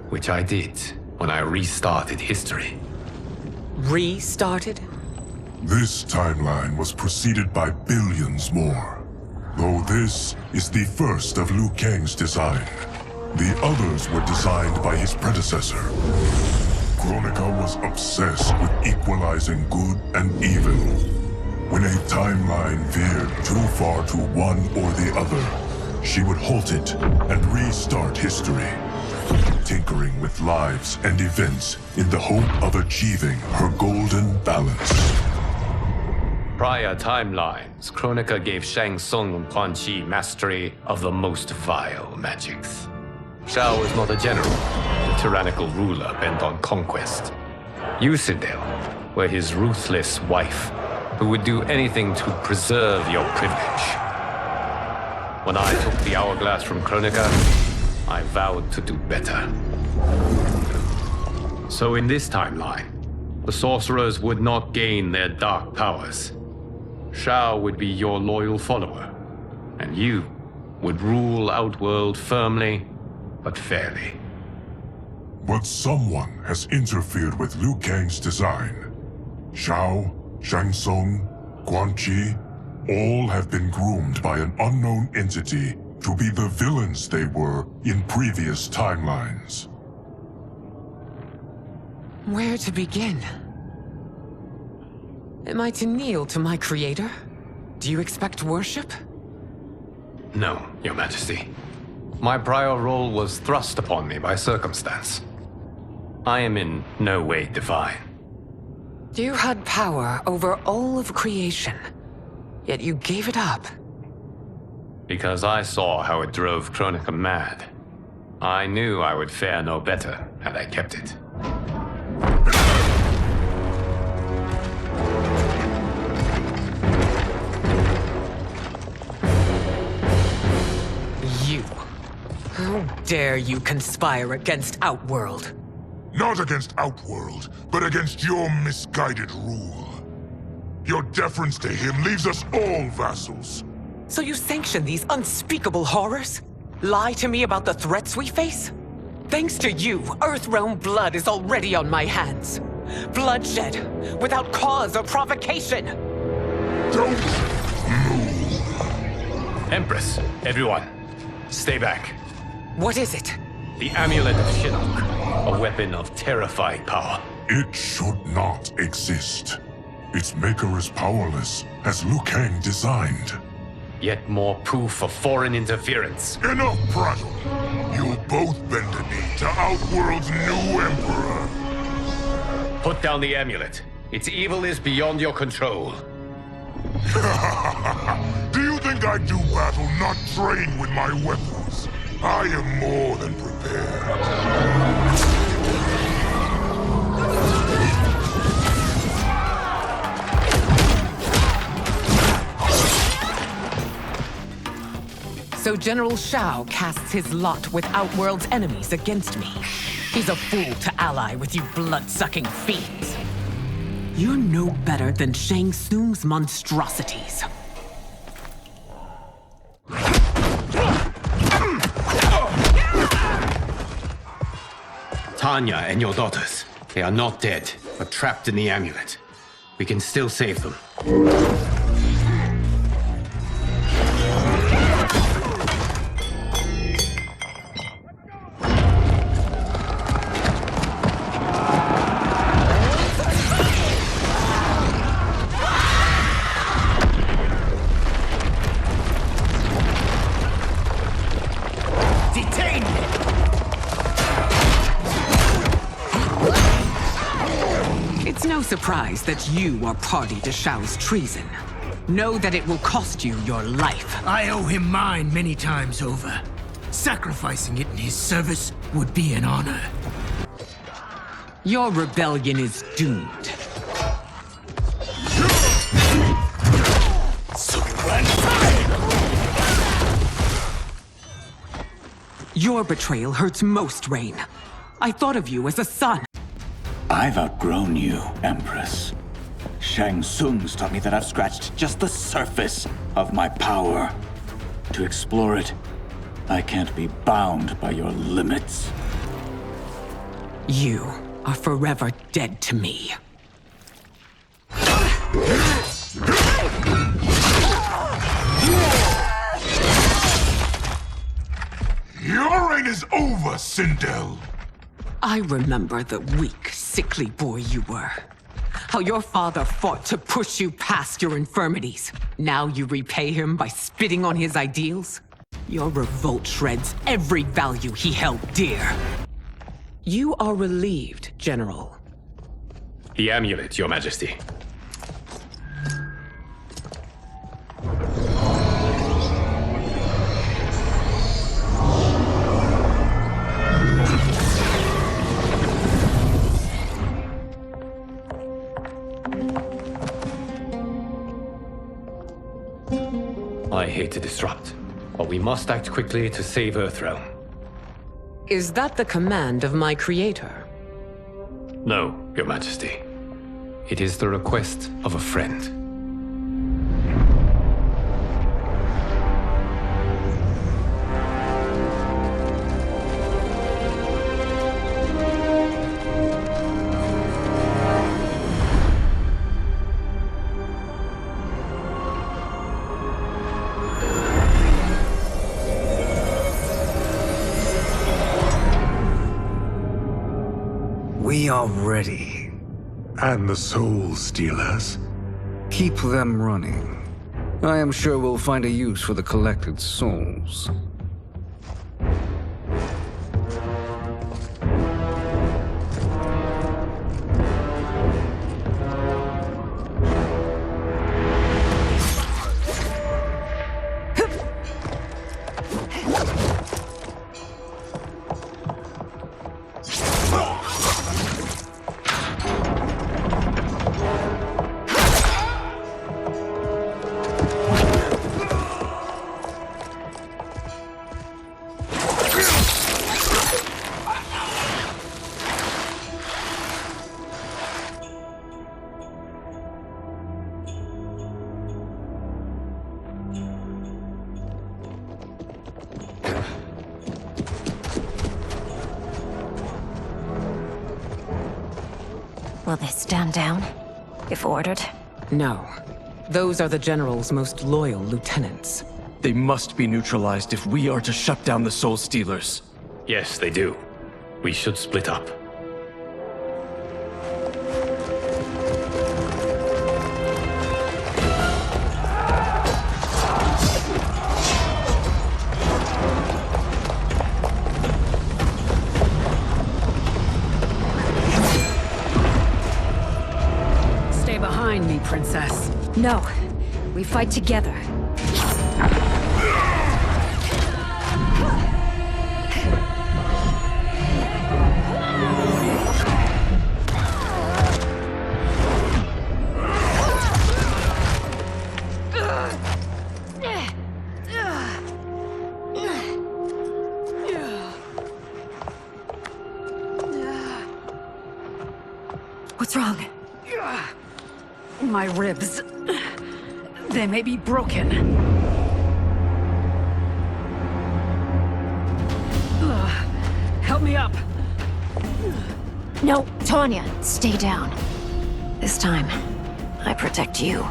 which I did when I restarted history. Restarted? This timeline was preceded by billions more. Though this is the first of Liu Kang's design. The others were designed by his predecessor. Kronika was obsessed with equalizing good and evil. When a timeline veered too far to one or the other, she would halt it and restart history, tinkering with lives and events in the hope of achieving her golden balance. Prior timelines, Kronika gave Shang Tsung and Quan Chi mastery of the most vile magics. Shao was not a general, a tyrannical ruler bent on conquest. You, Sindel, were his ruthless wife, who would do anything to preserve your privilege. When I took the Hourglass from Kronika, I vowed to do better. So in this timeline, the sorcerers would not gain their dark powers. Shao would be your loyal follower, and you would rule Outworld firmly, but fairly. But someone has interfered with Liu Kang's design. Shao, Shang Tsung, Quan Chi, all have been groomed by an unknown entity to be the villains they were in previous timelines. Where to begin? Am I to kneel to my creator? Do you expect worship? No, Your Majesty. My prior role was thrust upon me by circumstance. I am in no way divine. You had power over all of creation, yet you gave it up. Because I saw how it drove Kronika mad. I knew I would fare no better had I kept it. You. How dare you conspire against Outworld? Not against Outworld, but against your misguided rule. Your deference to him leaves us all vassals. So you sanction these unspeakable horrors? Lie to me about the threats we face? Thanks to you, Earthrealm blood is already on my hands. Bloodshed, without cause or provocation. Don't Empress, everyone, stay back. What is it? The Amulet of Shinnok, a weapon of terrifying power. It should not exist. Its maker is powerless, as Liu Kang designed. Yet more proof of foreign interference. Enough prattle. You'll both bend a knee to Outworld's new emperor. Put down the amulet. Its evil is beyond your control. Do you think I do battle not trained with my weapons? I am more than prepared. So General Shao casts his lot with Outworld's enemies against me. He's a fool to ally with you blood-sucking fiends. You're no better than Shang Tsung's monstrosities. Tanya and your daughters, they are not dead, but trapped in the amulet. We can still save them. Detain me! It's no surprise that you are party to Shao's treason. Know that it will cost you your life. I owe him mine many times over. Sacrificing it in his service would be an honor. Your rebellion is doomed. Your betrayal hurts most, Rain. I thought of you as a son. I've outgrown you, Empress. Shang Tsung's taught me that I've scratched just the surface of my power. To explore it, I can't be bound by your limits. You are forever dead to me. Your reign is over, Sindel! I remember the weak, sickly boy you were. How your father fought to push you past your infirmities. Now you repay him by spitting on his ideals? Your revolt shreds every value he held dear. You are relieved, General. The amulet, Your Majesty. I hate to disrupt, but we must act quickly to save Earthrealm. Is that the command of my creator? No, Your Majesty. It is the request of a friend. We are ready. And the Soul Stealers? Keep them running. I am sure we'll find a use for the collected souls. Will they stand down, if ordered? No. Those are the General's most loyal lieutenants. They must be neutralized if we are to shut down the Soul Stealers. Yes, they do. We should split up. Stay behind me, Princess. No. We fight together. What's wrong? My ribs. They may be broken. Help me up. No, Tanya, stay down. This time, I protect you.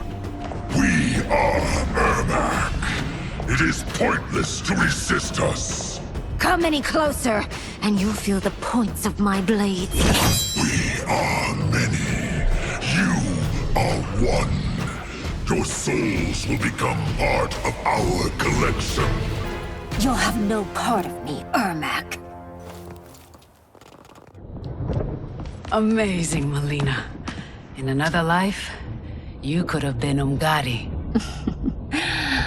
We are Ermac. It is pointless to resist us. Come any closer, and you'll feel the points of my blades. We are many. You are one. Your souls will become part of our collection. You'll have no part of me, Ermac. Amazing, Melina. In another life, you could have been Umgadi.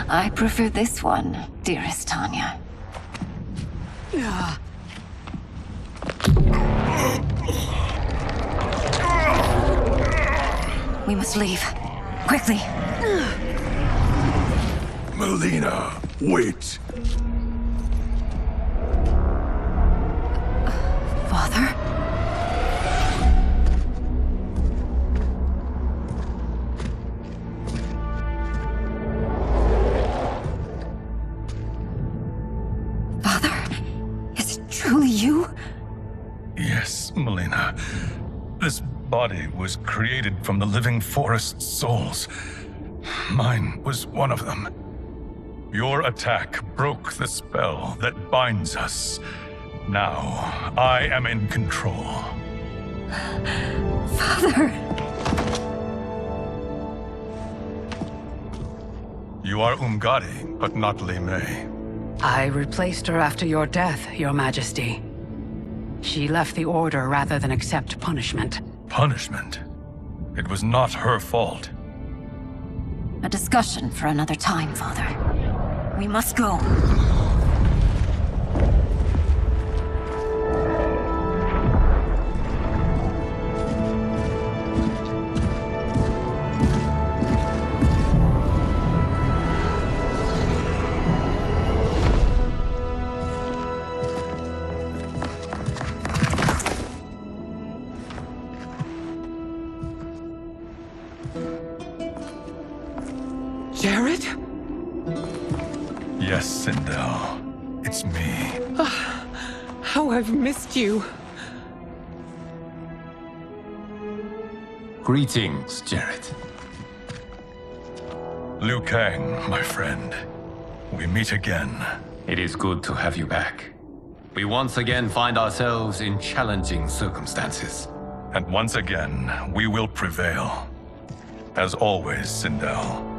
I prefer this one, dearest Tanya. We must leave. Quickly. Melina, wait. Father? Truly you? Yes, Melina. This body was created from the living forest's souls. Mine was one of them. Your attack broke the spell that binds us. Now, I am in control. Father! You are Umgadi, but not Li Mei. I replaced her after your death, Your Majesty. She left the Order rather than accept punishment. Punishment? It was not her fault. A discussion for another time, Father. We must go. Jared? Yes, Sindel. It's me. How I've missed you. Greetings, Jared. Liu Kang, my friend. We meet again. It is good to have you back. We once again find ourselves in challenging circumstances. And once again, we will prevail. As always, Sindel,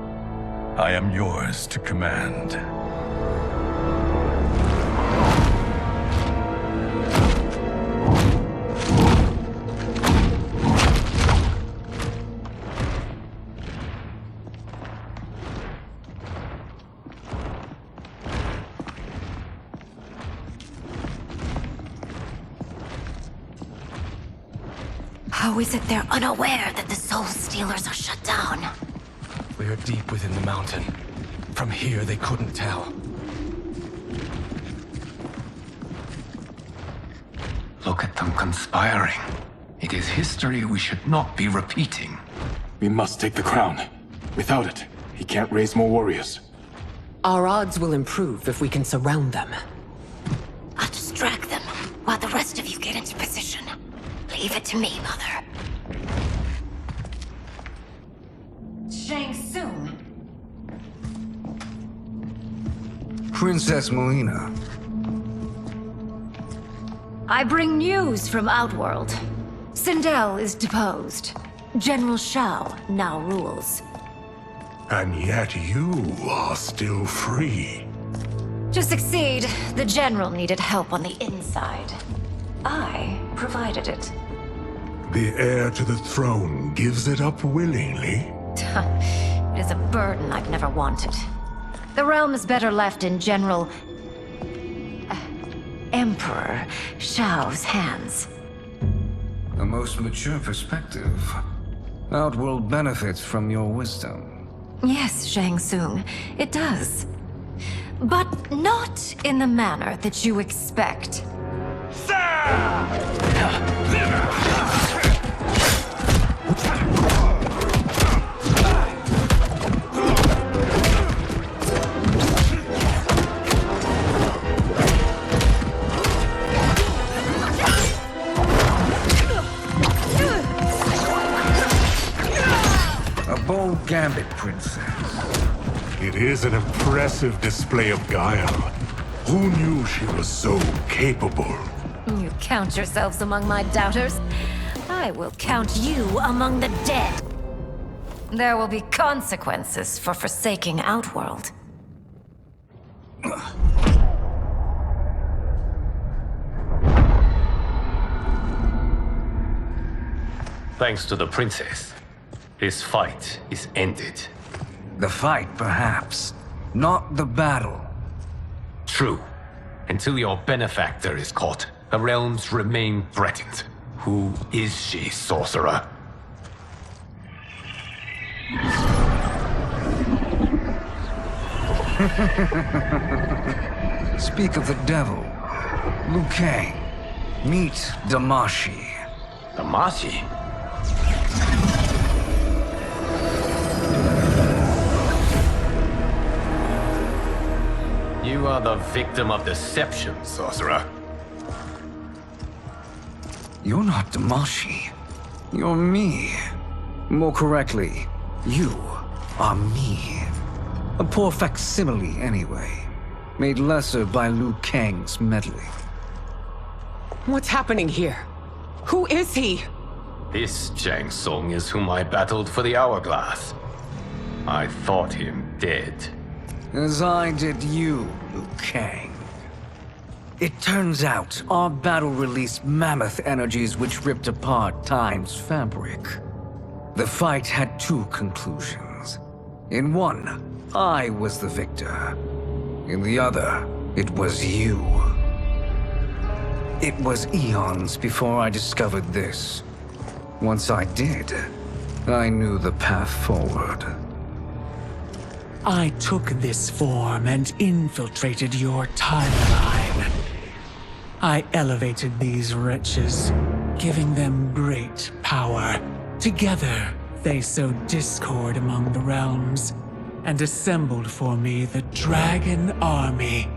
I am yours to command. How is it they're unaware that the Soul Stealers are shut down? We are deep within the mountain. From here, they couldn't tell. Look at them conspiring. It is history we should not be repeating. We must take the crown. Without it, he can't raise more warriors. Our odds will improve if we can surround them. I'll distract them while the rest of you get into position. Leave it to me, Mother. Shang Tsung. Princess Melina. I bring news from Outworld. Sindel is deposed. General Shao now rules. And yet you are still free. To succeed, the General needed help on the inside. I provided it. The heir to the throne gives it up willingly. It is a burden I've never wanted. The realm is better left in General... Emperor Shao's hands. A most mature perspective. Outworld benefits from your wisdom. Yes, Shang Tsung, it does. But not in the manner that you expect. bold gambit, Princess. It is an impressive display of guile. Who knew she was so capable? You count yourselves among my doubters. I will count you among the dead. There will be consequences for forsaking Outworld. Thanks to the princess, this fight is ended. The fight, perhaps. Not the battle. True. Until your benefactor is caught, the realms remain threatened. Who is she, sorcerer? Speak of the devil. Liu Kang. Meet Damashi. Damashi? You are the victim of deception, sorcerer. You're not Damashi. You're me. More correctly, you are me. A poor facsimile, anyway. Made lesser by Liu Kang's meddling. What's happening here? Who is he? This Shang Tsung is whom I battled for the Hourglass. I thought him dead. As I did you, Liu Kang. It turns out our battle released mammoth energies which ripped apart time's fabric. The fight had two conclusions. In one, I was the victor. In the other, it was you. It was eons before I discovered this. Once I did, I knew the path forward. I took this form and infiltrated your timeline. I elevated these wretches, giving them great power. Together, they sowed discord among the realms, and assembled for me the Dragon Army.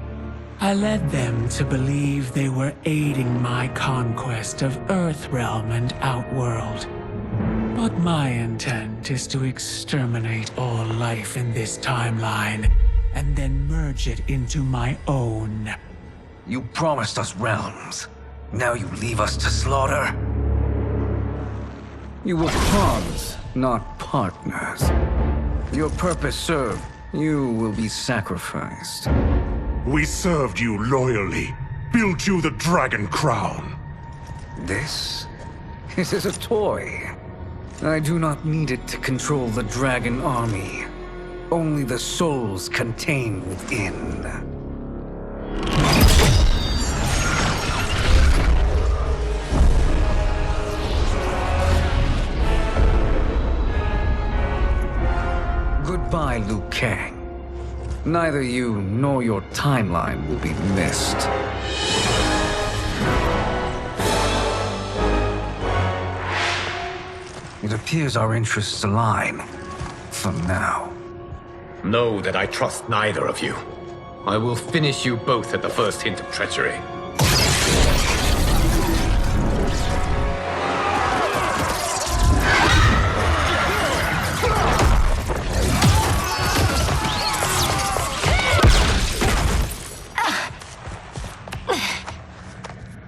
I led them to believe they were aiding my conquest of Earthrealm and Outworld. But my intent is to exterminate all life in this timeline, and then merge it into my own. You promised us realms. Now you leave us to slaughter? You were pawns, not partners. Your purpose served. You will be sacrificed. We served you loyally, built you the Dragon Crown. This? It is a toy. I do not need it to control the Dragon Army. Only the souls contained within. Goodbye, Liu Kang. Neither you nor your timeline will be missed. It appears our interests align. For now. Know that I trust neither of you. I will finish you both at the first hint of treachery.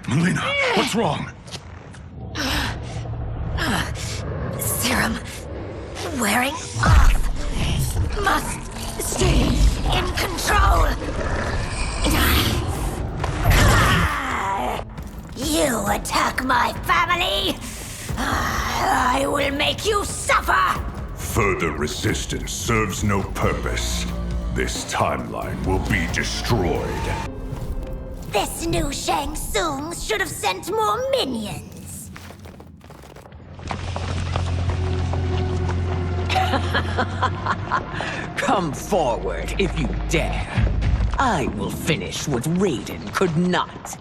Melina, what's wrong? Serum wearing off. Must stay in control. You attack my family. I will make you suffer. Further resistance serves no purpose. This timeline will be destroyed. This new Shang Tsung should have sent more minions. Come forward if you dare. I will finish what Raiden could not.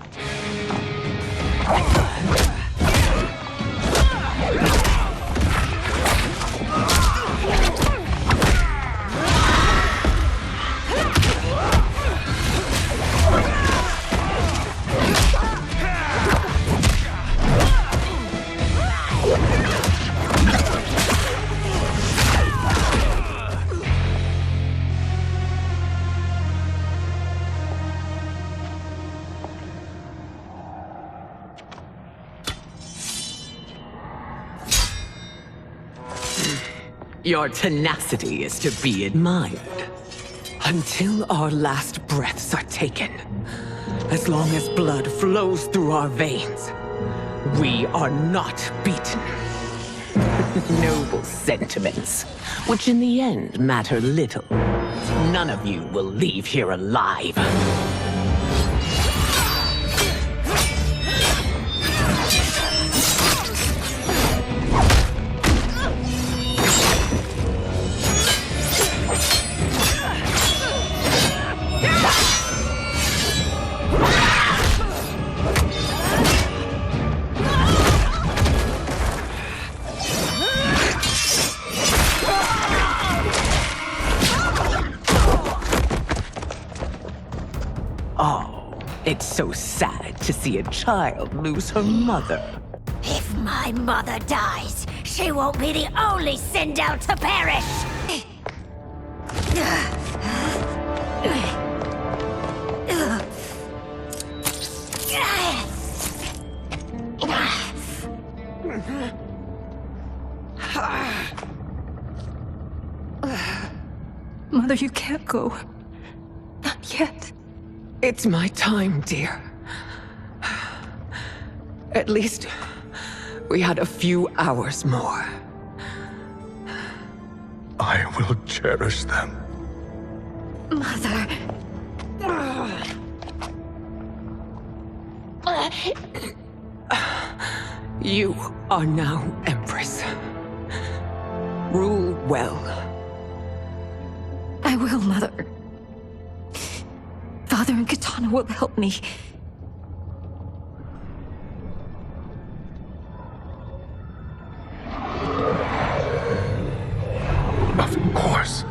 Your tenacity is to be admired. Until our last breaths are taken, as long as blood flows through our veins, we are not beaten. Noble sentiments, which in the end matter little. None of you will leave here alive. It's so sad to see a child lose her mother. If my mother dies, she won't be the only send out to perish! Mother, you can't go. Not yet. It's my time, dear. At least, we had a few hours more. I will cherish them. Mother... You are now Empress. Rule well. I will, Mother. Father and Katana will help me. Of course.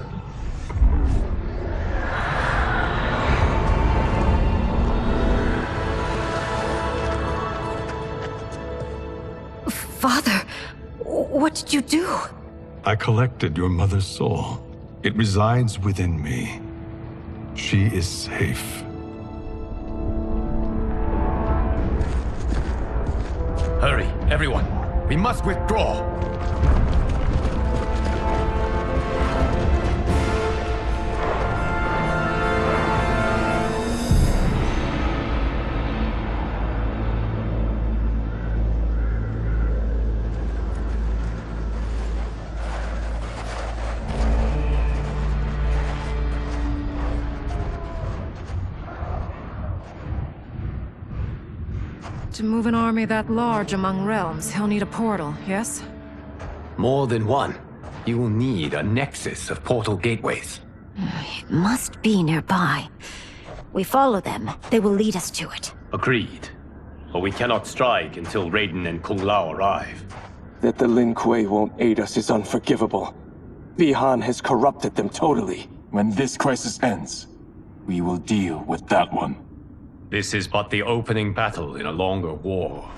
Father, what did you do? I collected your mother's soul. It resides within me. She is safe. Hurry, everyone. We must withdraw. To move an army that large among realms, he'll need a portal, yes? More than one. You will need a nexus of portal gateways. It must be nearby. We follow them, they will lead us to it. Agreed. But we cannot strike until Raiden and Kung Lao arrive. That the Lin Kuei won't aid us is unforgivable. Bihan has corrupted them totally. When this crisis ends, we will deal with that one. This is but the opening battle in a longer war.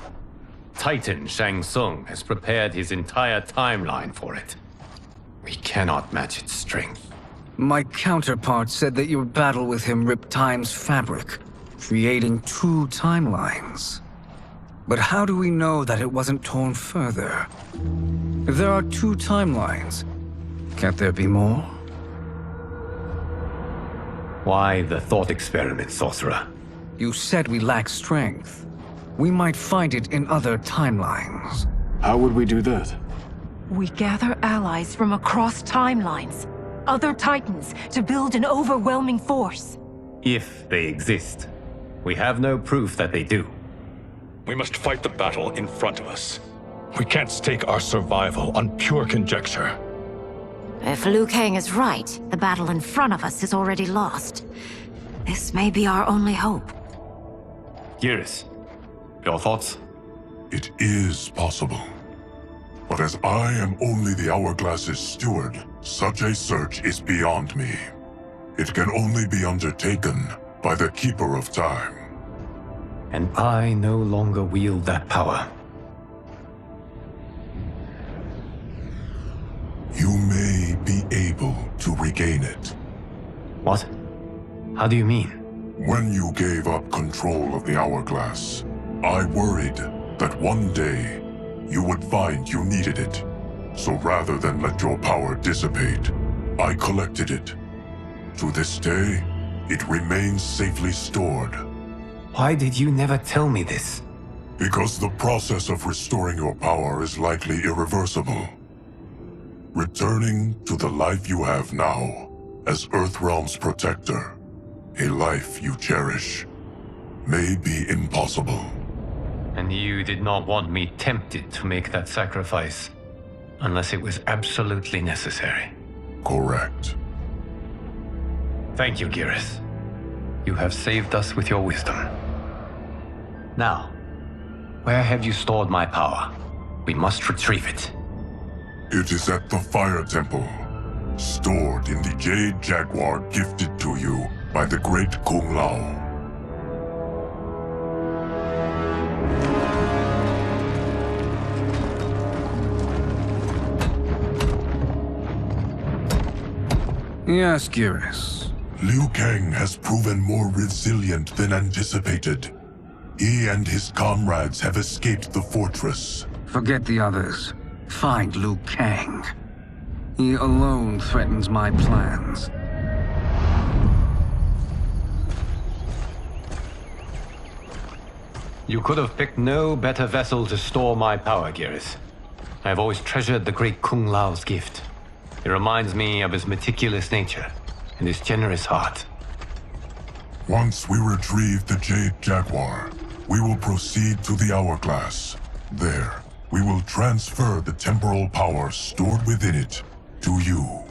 Titan Shang Tsung has prepared his entire timeline for it. We cannot match its strength. My counterpart said that your battle with him ripped time's fabric, creating two timelines. But how do we know that it wasn't torn further? If there are two timelines, can't there be more? Why the thought experiment, Sorcerer? You said we lack strength. We might find it in other timelines. How would we do that? We gather allies from across timelines, other titans, to build an overwhelming force. If they exist. We have no proof that they do. We must fight the battle in front of us. We can't stake our survival on pure conjecture. If Liu Kang is right, the battle in front of us is already lost. This may be our only hope. Geras, your thoughts? It is possible. But as I am only the Hourglass's steward, such a search is beyond me. It can only be undertaken by the Keeper of Time. And I no longer wield that power. You may be able to regain it. What? How do you mean? When you gave up control of the Hourglass, I worried that one day you would find you needed it. So rather than let your power dissipate, I collected it. To this day, it remains safely stored. Why did you never tell me this? Because the process of restoring your power is likely irreversible. Returning to the life you have now, as Earthrealm's protector, a life you cherish, may be impossible. And you did not want me tempted to make that sacrifice, unless it was absolutely necessary. Correct. Thank you, Geras. You have saved us with your wisdom. Now, where have you stored my power? We must retrieve it. It is at the Fire Temple, stored in the Jade Jaguar gifted to you by the great Kung Lao. Yes, Geras. Liu Kang has proven more resilient than anticipated. He and his comrades have escaped the fortress. Forget the others. Find Liu Kang. He alone threatens my plans. You could have picked no better vessel to store my power, Geras. I have always treasured the great Kung Lao's gift. It reminds me of his meticulous nature and his generous heart. Once we retrieve the Jade Jaguar, we will proceed to the Hourglass. There, we will transfer the temporal power stored within it to you.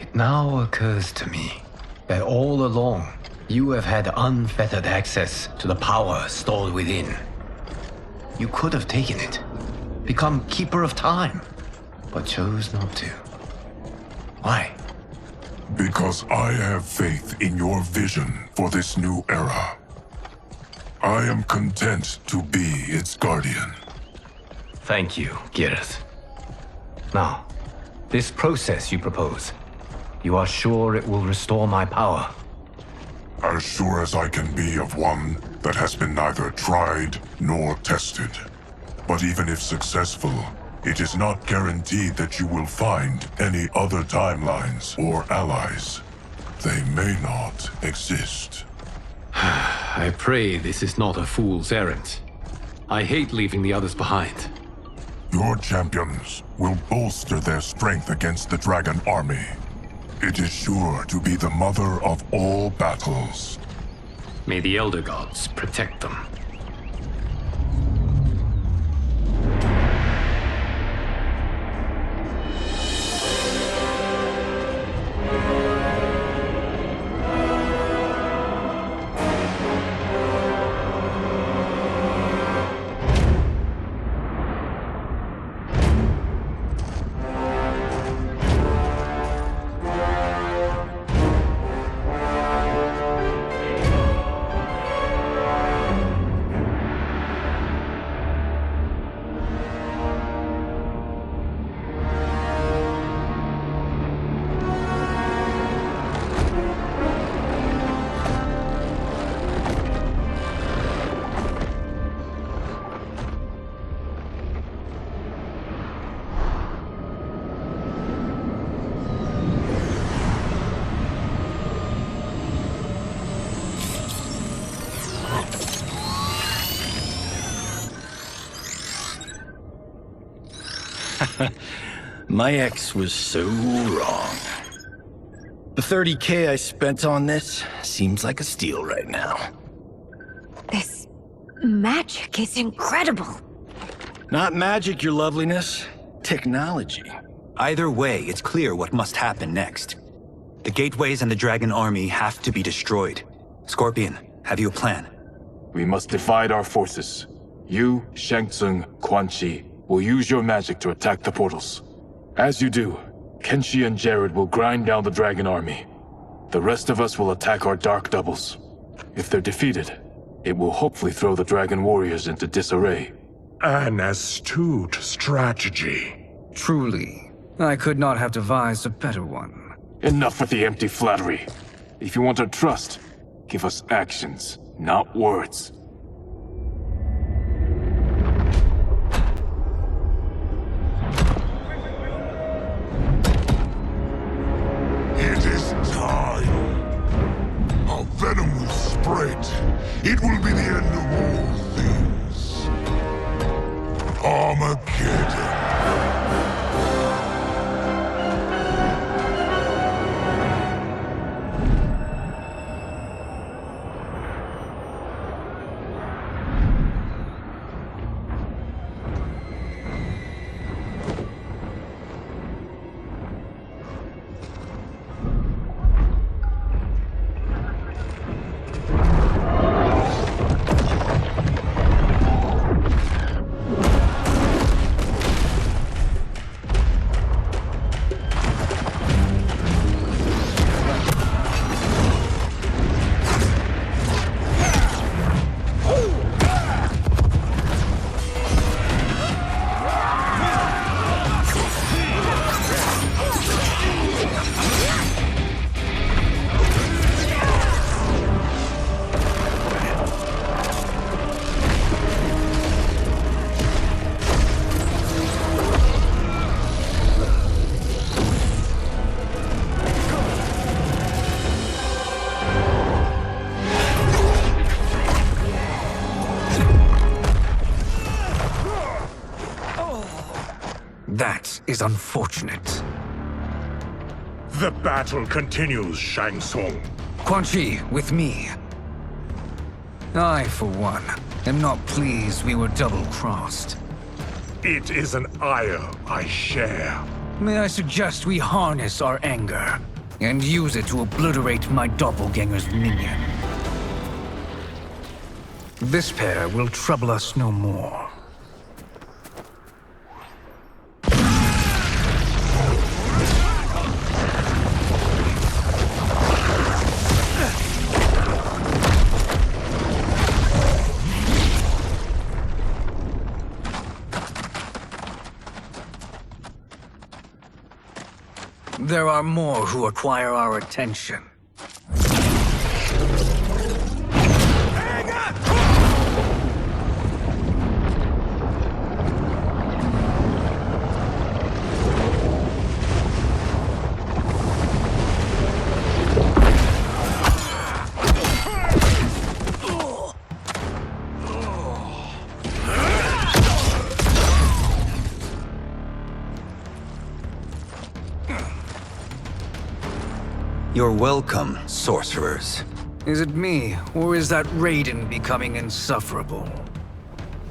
It now occurs to me that all along, you have had unfettered access to the power stored within. You could have taken it, become Keeper of Time, but chose not to. Why? Because I have faith in your vision for this new era. I am content to be its guardian. Thank you, Geras. Now, this process you propose, you are sure it will restore my power? As sure as I can be of one that has been neither tried nor tested. But even if successful, it is not guaranteed that you will find any other timelines or allies. They may not exist. I pray this is not a fool's errand. I hate leaving the others behind. Your champions will bolster their strength against the Dragon Army. It is sure to be the mother of all battles. May the Elder Gods protect them. My ex was so wrong. The 30K I spent on this seems like a steal right now. This magic is incredible. Not magic, your loveliness. Technology. Either way, it's clear what must happen next. The gateways and the Dragon Army have to be destroyed. Scorpion, have you a plan? We must divide our forces. You, Shang Tsung, Quan Chi will use your magic to attack the portals. As you do, Kenshi and Jared will grind down the Dragon Army. The rest of us will attack our dark doubles. If they're defeated, it will hopefully throw the Dragon Warriors into disarray. An astute strategy. Truly, I could not have devised a better one. Enough with the empty flattery. If you want our trust, give us actions, not words. It will be the end of all things. Armageddon. That is unfortunate. The battle continues, Shang Tsung. Quan Chi, with me. I, for one, am not pleased we were double-crossed. It is an ire I share. May I suggest we harness our anger and use it to obliterate my doppelganger's minion? This pair will trouble us no more. There are more who require our attention. You're welcome, sorcerers. Is it me, or is that Raiden becoming insufferable?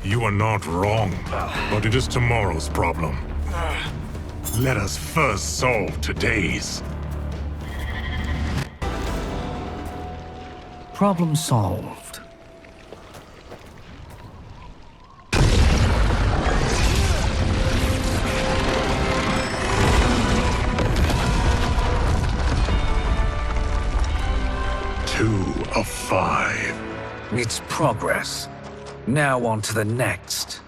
You are not wrong, but it is tomorrow's problem. Let us first solve today's. Problem solved. Of 5. It's progress. Now on to the next.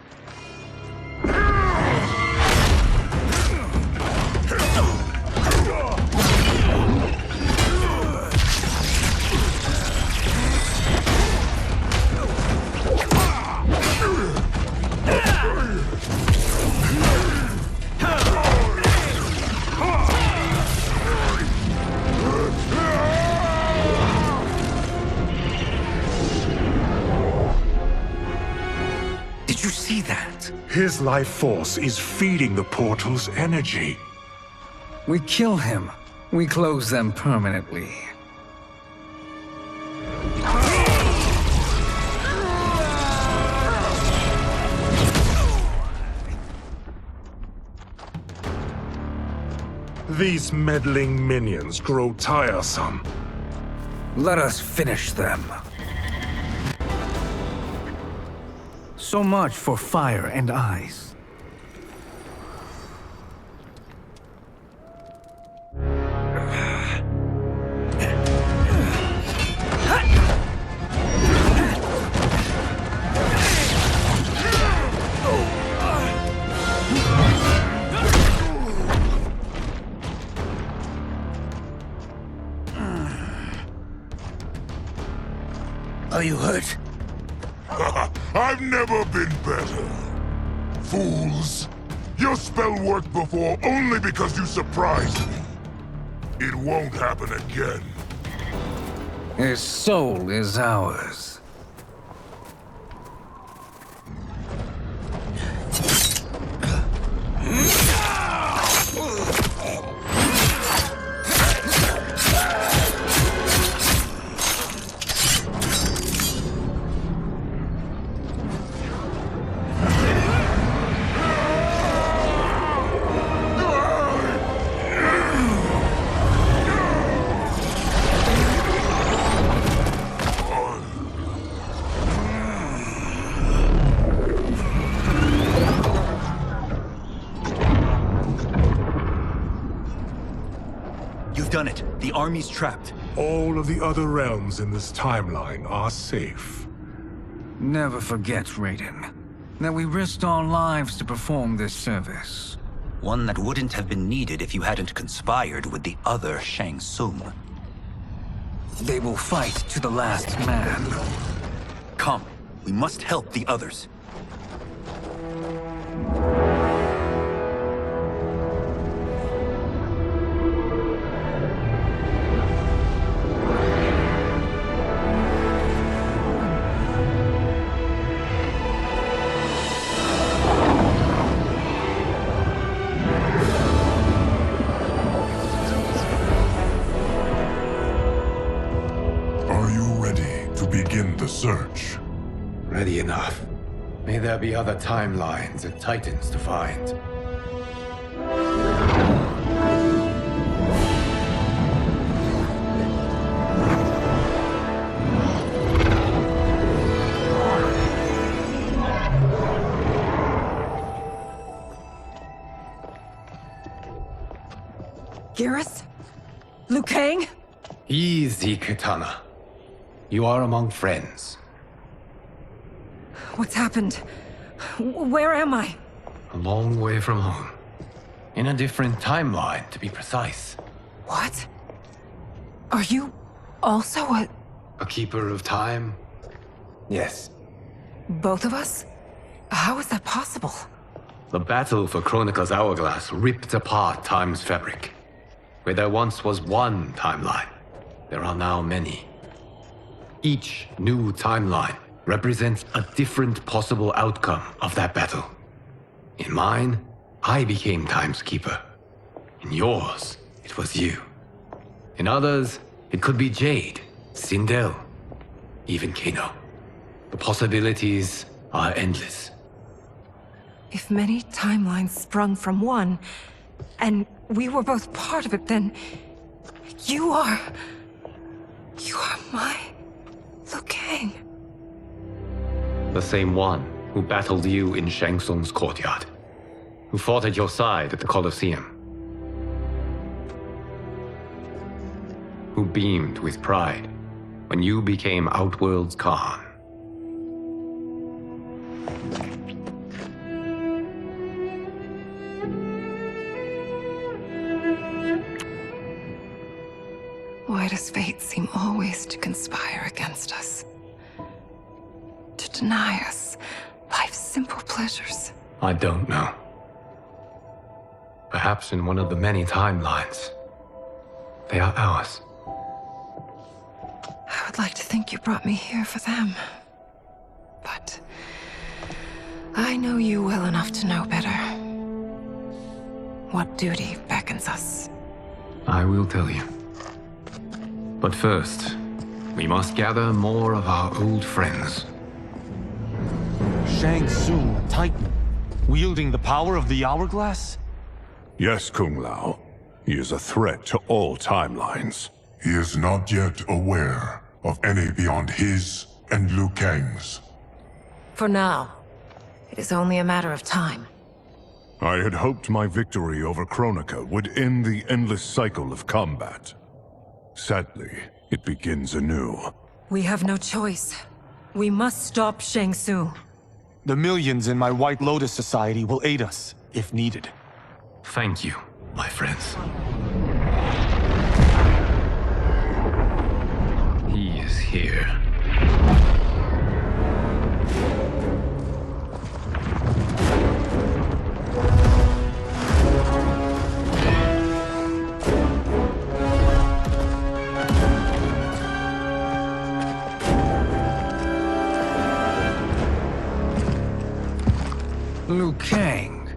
Did you see that? His life force is feeding the portal's energy. We kill him. We close them permanently. These meddling minions grow tiresome. Let us finish them. So much for fire and ice. Are you hurt? I've never been better. Fools! Your spell worked before only because you surprised me. It won't happen again. His soul is ours. done it. The army's trapped. All of the other realms in this timeline are safe. Never forget, Raiden, that we risked our lives to perform this service. One that wouldn't have been needed if you hadn't conspired with the other Shang Tsung. They will fight to the last man. Come, we must help the others. Search. Ready enough. May there be other timelines and titans to find. Garrus? Liu Kang? Easy, Kitana. You are among friends. What's happened? Where am I? A long way from home. In a different timeline, to be precise. What? Are you also a keeper of time? Yes. both of us? How is that possible? The battle for Chronica's hourglass ripped apart time's fabric. Where there once was one timeline, there are now many. Each new timeline represents a different possible outcome of that battle. In mine, I became Time's Keeper. In yours, it was you. In others, it could be Jade, Sindel, even Kano. The possibilities are endless. If many timelines sprung from one, and we were both part of it, then you are my Liu Kang. The same one who battled you in Shang Tsung's courtyard, who fought at your side at the Colosseum, who beamed with pride when you became Outworld's Khan. Why does fate seem always to conspire against us? To deny us life's simple pleasures? I don't know. Perhaps in one of the many timelines, they are ours. I would like to think you brought me here for them. But I know you well enough to know better. What duty beckons us? I will tell you. But first, we must gather more of our old friends. Shang Tsung, a Titan, wielding the power of the Hourglass? Yes, Kung Lao. He is a threat to all timelines. He is not yet aware of any beyond his and Liu Kang's. For now, it is only a matter of time. I had hoped my victory over Chronica would end the endless cycle of combat. Sadly, it begins anew. We have no choice. We must stop Shang Tsung. The millions in my White Lotus Society will aid us, if needed. Thank you, my friends. He is here. Liu Kang,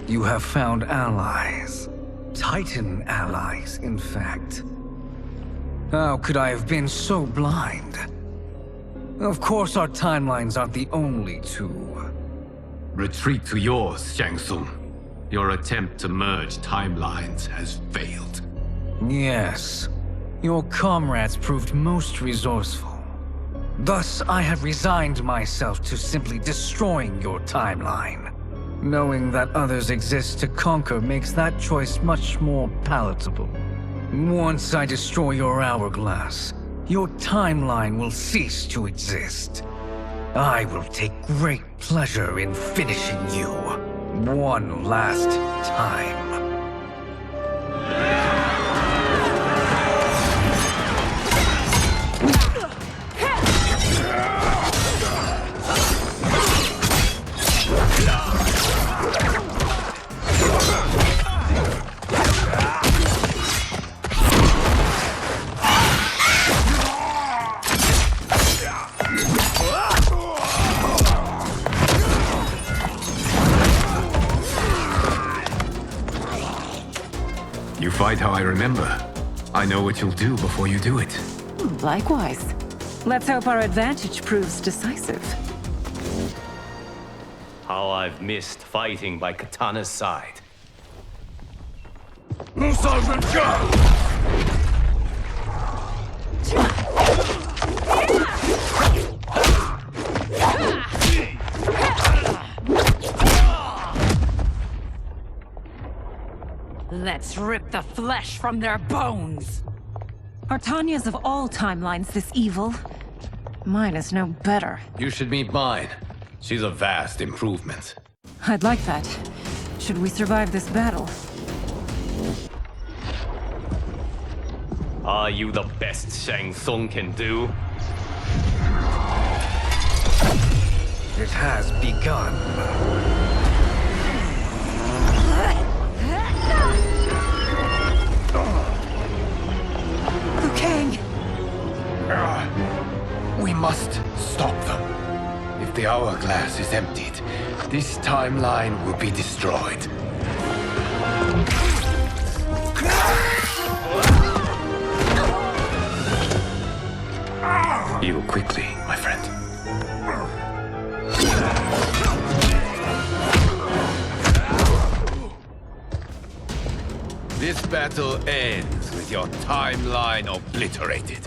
you have found allies. Titan allies, in fact. How could I have been so blind? Of course our timelines aren't the only two. Retreat to yours, Shang Tsung. Your attempt to merge timelines has failed. Yes. Your comrades proved most resourceful. Thus, I have resigned myself to simply destroying your timeline. Knowing that others exist to conquer makes that choice much more palatable. Once I destroy your hourglass, your timeline will cease to exist. I will take great pleasure in finishing you one last time. You fight how I remember. I know what you'll do before you do it. Likewise. Let's hope our advantage proves decisive. How I've missed fighting by Katana's side. Sergeant Joe! Let's rip the flesh from their bones! Are Tanya's of all timelines this evil? Mine is no better. You should meet mine. She's a vast improvement. I'd like that. Should we survive this battle? Are you the best Shang Tsung can do? It has begun. Liu Kang! We must stop them. If the hourglass is emptied, this timeline will be destroyed. Heal quickly, my friend. This battle ends with your timeline obliterated.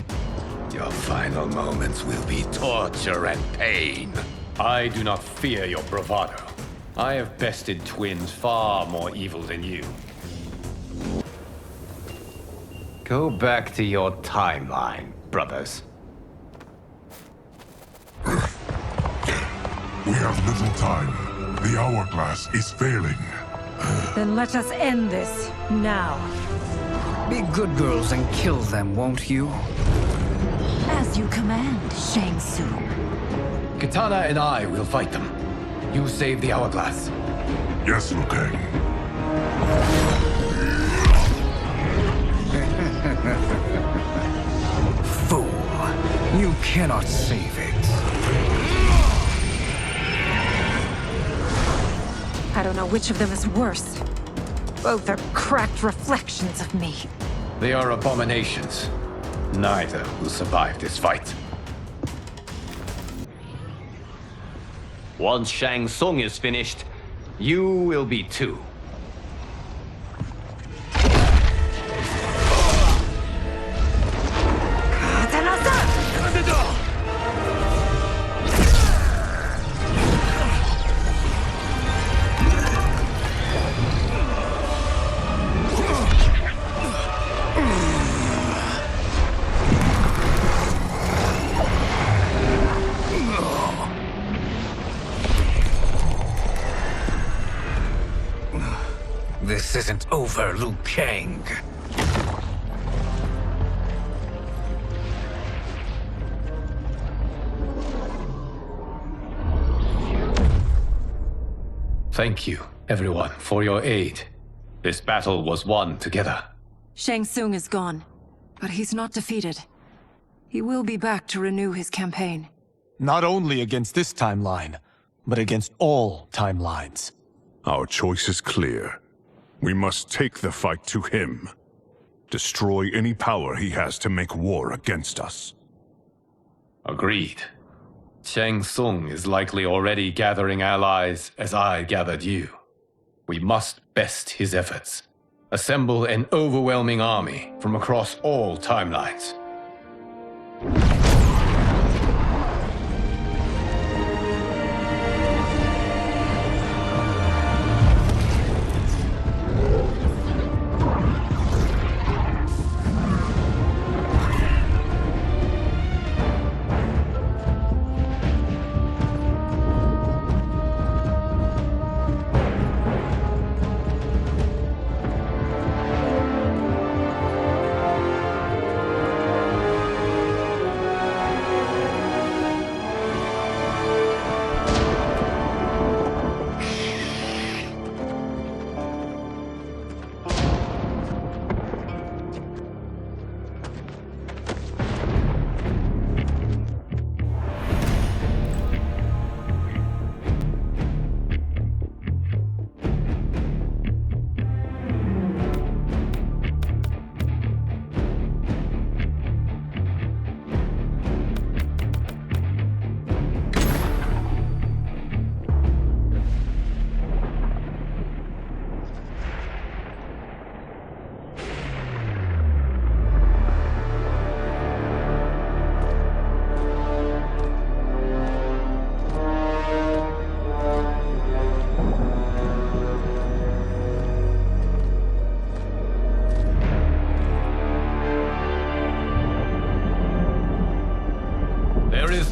Your final moments will be torture and pain. I do not fear your bravado. I have bested twins far more evil than you. Go back to your timeline, brothers. We have little time. The hourglass is failing. Then let us end this, now. Be good girls and kill them, won't you? As you command, Shang Tsung. Katana and I will fight them. You save the hourglass. Yes, Liu Kang. Fool. You cannot save it. I don't know which of them is worse. Both are cracked reflections of me. They are abominations. Neither will survive this fight. Once Shang Tsung is finished, you will be too. This isn't over, Liu Kang. Thank you, everyone, for your aid. This battle was won together. Shang Tsung is gone, but he's not defeated. He will be back to renew his campaign. Not only against this timeline, but against all timelines. Our choice is clear. We must take the fight to him. Destroy any power he has to make war against us. Agreed. Shang Tsung is likely already gathering allies as I gathered you. We must best his efforts. Assemble an overwhelming army from across all timelines.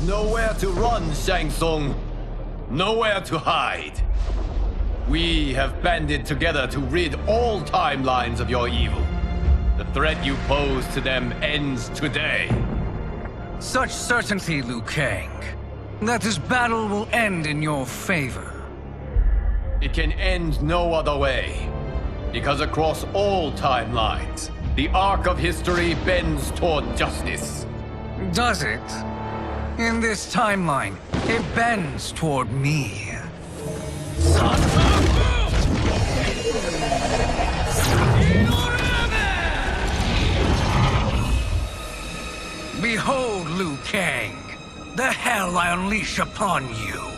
nowhere to run, Shang Tsung. Nowhere to hide. We have banded together to rid all timelines of your evil. The threat you pose to them ends today. Such certainty, Liu Kang, that this battle will end in your favor. It can end no other way. Because across all timelines, the arc of history bends toward justice. Does it? In this timeline, it bends toward me. Behold, Liu Kang, the hell I unleash upon you.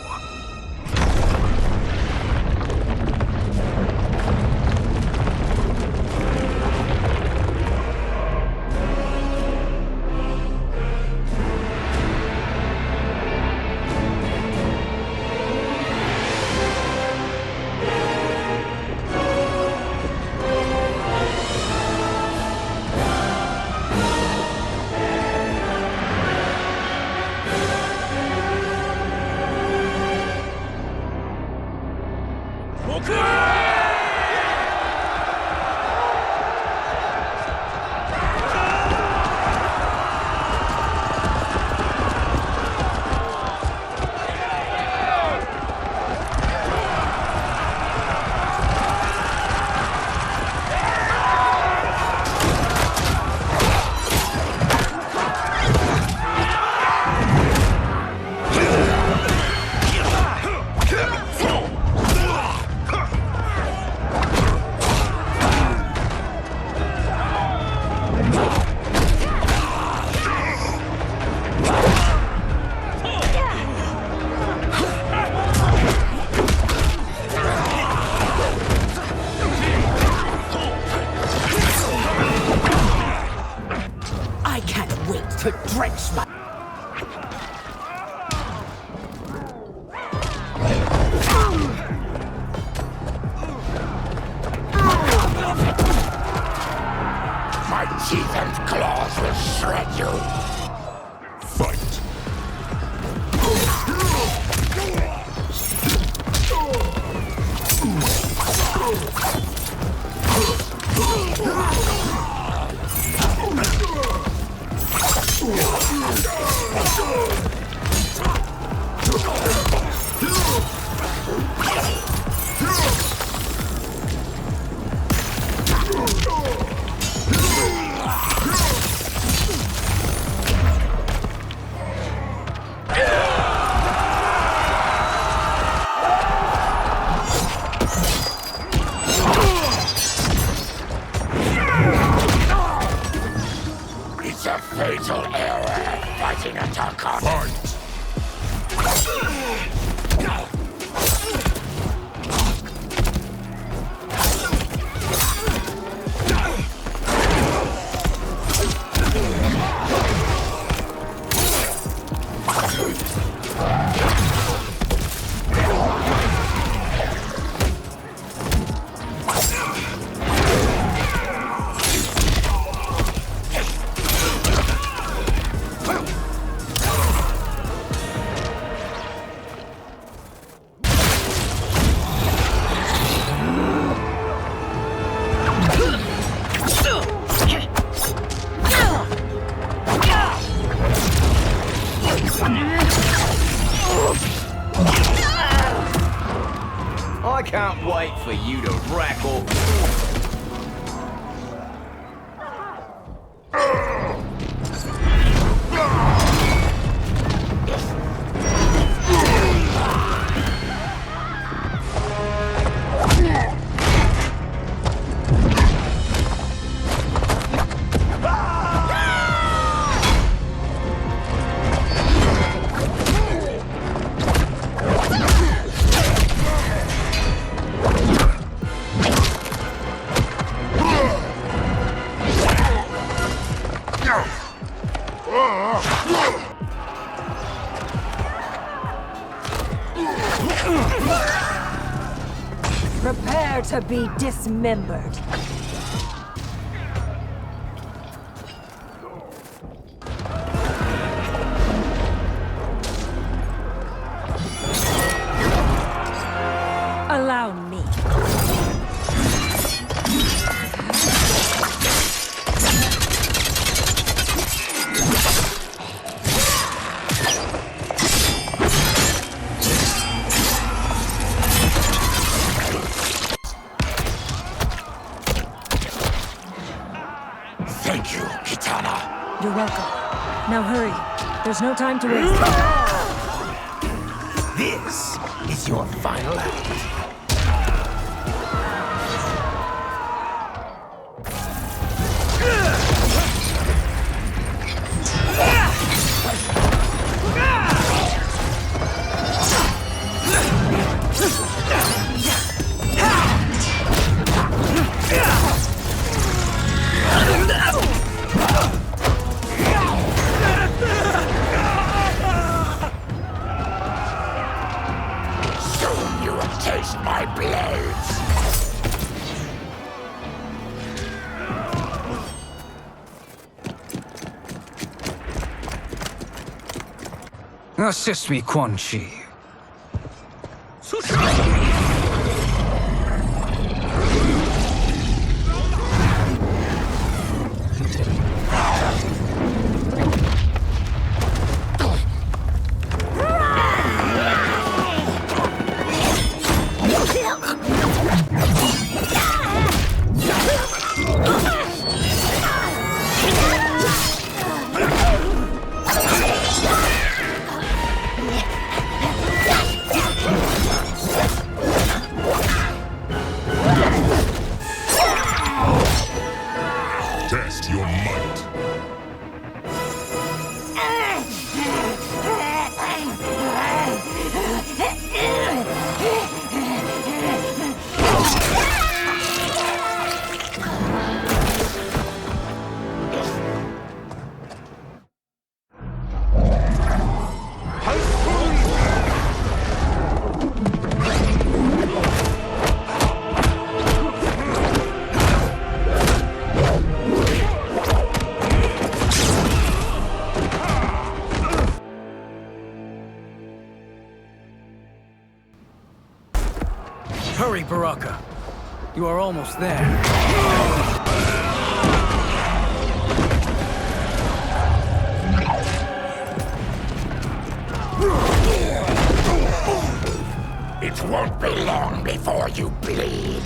to drench my... My teeth and claws will shred you! Fight! It's a fatal error, fighting a Taka. Fight! I can't wait for you to rack up. Prepare to be dismembered. Thank you, Kitana. You're welcome. Now hurry. There's no time to waste. This is your final act. Soon you will taste my blades. Assist me, Quan Chi. Test your might. Hurry, Baraka. You are almost there. It won't be long before you bleed.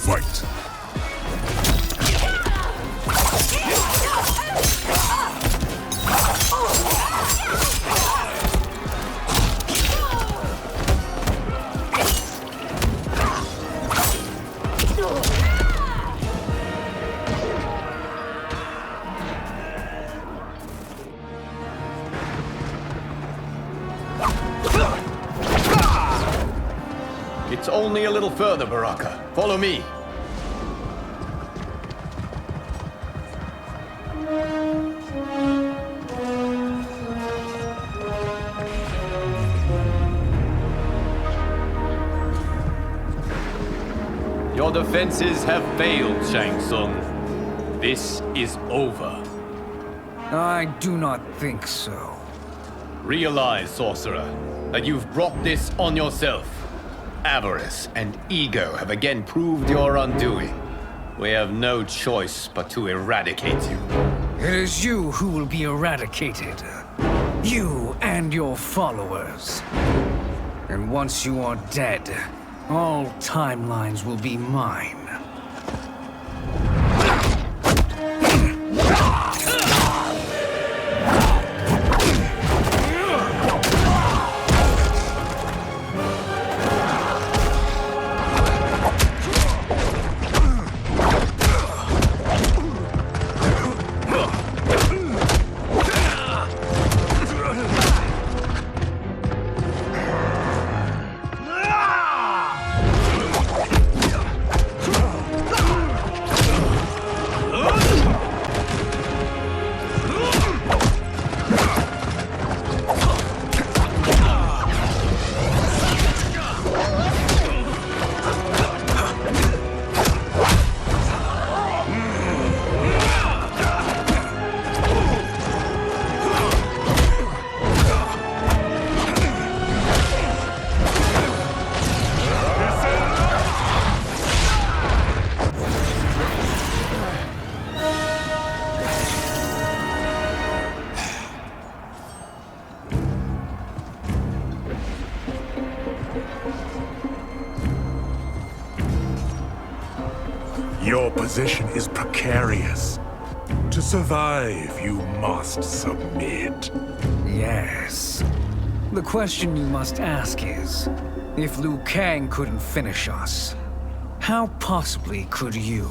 Fight. It's only a little further, Baraka. Follow me. Your defenses have failed, Shang Tsung. This is over. I do not think so. Realize, sorcerer, that you've brought this on yourself. Avarice and ego have again proved your undoing. We have no choice but to eradicate you. It is you who will be eradicated. You and your followers. And once you are dead, all timelines will be mine. position is precarious. To survive, you must submit. Yes. The question you must ask is, if Liu Kang couldn't finish us, how possibly could you?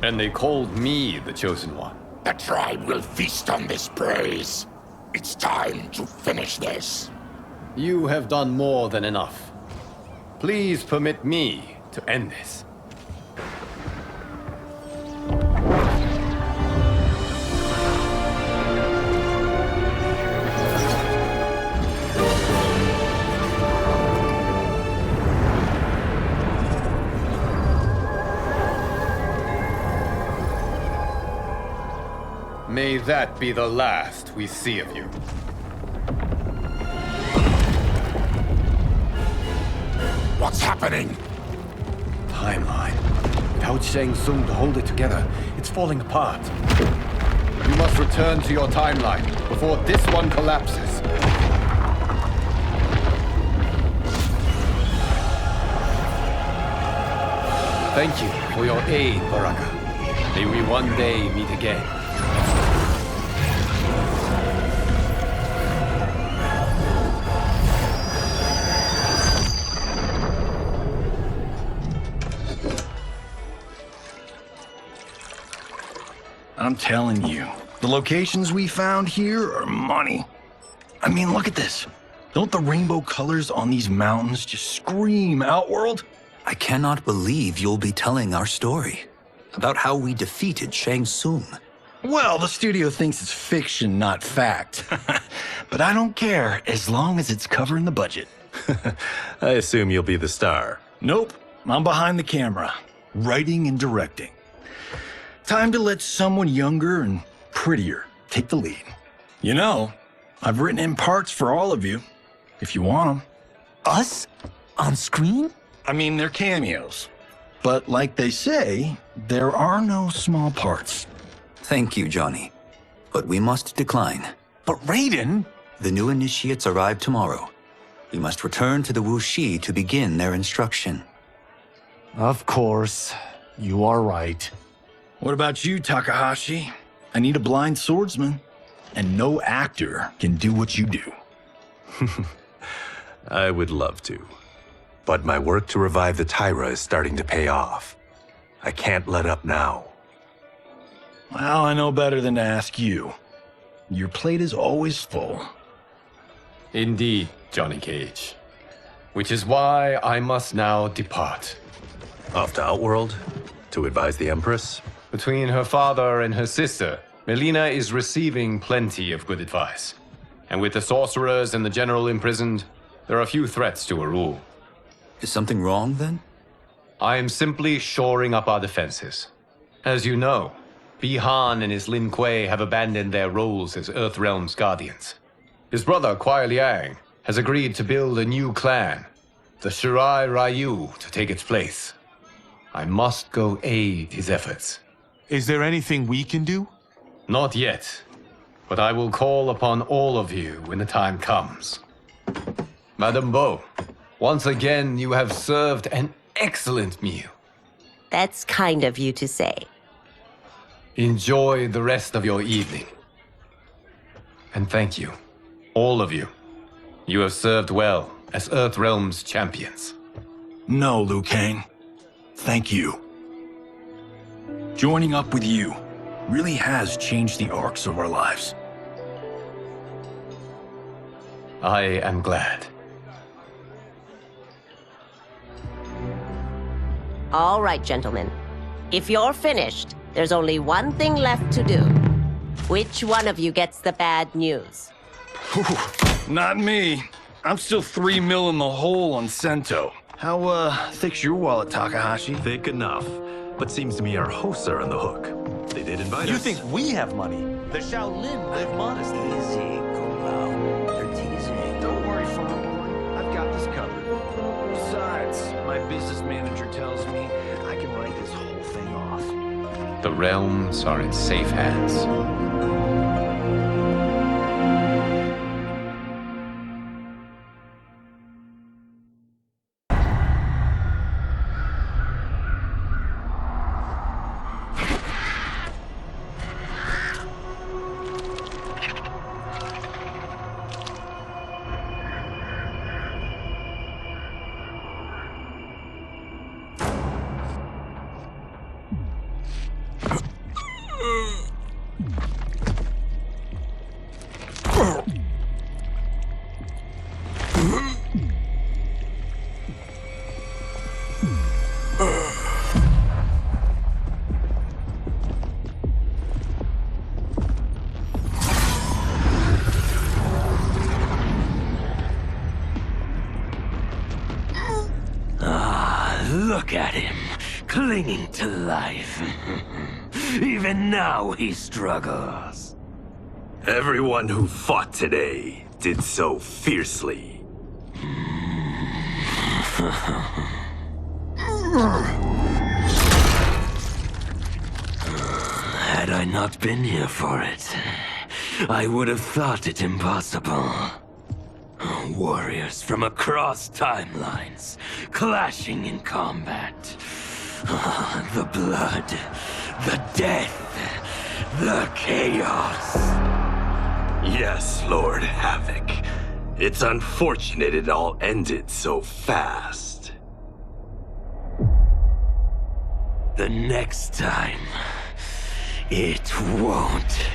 And they called me the Chosen One. The tribe will feast on this praise. It's time to finish this. You have done more than enough. Please permit me to end this. May that be the last we see of you. What's happening? Timeline. Without Shang Tsung to hold it together, it's falling apart. You must return to your timeline before this one collapses. Thank you for your aid, Baraka. May we one day meet again. I'm telling you, the locations we found here are money. I mean, look at this. Don't the rainbow colors on these mountains just scream Outworld? I cannot believe you'll be telling our story about how we defeated Shang Tsung. Well, the studio thinks it's fiction, not fact. But I don't care, as long as it's covering the budget. I assume you'll be the star. Nope, I'm behind the camera, writing and directing. Time to let someone younger and prettier take the lead. You know, I've written in parts for all of you, if you want them. Us? On screen? I mean, they're cameos. But like they say, there are no small parts. Thank you, Johnny. But we must decline. But Raiden? The new initiates arrive tomorrow. We must return to the Wuxi to begin their instruction. Of course. You are right. What about you, Takahashi? I need a blind swordsman, and no actor can do what you do. I would love to. But my work to revive the Tyra is starting to pay off. I can't let up now. Well, I know better than to ask you. Your plate is always full. Indeed, Johnny Cage. Which is why I must now depart. Off to Outworld? To advise the Empress? Between her father and her sister, Melina is receiving plenty of good advice. And with the sorcerers and the general imprisoned, there are few threats to her rule. Is something wrong, then? I am simply shoring up our defenses. As you know, Bi-Han and his Lin Kuei have abandoned their roles as Earthrealm's guardians. His brother, Kuai Liang, has agreed to build a new clan, the Shirai Ryu, to take its place. I must go aid his efforts. Is there anything we can do? Not yet, but I will call upon all of you when the time comes. Madame Bo, once again you have served an excellent meal. That's kind of you to say. Enjoy the rest of your evening. And thank you, all of you. You have served well as Earthrealm's champions. No, Liu Kang. Thank you. Joining up with you really has changed the arcs of our lives. I am glad. All right, gentlemen. If you're finished, there's only one thing left to do. Which one of you gets the bad news? Not me. I'm still 3 mil in the hole on Sento. How, thick's your wallet, Takahashi? Thick enough. But seems to me our hosts are on the hook. They did invite us. You think we have money? The Shaolin live modestly. Easy, Kung They're teasing. Don't worry, farm boy. I've got this covered. Besides, my business manager tells me I can write this whole thing off. The realms are in safe hands. Look at him, clinging to life. Even now he struggles. Everyone who fought today did so fiercely. Had I not been here for it, I would have thought it impossible. Warriors from across timelines, clashing in combat. The blood, the death, the chaos. Yes, Lord Havoc. It's unfortunate it all ended so fast. The next time, it won't.